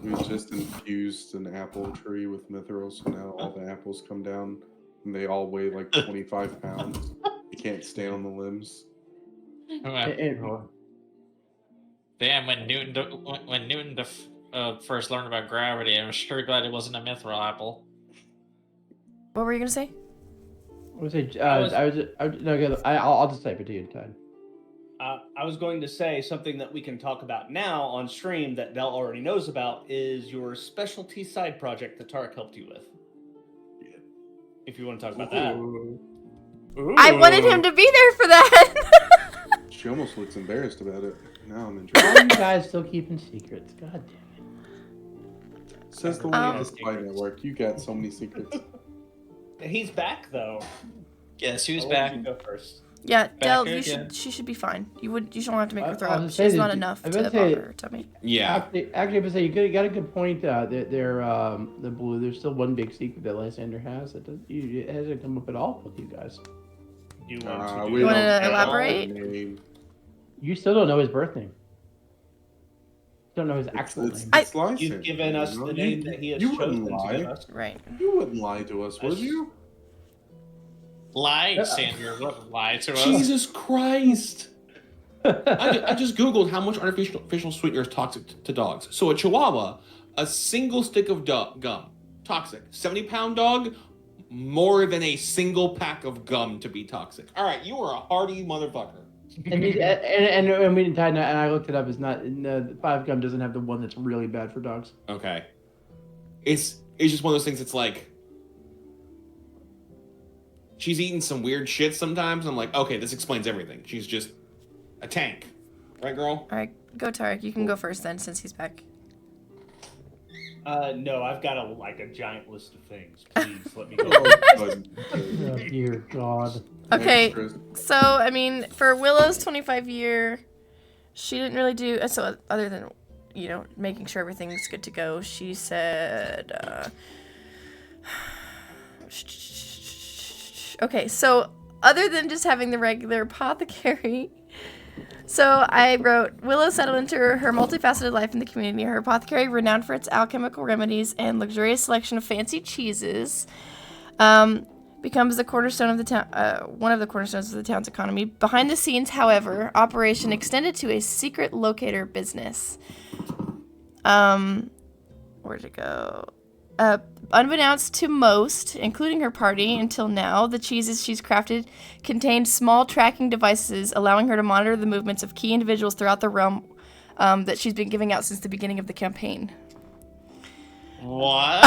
We just infused an apple tree with mithril, so now all the apples come down and they all weigh like 25 pounds. You can't stay on the limbs. Damn, when Newton first learned about gravity, I'm sure glad it wasn't a mithril apple. What were you gonna say? I'll just type it to you in time. I was going to say something that we can talk about now on stream that Dell already knows about is your specialty side project that Tarek helped you with. Yeah. If you want to talk about that. Ooh. I wanted him to be there for that. She almost looks embarrassed about it. Now I'm interested. Why are you guys still keeping secrets? God damn it. Says the one at the Spy Network. You got so many secrets. He's back though. Yes, he was I'll back. let you go first. Yeah, Del, again. she should be fine. You don't have to make her throw I up. was She's saying not that- enough I to was gonna bother say- her tummy. Yeah. Actually, but say you got a good point. The blue. There's still one big secret that Lysander has that it hasn't come up at all with you guys. You want You want to elaborate? You still don't know his birth name. You don't know his actual name. It's Lysander, You've given us you know? the name that he has you chosen wouldn't to lie. give us. Right. You wouldn't lie to us, would you? Lysander wouldn't lie to us. Jesus Christ! I just googled how much artificial sweetener is toxic to dogs. So a Chihuahua, a single stick of gum, toxic. 70-pound dog, more than a single pack of gum to be toxic. All right, you are a hardy motherfucker. And we didn't and I looked it up. It's not. The 5 gum doesn't have the one that's really bad for dogs. Okay, it's just one of those things. It's like she's eating some weird shit sometimes. I'm like, okay, this explains everything. She's just a tank, right, girl? All right, go Tarek. You can go first then, since he's back. No, I've got a giant list of things. Please let me go. Oh dear God. Okay, so I mean, for Willow's 25-year, she didn't really do so other than making sure everything's good to go. She said, okay, so other than just having the regular apothecary. So I wrote, Willow settled into her multifaceted life in the community. Her apothecary, renowned for its alchemical remedies and luxurious selection of fancy cheeses, becomes the cornerstone of the town. One of the cornerstones of the town's economy. Behind the scenes, however, operation extended to a secret locator business. Where'd it go? Unbeknownst to most, including her party until now, the cheeses she's crafted contained small tracking devices allowing her to monitor the movements of key individuals throughout the realm that she's been giving out since the beginning of the campaign. What?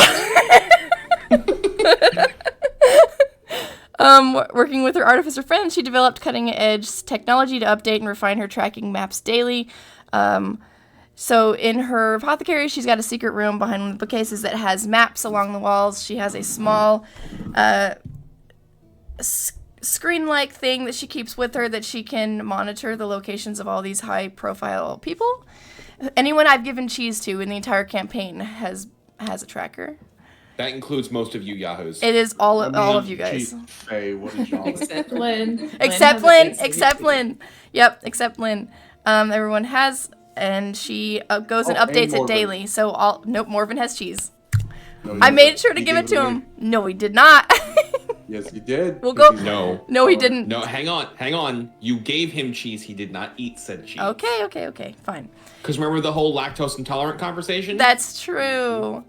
Working with her artificer friends, she developed cutting-edge technology to update and refine her tracking maps daily. So in her apothecary, she's got a secret room behind one of the bookcases that has maps along the walls. She has a small screen-like thing that she keeps with her that she can monitor the locations of all these high-profile people. Anyone I've given cheese to in the entire campaign has a tracker. That includes most of you yahoos. It is all of you guys. Hey, what did y'all? Except Lynn. Except Lynn. Except Lynn. Yep, except Lynn. Everyone has, and she goes and updates it daily. So Morven has cheese. No, I made sure to give it to him. No, he did not. Yes, he did. We'll go. No, he didn't. No, hang on. You gave him cheese. He did not eat said cheese. Okay, fine. Because remember the whole lactose intolerant conversation? That's true.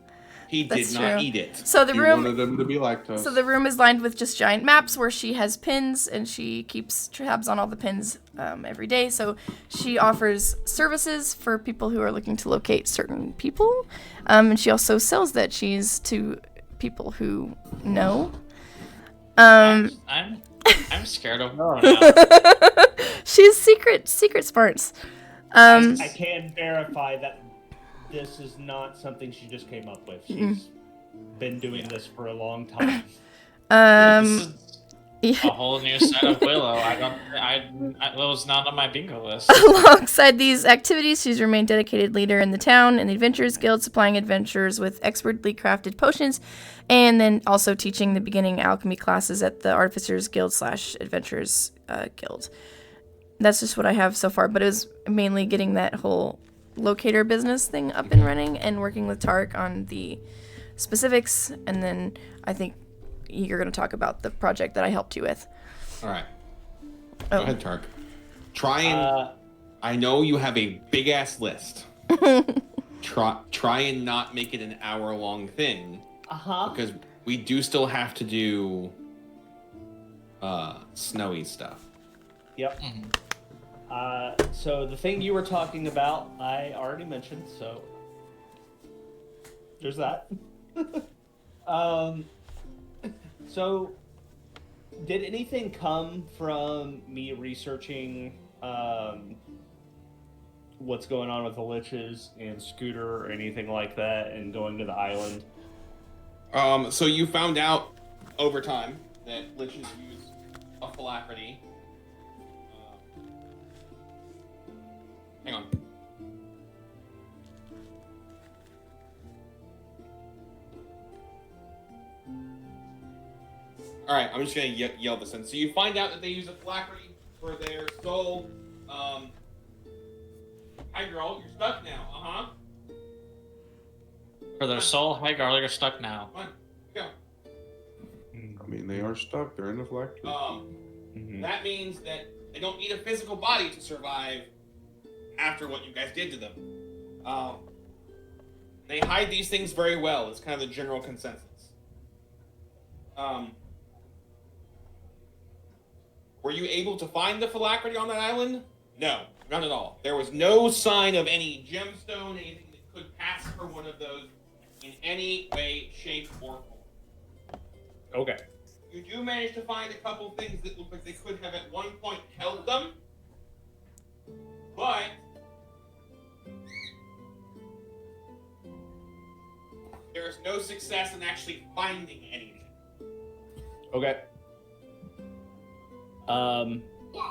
He did not eat it. So the room wanted them to be lactose. So the room is lined with just giant maps where she has pins, and she keeps tabs on all the pins every day. So she offers services for people who are looking to locate certain people, and she also sells that cheese to people who know. I'm scared of her now. She's secret smarts. I can verify that this is not something she just came up with. She's been doing this for a long time. A whole new set of Willow. That was not on my bingo list. Alongside these activities, she's remained dedicated leader in the town and the Adventurers Guild, supplying adventurers with expertly crafted potions, and then also teaching the beginning alchemy classes at the Artificers Guild / Adventurers Guild. That's just what I have so far, but it was mainly getting that whole locator business thing up and running and working with Tarek on the specifics, and then I think you're going to talk about the project that I helped you with. All right. Go ahead, Tark. Try and... I know you have a big-ass list. Try and not make it an hour-long thing. Because we do still have to do snowy stuff. Yep. So the thing you were talking about, I already mentioned, so there's that. So did anything come from me researching what's going on with the Liches and Scooter or anything like that and going to the island? So you found out over time that Liches use a phylactery Hang on. All right, I'm just gonna yell this in. So you find out that they use a phylactery for their soul. Hi, girl, you're stuck now. For their soul, hi, girl, you're stuck now. Come on, go. I mean, they are stuck. They're in the phylactery. That means that they don't need a physical body to survive after what you guys did to them. They hide these things very well. It's kind of the general consensus. Were you able to find the phylactery on that island? No, not at all. There was no sign of any gemstone, anything that could pass for one of those in any way, shape, or form. Okay. You do manage to find a couple things that look like they could have at one point held them, but there is no success in finding anything. Okay.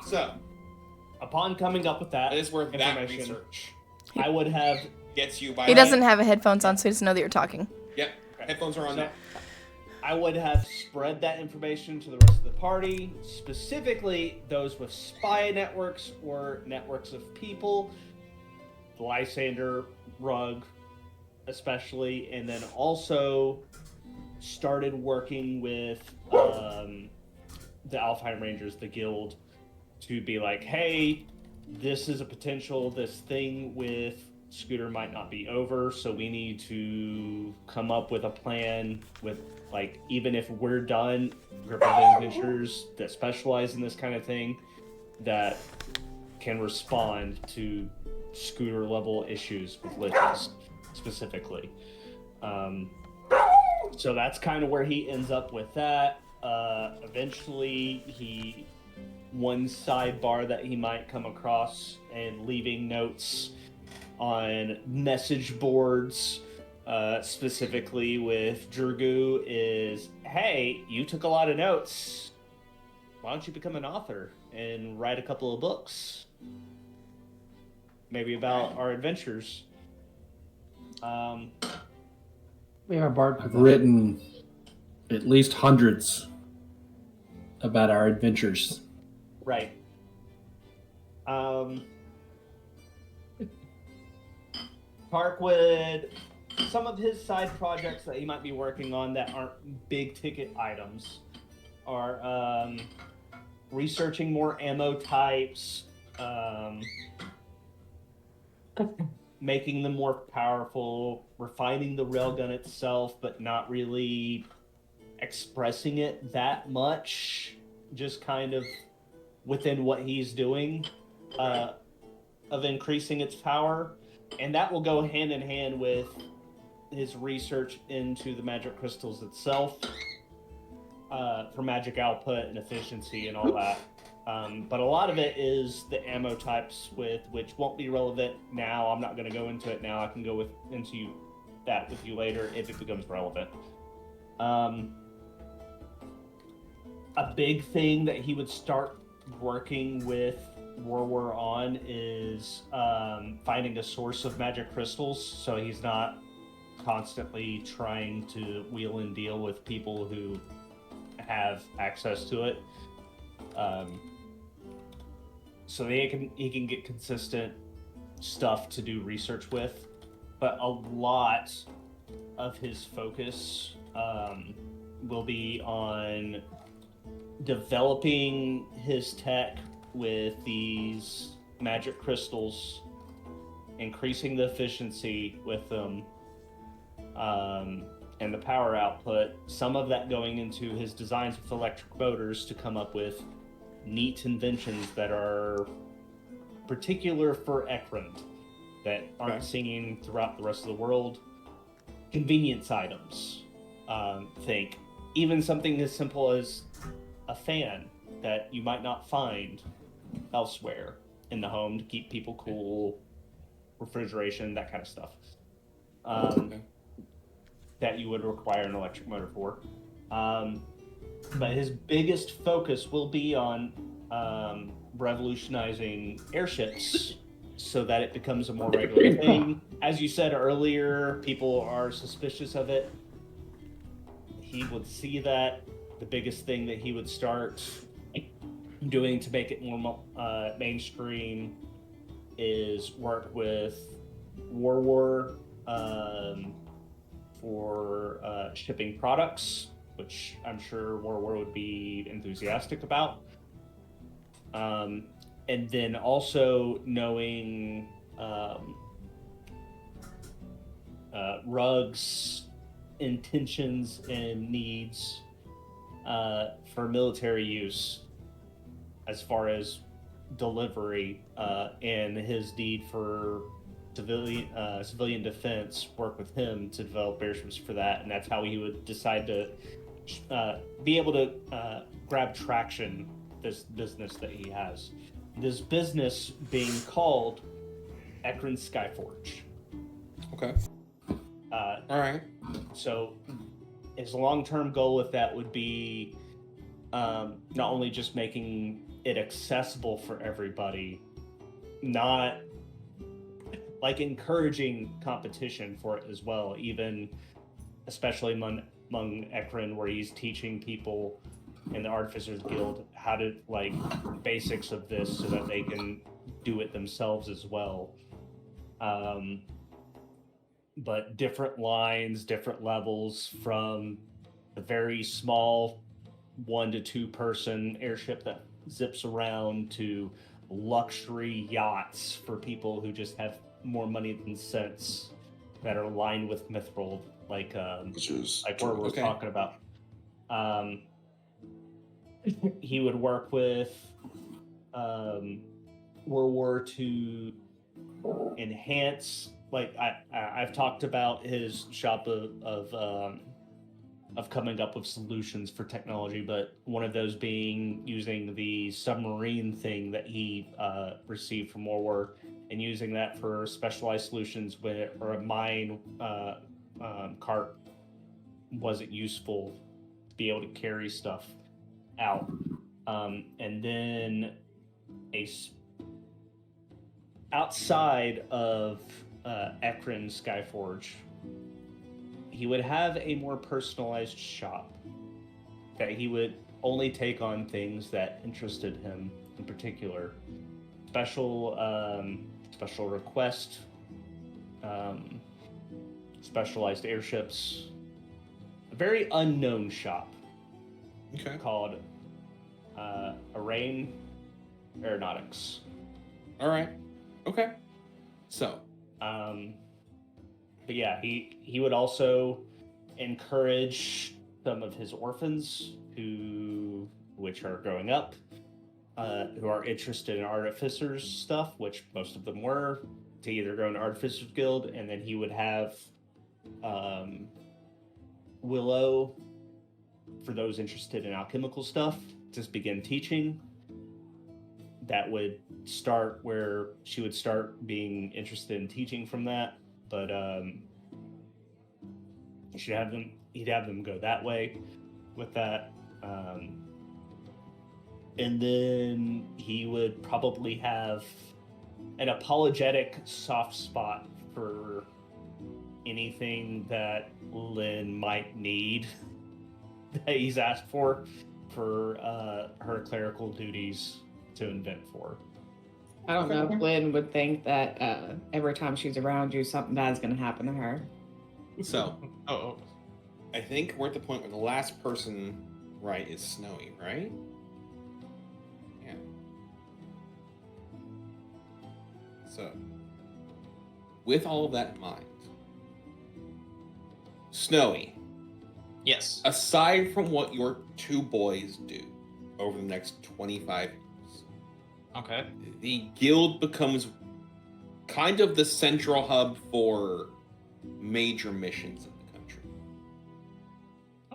So, upon coming up with that is where that information, research I would have gets you by. He doesn't have headphones on, so he doesn't know that you're talking. Yep, headphones are on now. I would have spread that information to the rest of the party, specifically those with spy networks or networks of people, the Lysander, Rug, especially, and then also started working with the Alfheim Rangers, the guild, to be like, hey, this is a potential, this thing with Scooter might not be over, so we need to come up with a plan with, like, even if we're done, group of adventurers that specialize in this kind of thing that can respond to Scooter level issues with liches specifically. So that's kind of where he ends up with that. Eventually, one sidebar that he might come across and leaving notes on message boards, specifically with Drgu, is, hey, you took a lot of notes. Why don't you become an author and write a couple of books? Maybe about our adventures. We have a bard. I've written at least hundreds about our adventures. Right. Parkwood, some of his side projects that he might be working on that aren't big ticket items are researching more ammo types, making them more powerful, refining the railgun itself, but not really expressing it that much, just kind of within what he's doing, of increasing its power. And that will go hand in hand with his research into the magic crystals itself, for magic output and efficiency and all that. But a lot of it is the ammo types, which won't be relevant now. I'm not going to go into it now. I can go into that with you later if it becomes relevant. A big thing that he would start working with where we're on is finding a source of magic crystals, so he's not constantly trying to wheel and deal with people who have access to it. So he can get consistent stuff to do research with, but a lot of his focus will be on developing his tech with these magic crystals, increasing the efficiency with them, and the power output. Some of that going into his designs with electric motors to come up with neat inventions that are particular for Ekrund that aren't seen throughout the rest of the world. Convenience items. Think even something as simple as a fan that you might not find elsewhere in the home to keep people cool, refrigeration, that kind of stuff. That you would require an electric motor for. But his biggest focus will be on revolutionizing airships, so that it becomes a more regular thing. As you said earlier, people are suspicious of it. He would see that. The biggest thing that he would start doing to make it more mainstream is work with War for shipping products, which I'm sure War would be enthusiastic about. And then also knowing Rug's intentions and needs for military use as far as delivery and his need for civilian defense, work with him to develop airships for that, and that's how he would decide to be able to grab traction this business that he has. This business being called Ekron Skyforge. Okay. All right. So his long-term goal with that would be not only just making it accessible for everybody, not like encouraging competition for it as well, even especially among Ekron, where he's teaching people in the Artificers Guild how to like basics of this so that they can do it themselves as well. But different lines, different levels, from a very small 1 to 2 person airship that zips around to luxury yachts for people who just have more money than sense that are lined with mithril, like where we're talking about. He would work with World War to enhance. Like I've talked about his shop of coming up with solutions for technology, but one of those being using the submarine thing that he received from World War and using that for specialized solutions where a mine cart wasn't useful to be able to carry stuff out. And then outside of Ekron Skyforge, he would have a more personalized shop that he would only take on things that interested him in particular. Special request, specialized airships, a very unknown shop called Arraign Aeronautics. All right. Okay. So, but yeah, he would also encourage some of his orphans which are growing up, who are interested in artificers stuff, which most of them were, to either go into Artificers Guild, and then he would have Willow, for those interested in alchemical stuff, just begin teaching. That would start where she would start being interested in teaching from that, but he'd have them go that way with that. And then he would probably have an apologetic soft spot for anything that Lynn might need that he's asked for her clerical duties to invent for. I don't know if Lynn would think that every time she's around you, something bad's going to happen to her. So, I think we're at the point where the last person, right, is Snowy, right? Yeah. So, with all of that in mind, Snowy. Yes. Aside from what your 2 boys do over the next 25 years, okay, the guild becomes kind of the central hub for major missions in the country.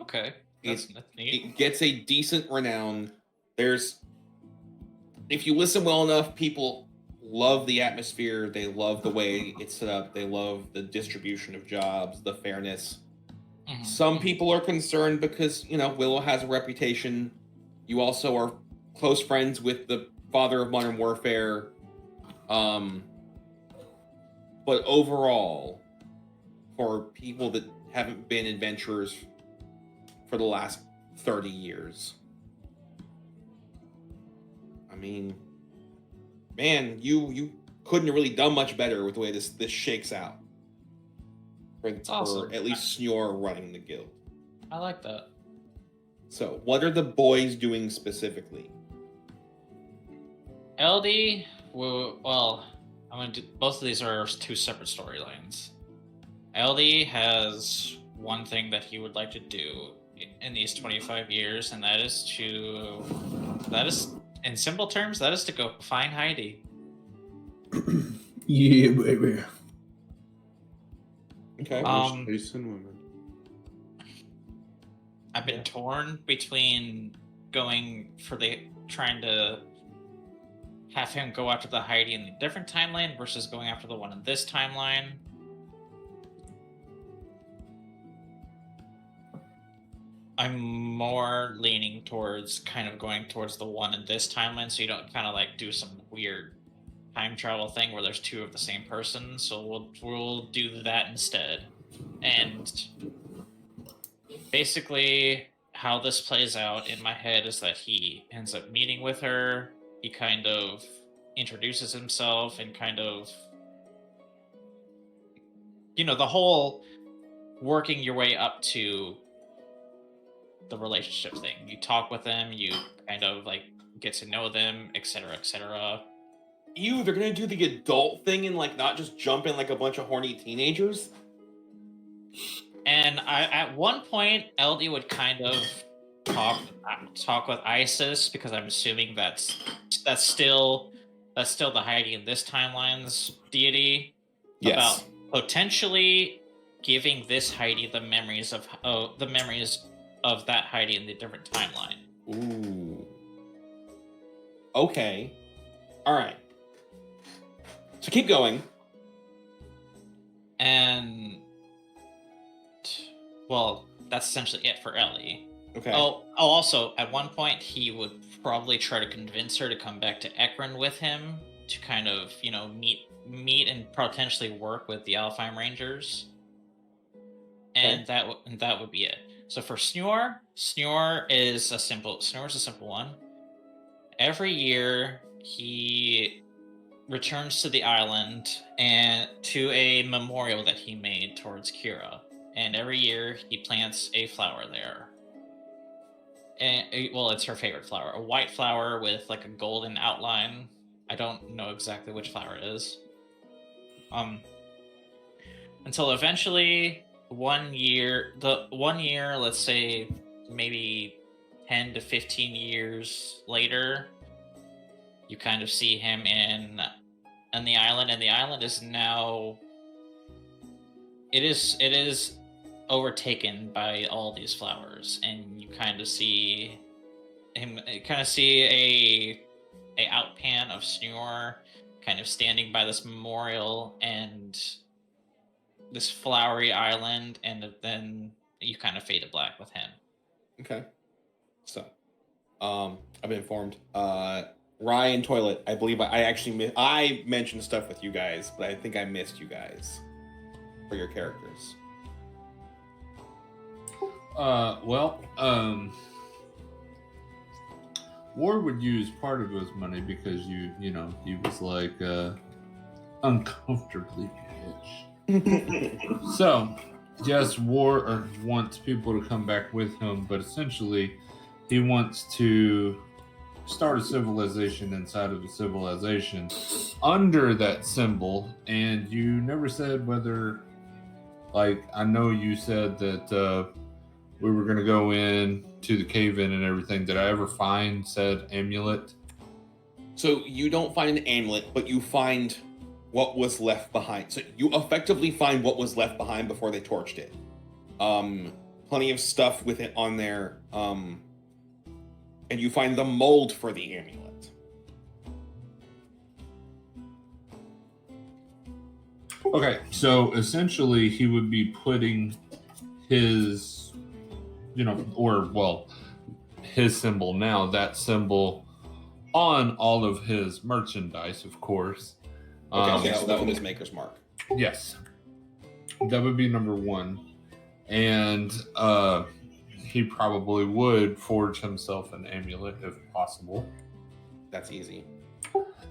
Okay, that's neat. It gets a decent renown. If you listen well enough, people love the atmosphere. They love the way it's set up. They love the distribution of jobs, the fairness. Mm-hmm. Some people are concerned because, Willow has a reputation. You also are close friends with the father of modern warfare. but overall, for people that haven't been adventurers for the last 30 years, I mean, man, you couldn't have really done much better with the way this shakes out. For awesome. at least Snior running the guild. I like that. So, what are the boys doing specifically? LD, well, I'm gonna do both of these are two separate storylines. LD has one thing that he would like to do in these 25 years, and that is in simple terms, that is to go find Heidi. Yeah, baby. Okay. Chasing women. I've been torn between trying to have him go after the Heidi in the different timeline versus going after the one in this timeline. I'm more leaning towards kind of going towards the one in this timeline, so you don't kind of like do some weird time travel thing where there's two of the same person. So we'll do that instead. And basically, how this plays out in my head is that he ends up meeting with her. He kind of introduces himself and kind of, the whole working your way up to the relationship thing. You talk with them, you kind of like get to know them, etc., etc. They're gonna do the adult thing and like not just jump in like a bunch of horny teenagers? And at one point, LD would kind of talk with Isis, because I'm assuming that's still the Heidi in this timeline's deity. Yes. About potentially giving this Heidi the memories of that Heidi in the different timeline. Ooh. Okay. All right. So keep going. And well, that's essentially it for Ellie. Okay. Oh, also, at one point, he would probably try to convince her to come back to Ekron with him to kind of, meet and potentially work with the Alfheim Rangers. And that would be it. So for Snior is a simple one. Every year, he returns to the island and to a memorial that he made towards Kira. And every year, he plants a flower there. And, well, it's her favorite flower. A white flower with like a golden outline. I don't know exactly which flower it is. Until eventually, one year, let's say maybe 10 to 15 years later, you kind of see him in the island, and the island is now, it is overtaken by all these flowers, and you kind of see a outpan of Snior kind of standing by this memorial and this flowery island, and then you kind of fade to black with him. Okay. So, I've been informed. Ryan Toilet, I believe I mentioned stuff with you guys, but I think I missed you guys for your characters. Ward would use part of his money because he was like uncomfortably rich. So, yes, Ward wants people to come back with him, but essentially, he wants to start a civilization inside of a civilization under that symbol. And you never said whether, like, I know you said that we were going to go in to the cave-in and everything. Did I ever find said amulet? So you don't find an amulet, but you find what was left behind. So you effectively find what was left behind before they torched it. Plenty of stuff with it on there. And you find the mold for the amulet. Okay, so essentially he would be putting his, his symbol now, that symbol on all of his merchandise, of course. Okay, so that one is Maker's Mark. Yes. That would be number one. And he probably would forge himself an amulet if possible. That's easy.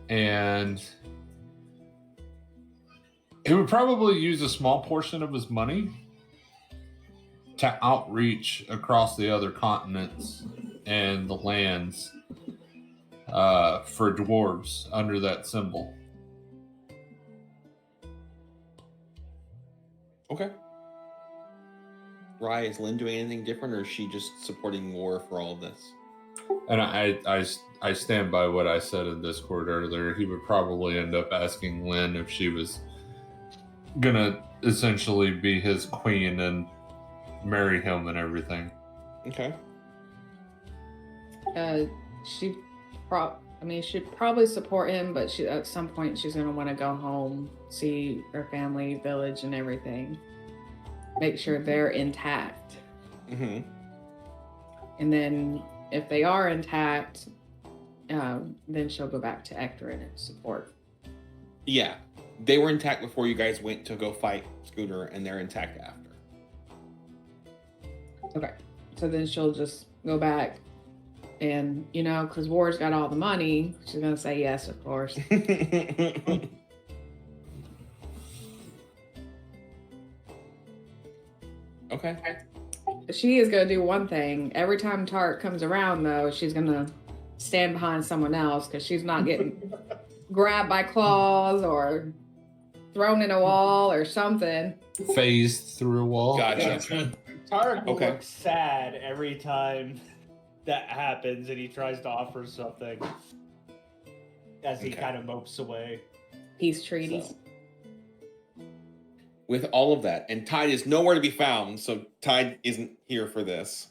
And he would probably use a small portion of his money to outreach across the other continents and the lands for dwarves under that symbol. Okay. Rye, is Lynn doing anything different, or is she just supporting war for all of this? And I stand by what I said in Discord earlier. He would probably end up asking Lynn if she was gonna essentially be his queen and marry him and everything. Okay. She'd probably support him, but she at some point she's gonna want to go home, see her family, village, and everything. Make sure they're intact. Mm-hmm. And then if they are intact, then she'll go back to Ectorin and support. Yeah. They were intact before you guys went to go fight Scooter, and they're intact after. Okay. So then she'll just go back and, because War's got all the money, she's going to say yes, of course. Okay. She is going to do one thing. Every time Tark comes around, though, she's going to stand behind someone else because she's not getting grabbed by claws or thrown in a wall or something. Phased through a wall. Gotcha. Tark Okay. looks sad every time that happens and he tries to offer something as he kind of mopes away. Peace treaties. So, with all of that, and Tide is nowhere to be found, so Tide isn't here for this.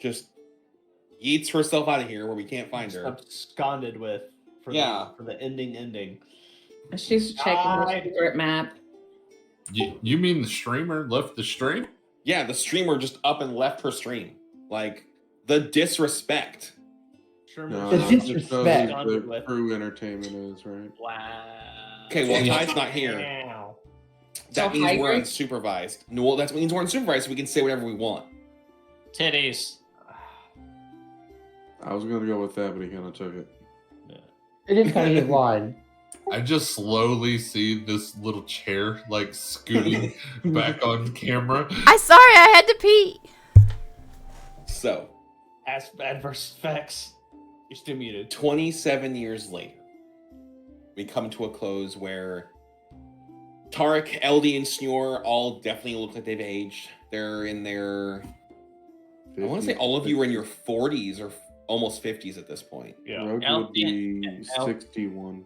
Just yeets herself out of here where we can't find her. Absconded with for the ending. She's checking the secret map. You mean the streamer left the stream? Yeah, the streamer just up and left her stream. Like, the disrespect. No, The that's disrespect. the Crew Entertainment is, right? Wow. Okay, well, Tide's not here. That means we're unsupervised. No, well, that means we're unsupervised, so we can say whatever we want. Titties. I was gonna go with that, but he kind of took it. It is kind of his line. I just slowly see this little chair like scooting back on camera. I'm sorry, I had to pee. So, adverse effects. You're still muted. 27 years later, we come to a close where Tarek, Eldie, and Snore all definitely look like they've aged. They're in their... I want to say all of you are in your 40s or almost 50s at this point. Yeah. Rogue would be 61.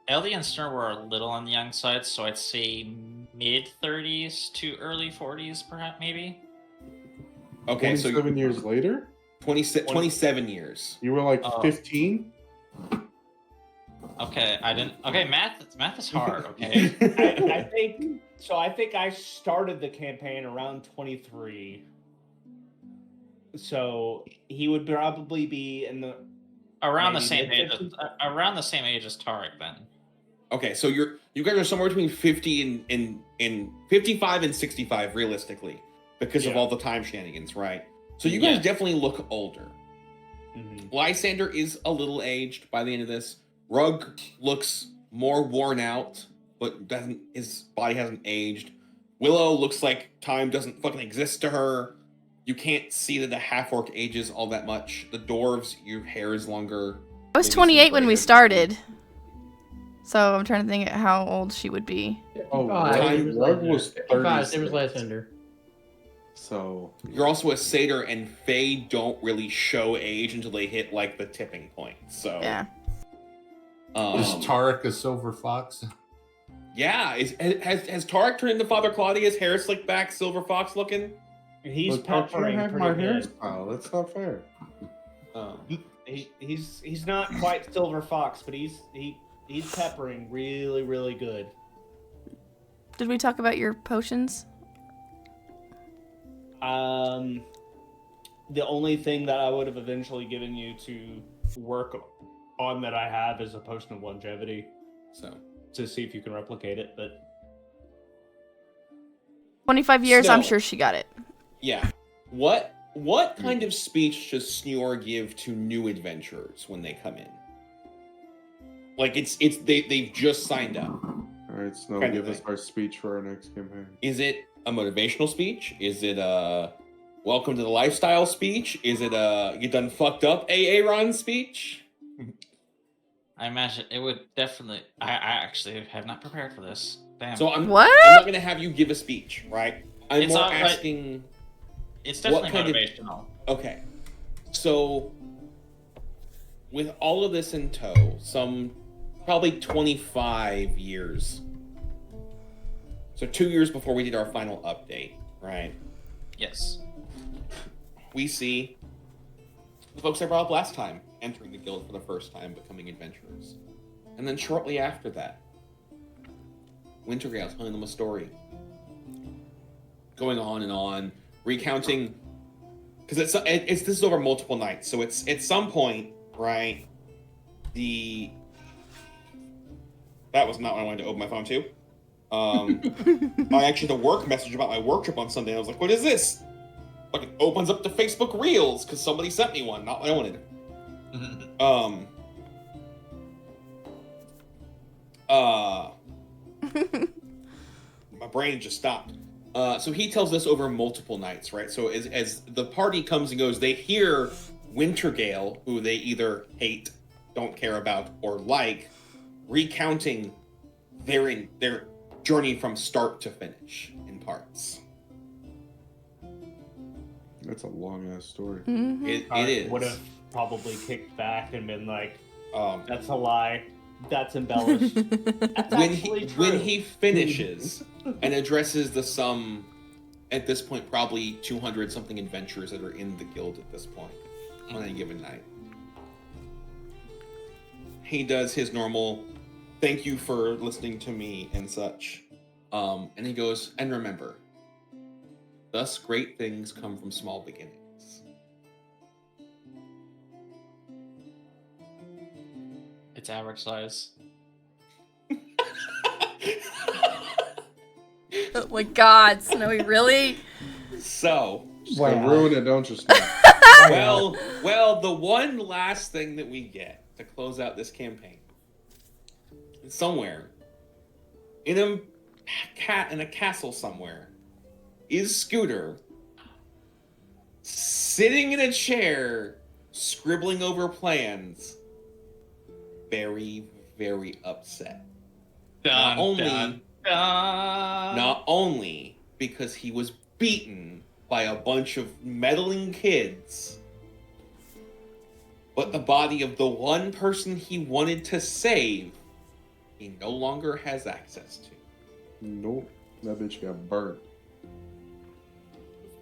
Ellie and Snur were a little on the young side, so I'd say mid 30s to early 40s, perhaps, maybe. Okay, 27 years later? 27 years. You were like 15? Okay, I didn't. Okay, math is hard. Okay. I think I started the campaign around 23. So he would probably be in the around the same age. Around the same age as Tarek, then. Okay, so you guys are somewhere between 50 and 55 and 65 realistically, because of all the time shenanigans, right? So you guys definitely look older. Lysander is a little aged by the end of this. Rug looks more worn out, but his body hasn't aged. Willow looks like time doesn't fucking exist to her. You can't see that the half-orc ages all that much. The dwarves, your hair is longer. I was 28 when we started. So I'm trying to think how old she would be. Oh, Rug was 35. It was 36. Lysander. So you're also a satyr, and Fae don't really show age until they hit like the tipping point. So yeah. Is Tarek a silver fox? Yeah. Has Tarek turned into Father Claudius, hair slicked back, silver fox looking? He's But I have my pretty good. hairstyle. That's not fair. He's not quite Silver Fox, but he's peppering really, really good. Did we talk about your potions? The only thing that I would have eventually given you to work on that I have is a potion of longevity. So to see if you can replicate it, but 25 years, Snow. I'm sure she got it. Yeah. What kind of speech does Sneor give to new adventurers when they come in? Like they've just signed up. All right, Snow, Kind of give us thing. our speech for our next campaign. Is it a motivational speech? Is it a welcome to the lifestyle speech? Is it a you done fucked up Aaron speech? I imagine it would definitely. I actually have not prepared for this. Damn. So I'm What? not gonna have you give a speech, right? I'm It's more not like- asking. It's what definitely kind motivational. Okay, so with all of this in tow, some probably 25 years. So 2 years before we did our final update, right? Yes. We see the folks I brought up last time entering the guild for the first time, becoming adventurers. And then shortly after that, Wintergale telling them a story. Going on and on, recounting, because this is over multiple nights, so it's at some point, right? That was not what I wanted to open my phone to. I actually had a work message about my work trip on Sunday. And I was like, "What is this?" Like it opens up to Facebook Reels because somebody sent me one, not what I wanted. My brain just stopped. So he tells this over multiple nights, right? So as the party comes and goes, they hear Wintergale, who they either hate, don't care about, or like, recounting their journey from start to finish in parts. That's a long ass story. Mm-hmm. It I is. would have probably kicked back and been like, "That's a lie. That's embellished." That's actually true. When he finishes and addresses the some, at this point, probably 200 something adventurers that are in the guild at this point on any given night, he does his normal thank you for listening to me and such. And he goes, and remember, thus great things come from small beginnings. It's average size. Oh my God, Snowy, really? So, Just gonna ruin it, don't you, Snow? well, the one last thing that we get to close out this campaign, somewhere in a castle somewhere, is Scooter sitting in a chair, scribbling over plans, very, very upset. Not only because he was beaten by a bunch of meddling kids, but the body of the one person he wanted to save, he no longer has access to. Nope. That bitch got burnt.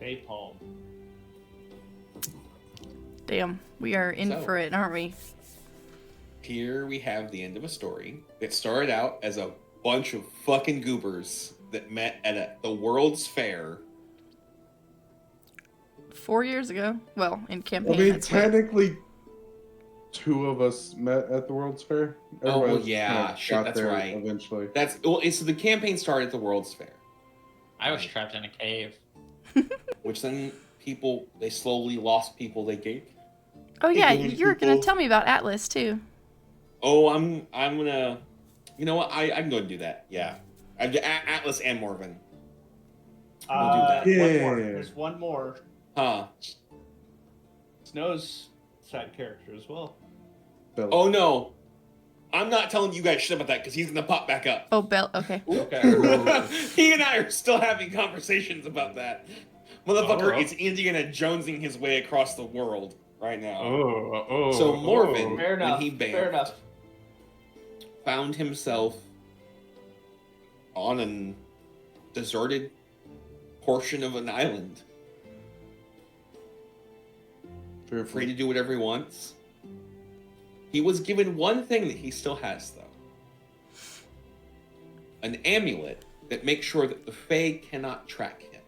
Napalm. Damn, we are in So- for it, aren't we? Here we have the end of a story that started out as a bunch of fucking goobers that met at the World's Fair. 4 years ago. Well, in I campaign. mean, that's what- technically, 2 of us met at the World's Fair. Oh, Everybody well, else yeah, kinda shit, got that's there right. Eventually. So the campaign started at the World's Fair. I was trapped in a cave. Which then they slowly lost people they gave. Oh yeah, Ignorant you're gonna people. tell me about Atlas too. Oh, I'm gonna, you know what? I can go and do that. Yeah, Atlas and Morven. We'll do that. One more. There's one more. Huh? Snow's side character as well. Oh no, I'm not telling you guys shit about that because he's gonna pop back up. Oh, Bell. Okay. Okay. He and I are still having conversations about that. Motherfucker Oh. is Indiana Jonesing his way across the world right now. Oh. So Morven, Fair enough. when he Fair banned, enough. found himself on a deserted portion of an island. Free to do whatever he wants. He was given one thing that he still has, though. An amulet that makes sure that the Fae cannot track him.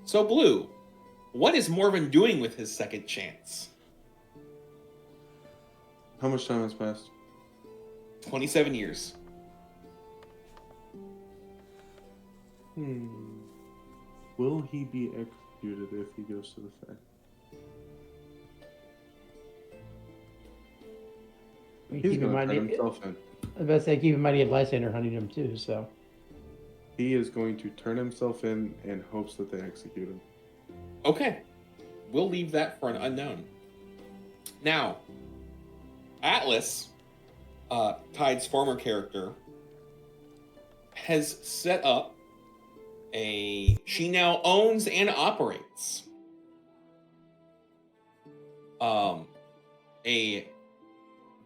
So, Blue, what is Morven doing with his second chance? How much time has passed? 27 years. Will he be executed if he goes to the Fae? He's going to turn himself in. I was about to say, keep in mind he had Lysander hunting him too, so. He is going to turn himself in hopes that they execute him. Okay. We'll leave that for an unknown. Now, Atlas, Tide's former character, has set up she now owns and operates a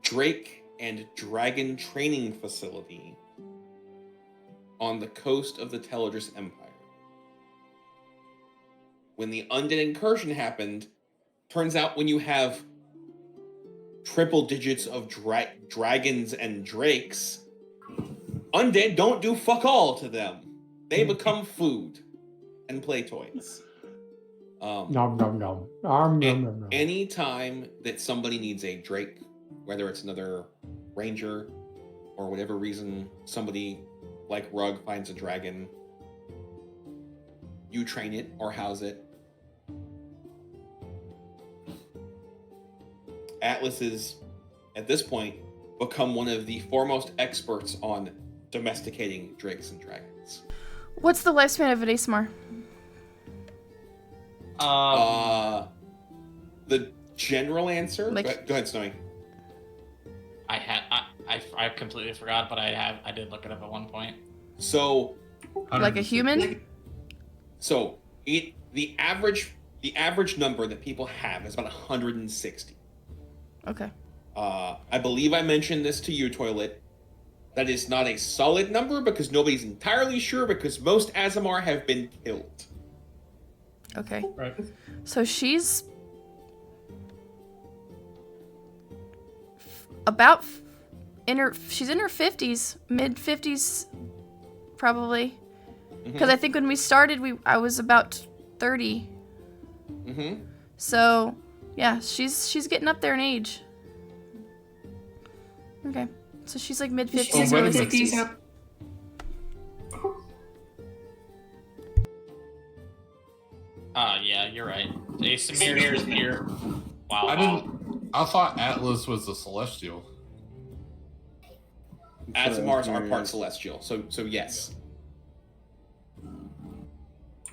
Drake and Dragon training facility on the coast of the Teledris Empire. When the undead incursion happened, turns out when you have triple digits of dragons and drakes, undead don't do fuck all to them. They become food and play toys. Nom nom nom. Nom nom nom. Any time that somebody needs a drake, whether it's another ranger or whatever reason somebody like Rug finds a dragon, you train it or house it. Atlas is, at this point, become one of the foremost experts on domesticating drakes and dragons. What's the lifespan of an ASMR? The general answer. Like- Go ahead, Snowy. I completely forgot, but I did look it up at one point. So, Like a human? So the average number that people have is about 160. Okay. I believe I mentioned this to you, Toilet. That is not a solid number because nobody's entirely sure because most Azamar have been killed. Okay. Right. So she's she's in her 50s, mid 50s probably. Because I think when we started I was about 30. Mm-hmm. So, yeah, she's getting up there in age. Okay. So she's like mid 50s, early 60s. Yeah, you're right. Asimir is near. Wow. I thought Atlas was a celestial. Azamars are part celestial, so yes.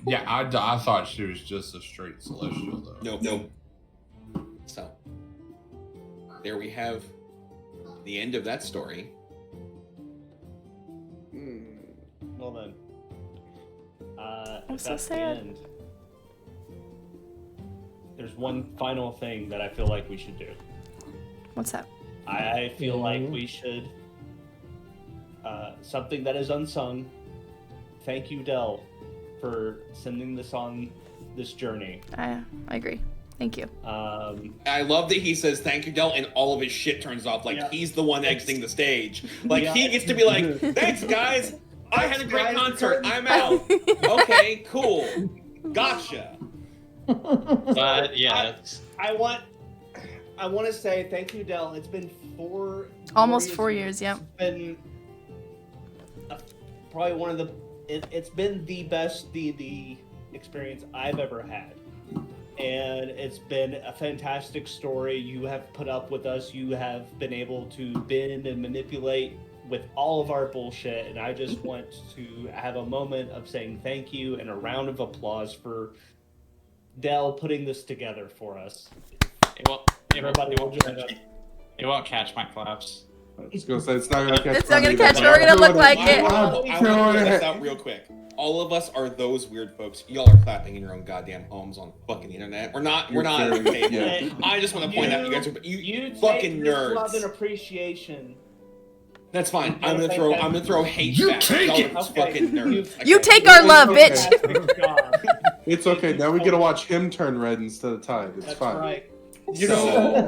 Yeah, I thought she was just a straight celestial, though. Nope. So, there we have the end of that story. Well then. I'm if so that's the sad. end, there's one final thing that I feel like we should do. What's that? I feel like we should, something that is unsung. Thank you, Del, for sending this on this journey. I agree. Thank you. I love that he says thank you, Del, and all of his shit turns off. Like he's the one exiting the stage. Like he gets to be like, thanks guys, I had a great concert. I'm out. Okay, cool. Gotcha. But yeah, I want to say thank you, Del. It's been almost 4 years. Yep. It's been probably one of the. It's been the best D&D experience I've ever had, and it's been a fantastic story. You have put up with us. You have been able to bend and manipulate with all of our bullshit, and I just want to have a moment of saying thank you and a round of applause for Del putting this together for us. It won't catch my claps. I was gonna say it's not gonna catch. It's not gonna catch. We're gonna look like it. I want to clear this out real quick. All of us are those weird folks. Y'all are clapping in your own goddamn homes on fucking internet. We're not at the table. Yeah. I just want to point out you guys are you take fucking this nerds. love and appreciation. That's fine. I'm gonna throw hate back. Y'all are fucking nerds. You take our love, bitch. It's okay. Now we get to watch him turn red instead of Tide. It's That's fine. right. You know,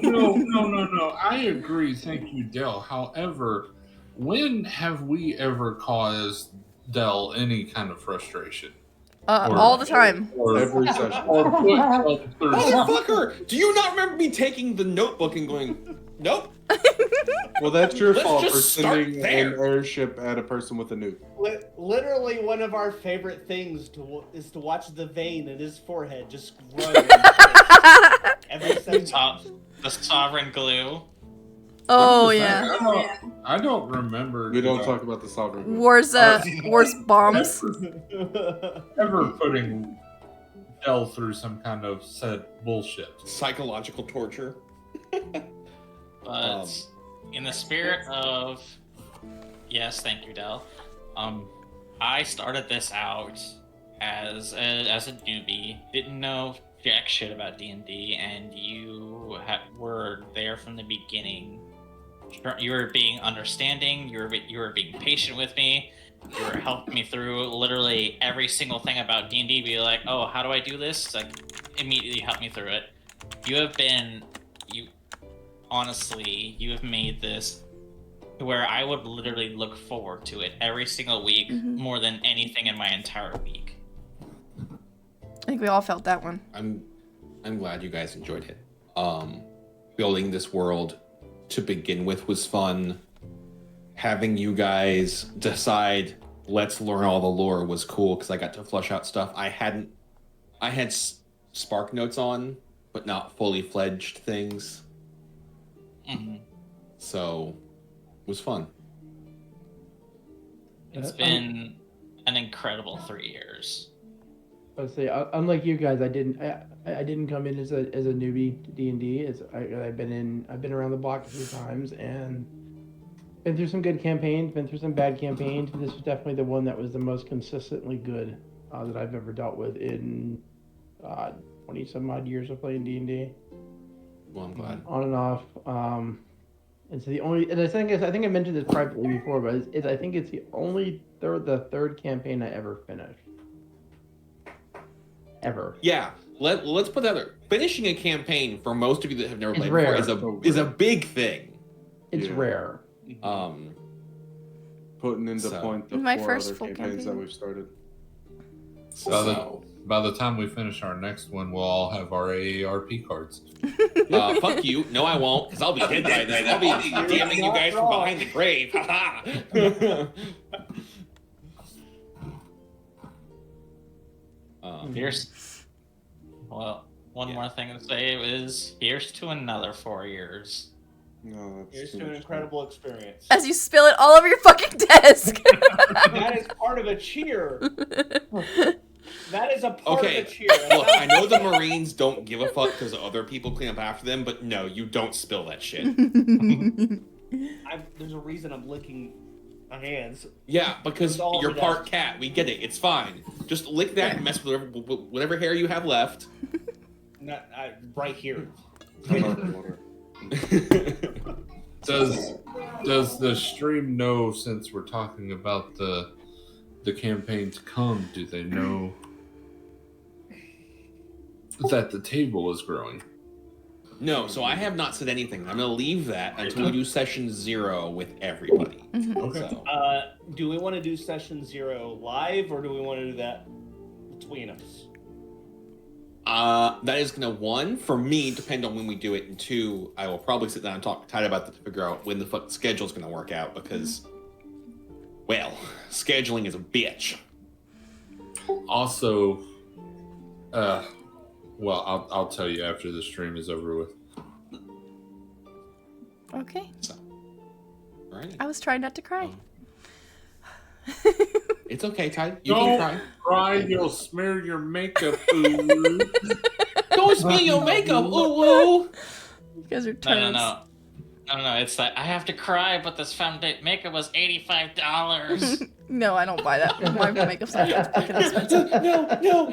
no. I agree. Thank you, Del. However, when have we ever caused Del any kind of frustration? All the time. Every session. Motherfucker! Do you not remember me taking the notebook and going, nope? Well, that's your Let's fault for just start sending there. an airship at a person with a nuke. Literally, one of our favorite things is to watch the vein in his forehead just grow. Every second. The sovereign glue. Oh, I'm just yeah. saying, I don't remember. We don't talk about the sovereign. Wars bombs. Ever putting Dell through some kind of said bullshit. Psychological torture. But in the spirit of yes, thank you, Dell. I started this out as a newbie, didn't know jack shit about D&D, and you were there from the beginning. You were being understanding. You were being patient with me. You were helping me through literally every single thing about D&D. Be like, oh, how do I do this? It's like immediately help me through it. Honestly, you have made this to where I would literally look forward to it every single week more than anything in my entire week. I think we all felt that one. I'm glad you guys enjoyed it. Building this world to begin with was fun. Having you guys decide let's learn all the lore was cool because I got to flush out stuff I had spark notes on, but not fully fledged things. So it was fun. It's been an incredible 3 years. Let's say, unlike you guys, I didn't come in as a newbie to D&D. I've been around the block a few times and been through some good campaigns, been through some bad campaigns. But this was definitely the one that was the most consistently good that I've ever dealt with in 20 some odd years of playing D&D. Well, I'm glad. On and off. And so I think I mentioned this privately before, but I think it's the third campaign I ever finished. Ever. Yeah, let's put that there. Finishing a campaign for most of you that have never played rare. before is a big thing. It's rare. Putting into point the My 4 first other full campaigns that campaign. we've started. By the time we finish our next one, we'll all have our AARP cards. Fuck you. No, I won't, because I'll be dead by then. I'll be damning you guys from behind the grave. One more thing to say is here's to another 4 years. No, here's to an incredible experience. As you spill it all over your fucking desk. That is part of a cheer. That is a part of a cheer. Look, I know the Marines don't give a fuck because other people clean up after them, but no, you don't spill that shit. There's a reason I'm licking my hands. Yeah, because you're part cat. We get it. It's fine. Just lick that and mess with whatever hair you have left. Right here. Does the stream know, since we're talking about the campaign to come, do they know that the table is growing? No, so I have not said anything. I'm going to leave that until we do session 0 with everybody. Okay. So. Do we want to do session 0 live, or do we want to do that between us? That is going to, 1, for me, depend on when we do it, and 2, I will probably sit down and talk to Tide about that to figure out when the fuck schedule's going to work out, because, well, scheduling is a bitch. Also, well, I'll tell you after the stream is over with. Okay. So, all right. I was trying not to cry. It's okay, Tide. You Don't can cry, you'll smear your makeup. Ooh. Don't smear your makeup. Ooh, ooh. You guys are toads. No. It's like I have to cry, but this foundation makeup was $85. No, I don't buy that. My makeup's not that fucking expensive. No.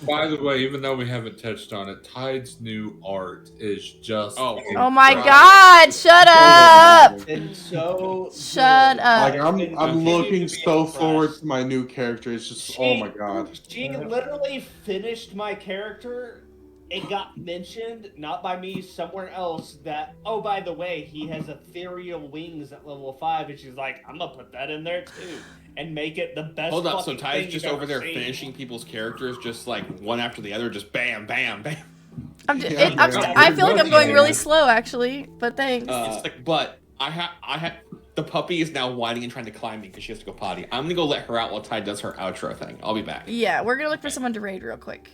By the way, even though we haven't touched on it, Tide's new art is just Oh my god, shut up! Shut up. Like I'm looking so forward to my new character. It's just oh my god. She literally finished my character. It got mentioned, not by me, somewhere else, that, oh, by the way, he has ethereal wings at level 5, and she's like, I'm gonna put that in there too. and make it the best. Hold up, so fucking Ty's thing just you've over ever there seen. finishing people's characters, just like one after the other, just bam, bam, bam. I feel like I'm going really slow, actually, but thanks. But I have the puppy is now whining and trying to climb me because she has to go potty. I'm gonna go let her out while Ty does her outro thing. I'll be back. Yeah, we're gonna look for someone to raid real quick.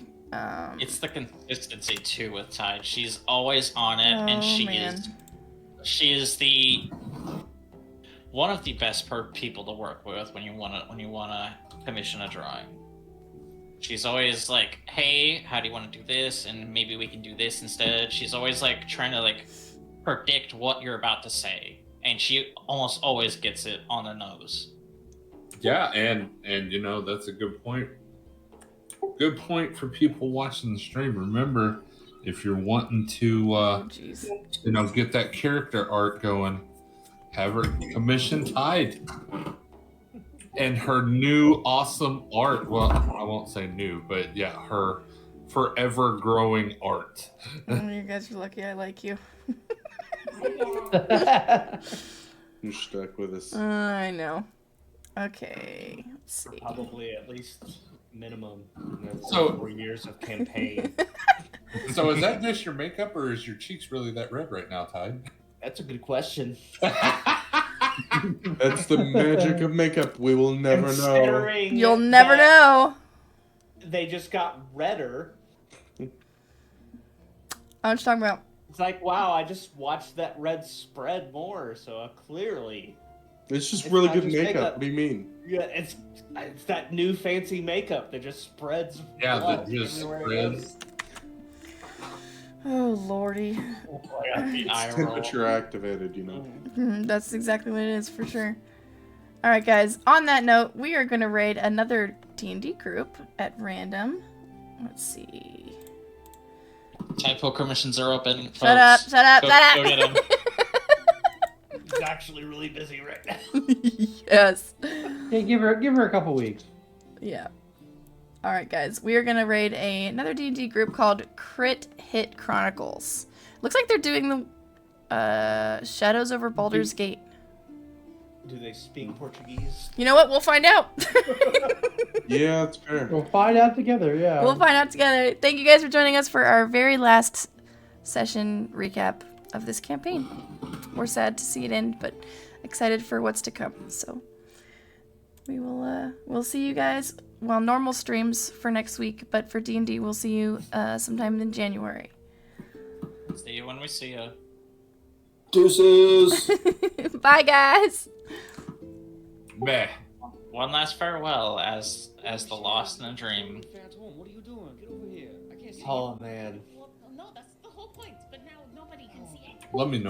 It's the consistency too with Tide. She's always on it, and she is the one of the best people to work with when you wanna commission a drawing. She's always like, "Hey, how do you want to do this? And maybe we can do this instead." She's always like trying to like predict what you're about to say, and she almost always gets it on the nose. Yeah, and you know that's a good point. Good point for people watching the stream. Remember, if you're wanting to, get that character art going, have her commission Tide. And her new awesome art. Well, I won't say new, but yeah, her forever growing art. Oh, you guys are lucky I like you. You're stuck with us. I know. Okay, let's see. Probably at least minimum 4 So- years of campaign. So is that just your makeup, or is your cheeks really that red right now, Tide? That's a good question. That's the magic of makeup. We will never know. Considering You'll never know. They just got redder. I'm just talking about. It's like, wow, I just watched that red spread more, so clearly. It's just really not good just makeup. What do you mean? Yeah, it's that new fancy makeup that just spreads. Yeah, blood that just everywhere it spreads. goes. Oh lordy. It's temperature activated, you know. That's exactly what it is for sure. All right, guys. On that note, we are going to raid another D&D group at random. Let's see. Typo commissions are open. Folks. Shut up! Shut up! Go Shut get up! 'em. He's actually really busy right now. Yes. Hey, give her a couple weeks. Yeah. All right, guys. We are gonna raid another D&D group called Crit Hit Chronicles. Looks like they're doing the Shadows over Baldur's Gate. Do they speak Portuguese? You know what? We'll find out. Yeah, it's fair. We'll find out together. Yeah. We'll find out together. Thank you guys for joining us for our very last session recap of this campaign. We're sad to see it end, but excited for what's to come. So we will we'll see you guys. Well, normal streams for next week, but for D&D, we'll see you sometime in January. See you when we see you. Deuces. Bye, guys. Meh. One last farewell as the lost in a dream. What are you doing? Get over here. I can't see Oh man. you. Well, no, that's the whole point. But now nobody can see it. Let me know.